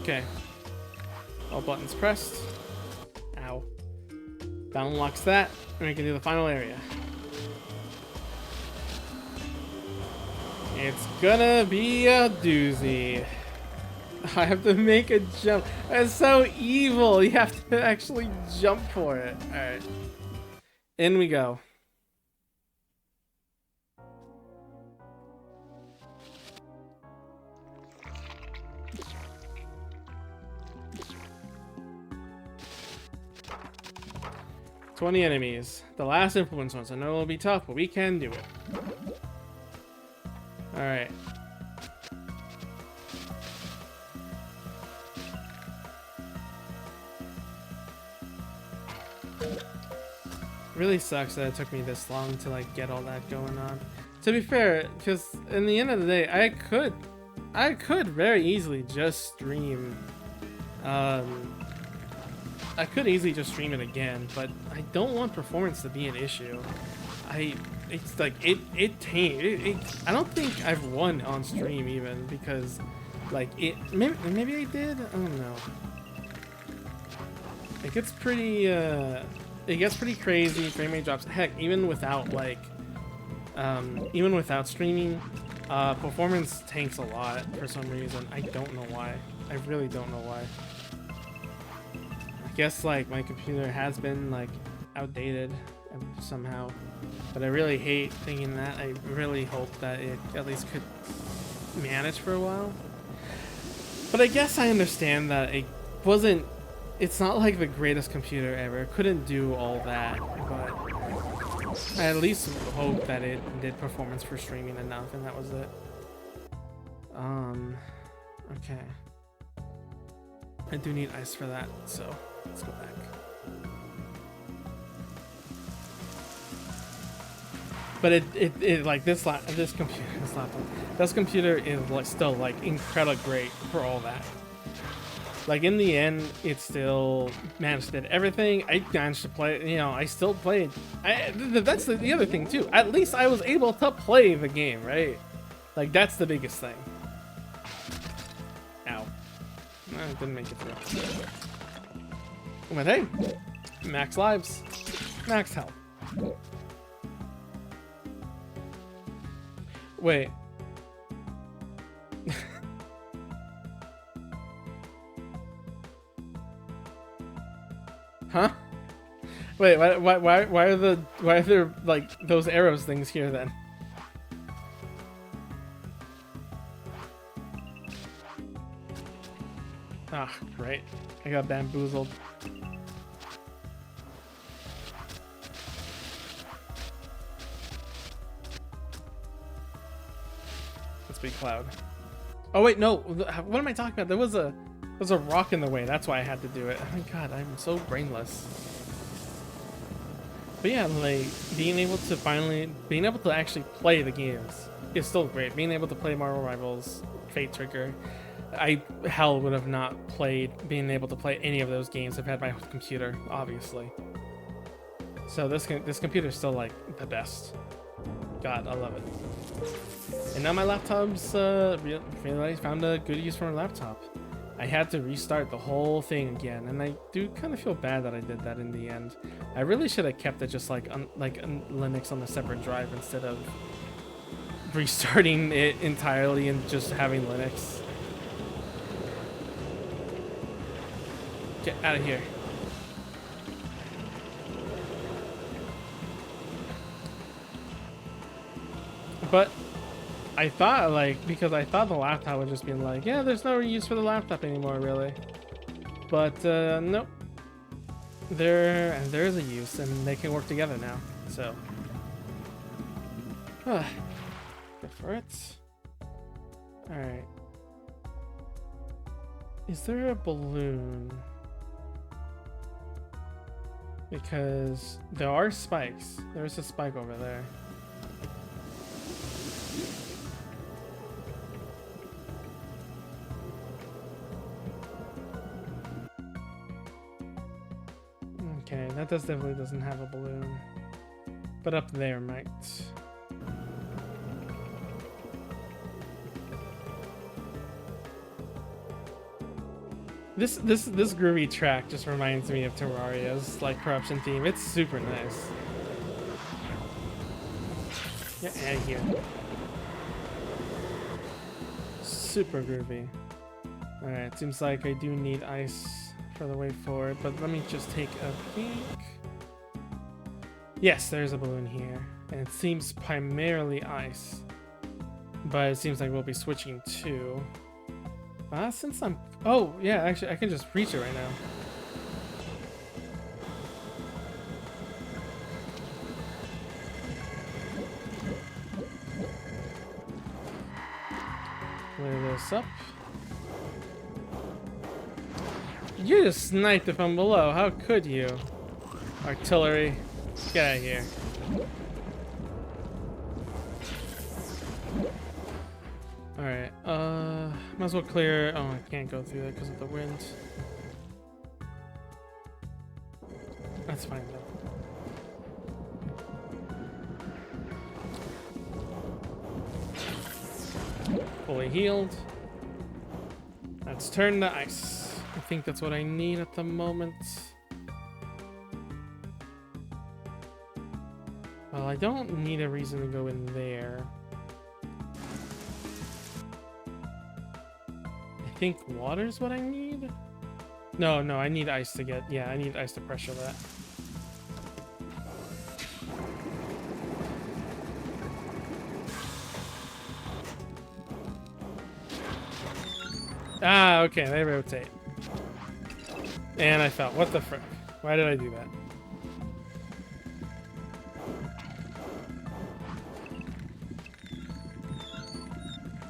Okay. All buttons pressed. Ow. That unlocks that, and we can do the final area. It's gonna be a doozy. I have to make a jump. That's so evil. You have to actually jump for it. Alright. In we go. 20 enemies. The last influence ones. I know it'll be tough, but we can do it. Alright. Really sucks that it took me this long to like get all that going on. To be fair, because in the end of the day, I could very easily just stream. I could easily just stream it again, but I don't want performance to be an issue. It's like I don't think I've won on stream even because, like maybe I did. I don't know. It gets pretty crazy. Frame rate drops. Heck, even without like, even without streaming, performance tanks a lot for some reason. I don't know why. I really don't know why. I guess like my computer has been like outdated somehow, but I really hate thinking that. I really hope that it at least could manage for a while. But I guess I understand that it wasn't. It's not like the greatest computer ever. It couldn't do all that, but I at least hope that it did performance for streaming enough, and that was it. Okay. I do need ice for that, so let's go back. But it like this computer is like still like incredibly great for all that. Like in the end, it still managed to do everything. I managed to play, you know, I still played. That's the other thing too. At least I was able to play the game, right? Like that's the biggest thing. Ow. I didn't make it through. But hey, max lives, max health. Wait. Huh? Wait, why are there like those arrows things here then? Ah, great. I got bamboozled. Let's be Cloud. Oh wait, no. What am I talking about? There was a rock in the way. That's why I had to do it. Oh my god, I'm so brainless. But yeah, like being able to actually play the games is still great. Being able to play Marvel Rivals, Fate Trigger, I would have not being able to play any of those games if I had my computer, obviously. So this computer is still like the best. God, I love it. And now my laptop's really found a good use for my laptop. I had to restart the whole thing again, and I do kind of feel bad that I did that in the end. I really should have kept it just like Linux on a separate drive instead of restarting it entirely and just having Linux. Get out of here. But I thought, like, because I thought the laptop would just be like, yeah, there's no use for the laptop anymore, really. But, nope. There is a use, and they can work together now, so. Good for it. Alright. Is there a balloon? Because there are spikes. There's a spike over there. Okay, that definitely doesn't have a balloon. But up there might. This groovy track just reminds me of Terraria's like corruption theme. It's super nice. Get out of here. Super groovy. Alright, seems like I do need ice for the way forward, but let me just take a peek. Yes, there's a balloon here, and it seems primarily ice, but it seems like we'll be switching to since I'm oh yeah, actually I can just reach it right now. close up. You just sniped it from below. How could you? Artillery. Get out of here. Alright, might as well clear. Oh, I can't go through there because of the wind. That's fine though. Fully healed. Let's turn to ice. I think that's what I need at the moment. Well, I don't need a reason to go in there. I think water's what I need? No, I need ice to get... Yeah, I need ice to pressure that. Ah, okay, they rotate. And I fell. What the frick? Why did I do that?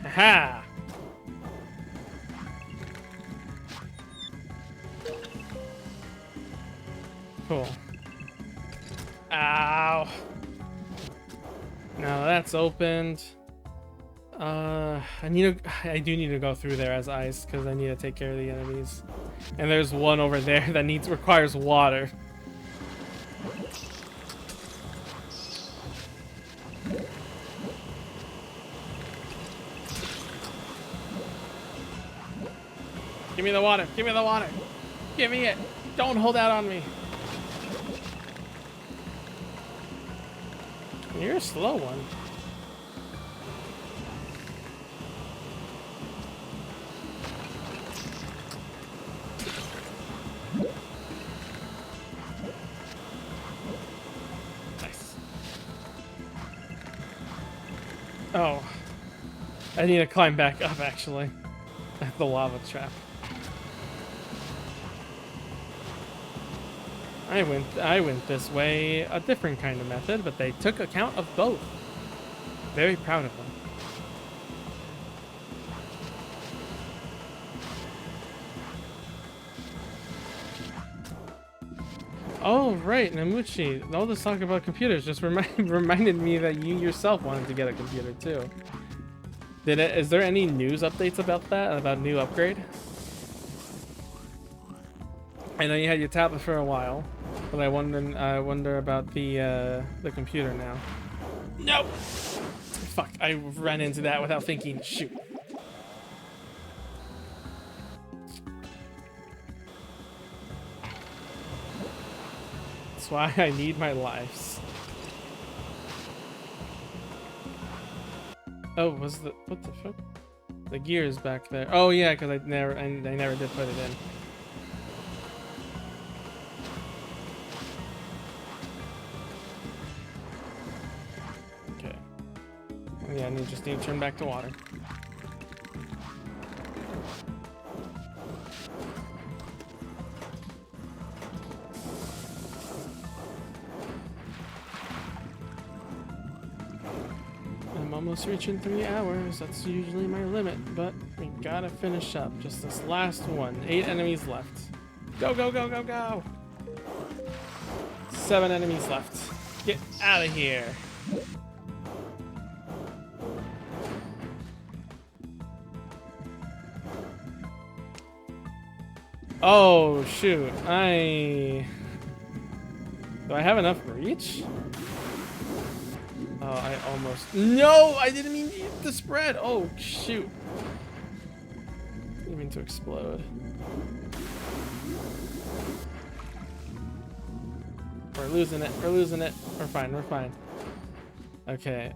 Aha! Cool. Ow! Now that's opened. I do need to go through there as ice because I need to take care of the enemies. And there's one over there that requires water. Give me the water. Give me the water. Give me it. Don't hold out on me. You're a slow one. Nice. Oh. I need to climb back up, actually. At the lava trap. I went this way, a different kind of method, but they took account of both. Very proud of them. Oh, right, Namuchi. All this talk about computers just reminded me that you yourself wanted to get a computer, too. Is there any news updates about that? About new upgrade? I know you had your tablet for a while, but I wonder about the computer now. Nope. Fuck! I ran into that without thinking. Shoot. That's why I need my lives. Oh, what the fuck? The gear is back there. Oh yeah, because I never did put it in. Yeah, I just need to turn back to water. I'm almost reaching 3 hours. That's usually my limit, but we gotta finish up. Just this last one. 8 enemies left. Go, go, go, go, go! 7 enemies left. Get out of here. Oh, shoot. Do I have enough reach? Oh, I almost... No! I didn't mean to spread! Oh, shoot. I didn't mean to explode. We're losing it. We're losing it. We're fine. We're fine. Okay,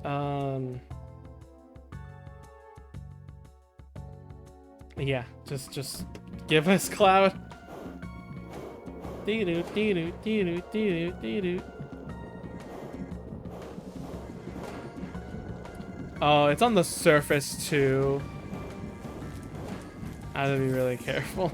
yeah, just give us Cloud. Dee-doo, dee-doo, dee-doo, dee-doo, dee-doo. Oh, it's on the surface too. I have to be really careful.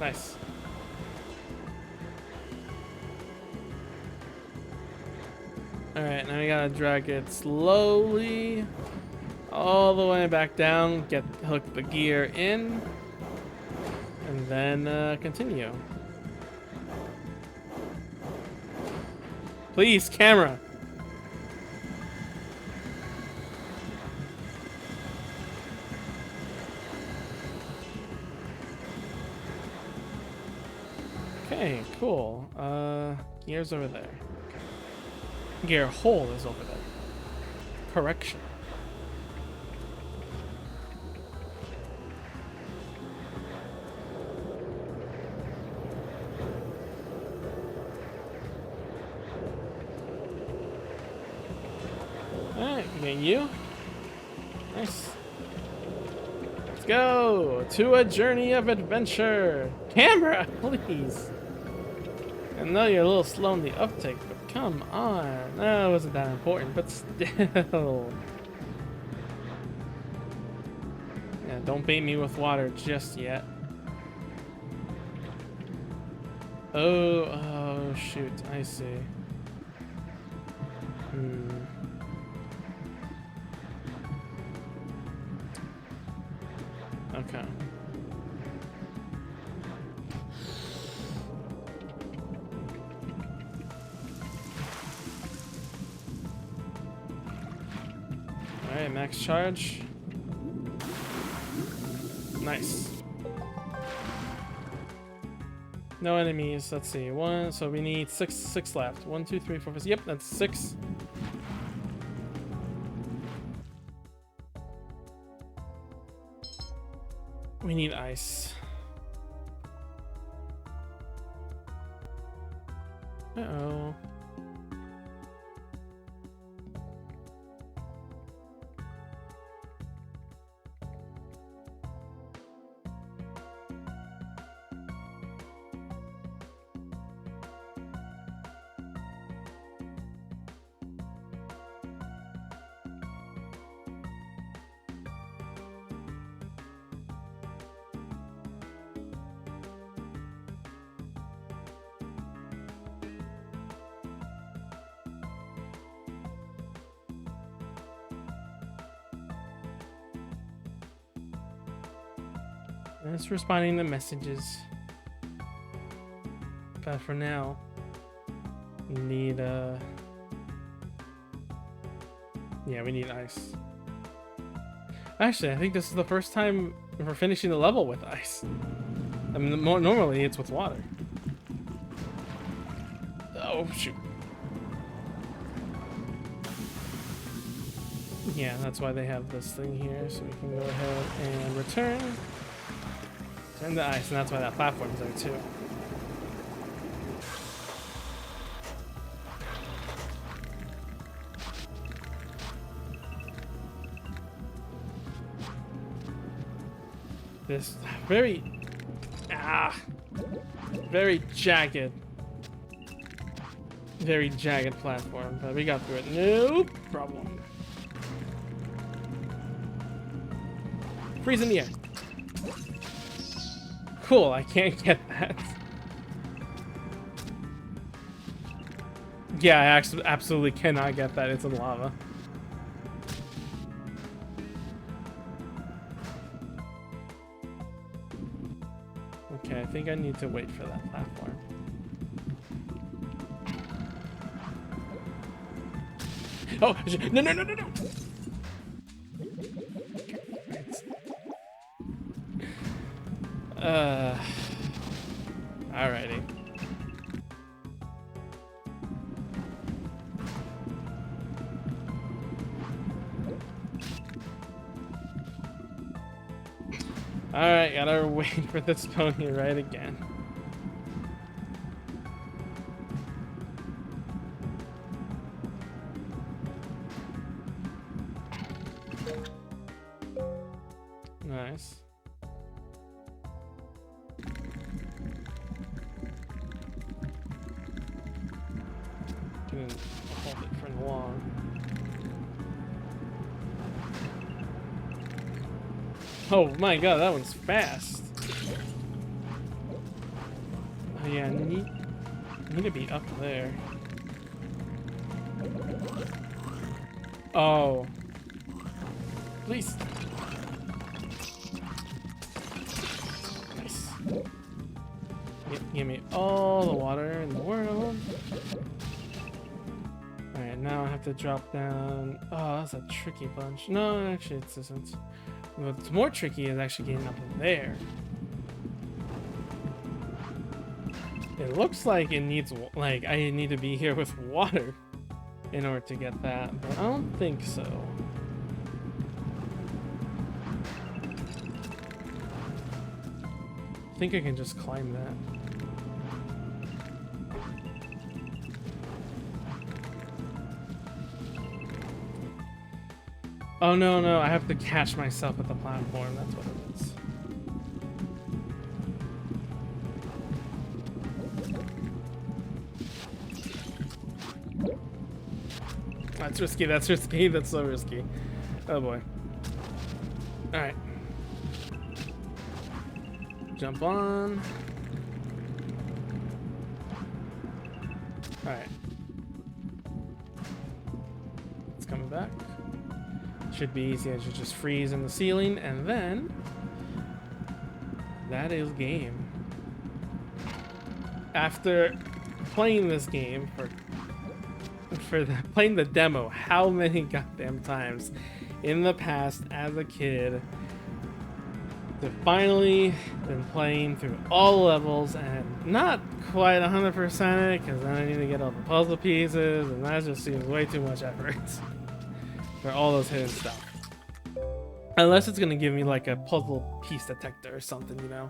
Nice. Alright, now we gotta drag it slowly all the way back down, hook the gear in, and then continue. Please, camera. Okay, cool. Gear's over there. Gear hole is over there. Correction. Alright, we got you. Nice. Let's go to a journey of adventure. Camera, please. I know you're a little slow in the uptake, but come on. No, it wasn't that important, but still. Yeah, don't bait me with water just yet. Oh, shoot. I see. Okay. Alright, max charge. Nice. No enemies. Let's see. One. So we need six left. 1, 2, 3, 4, 5. Yep, that's 6. We need ice. Uh-oh. And it's responding to messages. But for now, we need yeah, we need ice. Actually, I think this is the first time we're finishing the level with ice. I mean, normally it's with water. Oh, shoot. Yeah, that's why they have this thing here, so we can go ahead and return. Turn the ice, and that's why that platform's there too. This very jagged platform, but we got through it. No problem. Freeze in the air. Cool, I can't get that. Yeah, I actually absolutely cannot get that. It's in lava. Okay, I think I need to wait for that platform. Oh, no, no, no, no, no! Alrighty. Alright, gotta wait for this pony right again. Nice. Didn't hold it for long. Oh my god, that one's fast. Yeah, I need to be up there. Oh. Please. Nice. Give me all the water in the world. Alright, now I have to drop down. Oh, that's a tricky bunch. No, actually, it isn't. What's more tricky is actually getting up in there. It looks like it needs, like, I need to be here with water in order to get that, but I don't think so. I think I can just climb that. Oh no, I have to catch myself at the platform, that's what it is. That's risky, that's so risky. Oh boy. Alright. Jump on. Alright. It's coming back. Should be easy. I should just freeze in the ceiling, and then that is game. After playing this game playing the demo, how many goddamn times in the past as a kid, to finally been playing through all the levels and not quite 100% it, because then I need to get all the puzzle pieces, and that just seems way too much effort for all those hidden stuff. Unless it's gonna give me like a puzzle piece detector or something, you know.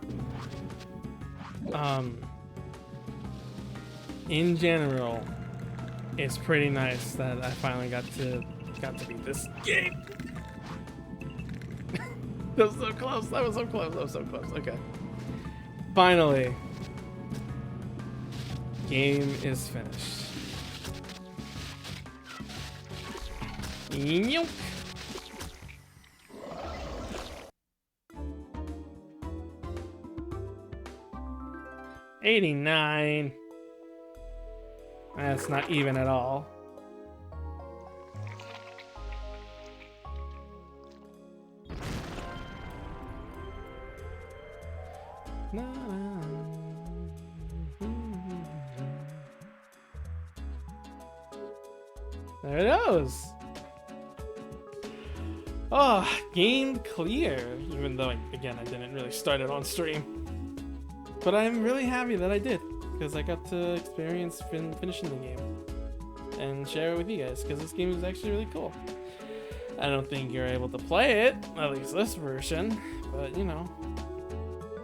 In general, it's pretty nice that I finally got to beat this game. That was so close. That was so close. That was so close. Okay. Finally, game is finished. Yoink. $89. That's not even at all. There it goes. Oh, game clear. Even though, again, I didn't really start it on stream. But I'm really happy that I did, because I got to experience finishing the game and share it with you guys, because this game is actually really cool. I don't think you're able to play it, at least this version, but you know,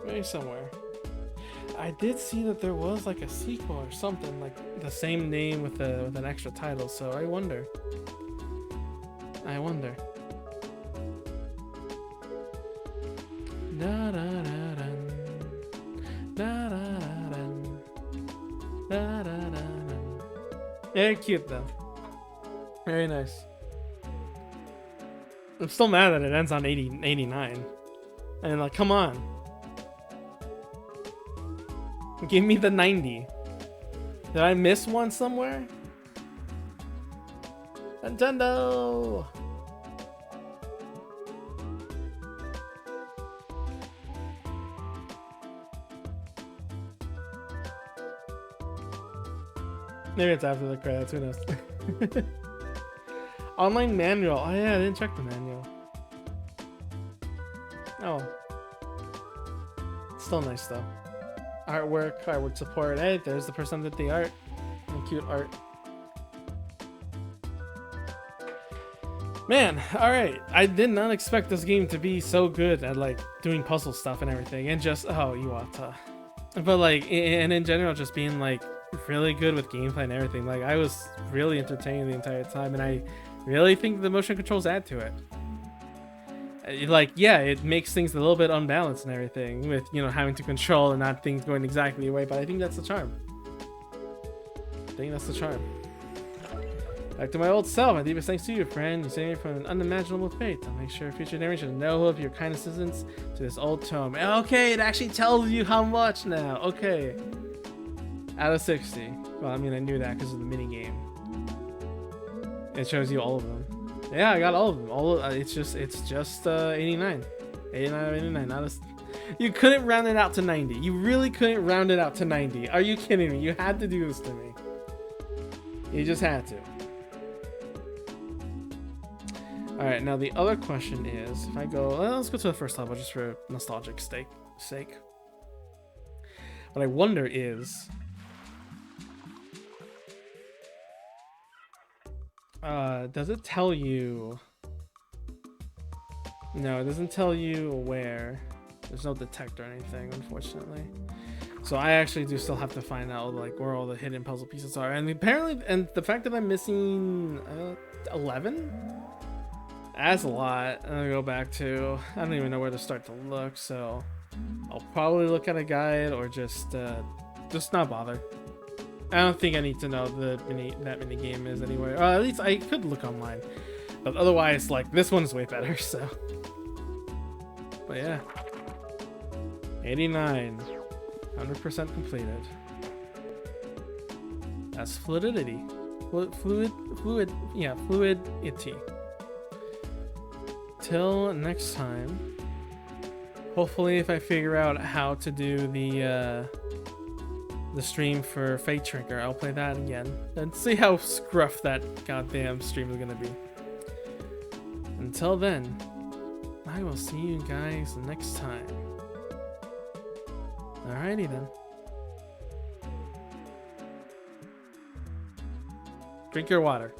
maybe somewhere. I did see that there was like a sequel or something, like the same name with an extra title, so I wonder. Da, da, da, da. Da, da, da, da, da, da, da. Very cute though. Very nice. I'm still mad that it ends on 89. And like, come on. Give me the 90. Did I miss one somewhere? Nintendo! Maybe it's after the credits, who knows? Online manual. Oh yeah, I didn't check the manual. Oh. Still nice though. Artwork support. Hey, there's the person that did the art. And cute art. Man, alright. I did not expect this game to be so good at like doing puzzle stuff and everything. And just, oh, Iwata. But like, and in general, just being like really good with gameplay and everything. Like, I was really entertained the entire time, and I really think the motion controls add to it. Like, yeah, it makes things a little bit unbalanced and everything with, you know, having to control and not things going exactly your way, but I think that's the charm. Back to my old self. My deepest thanks to you, friend. You saved me from an unimaginable fate. I'll make sure future generations know of your kind assistance to this old tome. Okay, it actually tells you how much now. Okay. Out of 60. Well, I mean, I knew that because of the mini game. It shows you all of them. Yeah, I got all of them. It's just 89. 89 out of 89. You couldn't round it out to 90. You really couldn't round it out to 90. Are you kidding me? You had to do this to me. You just had to. Alright, now the other question is, if I go, let's go to the first level just for nostalgic sake. What I wonder is, does it tell you? No, it doesn't tell you where. There's no detector or anything, unfortunately. So I actually do still have to find out like where all the hidden puzzle pieces are. And apparently, and the fact that I'm missing 11, that's a lot. I'm gonna go back to, I don't even know where to start to look. So I'll probably look at a guide or just not bother. I don't think I need to know that mini game is anywhere. Or at least I could look online, but otherwise, like this one is way better. So, but yeah, 89, 100% completed. That's fluidity, fluidity. Till next time. Hopefully, if I figure out how to do the stream for Fate Shrinker, I'll play that again and see how scruff that goddamn stream is gonna be. Until then, I will see you guys next time. Alrighty then. Drink your water.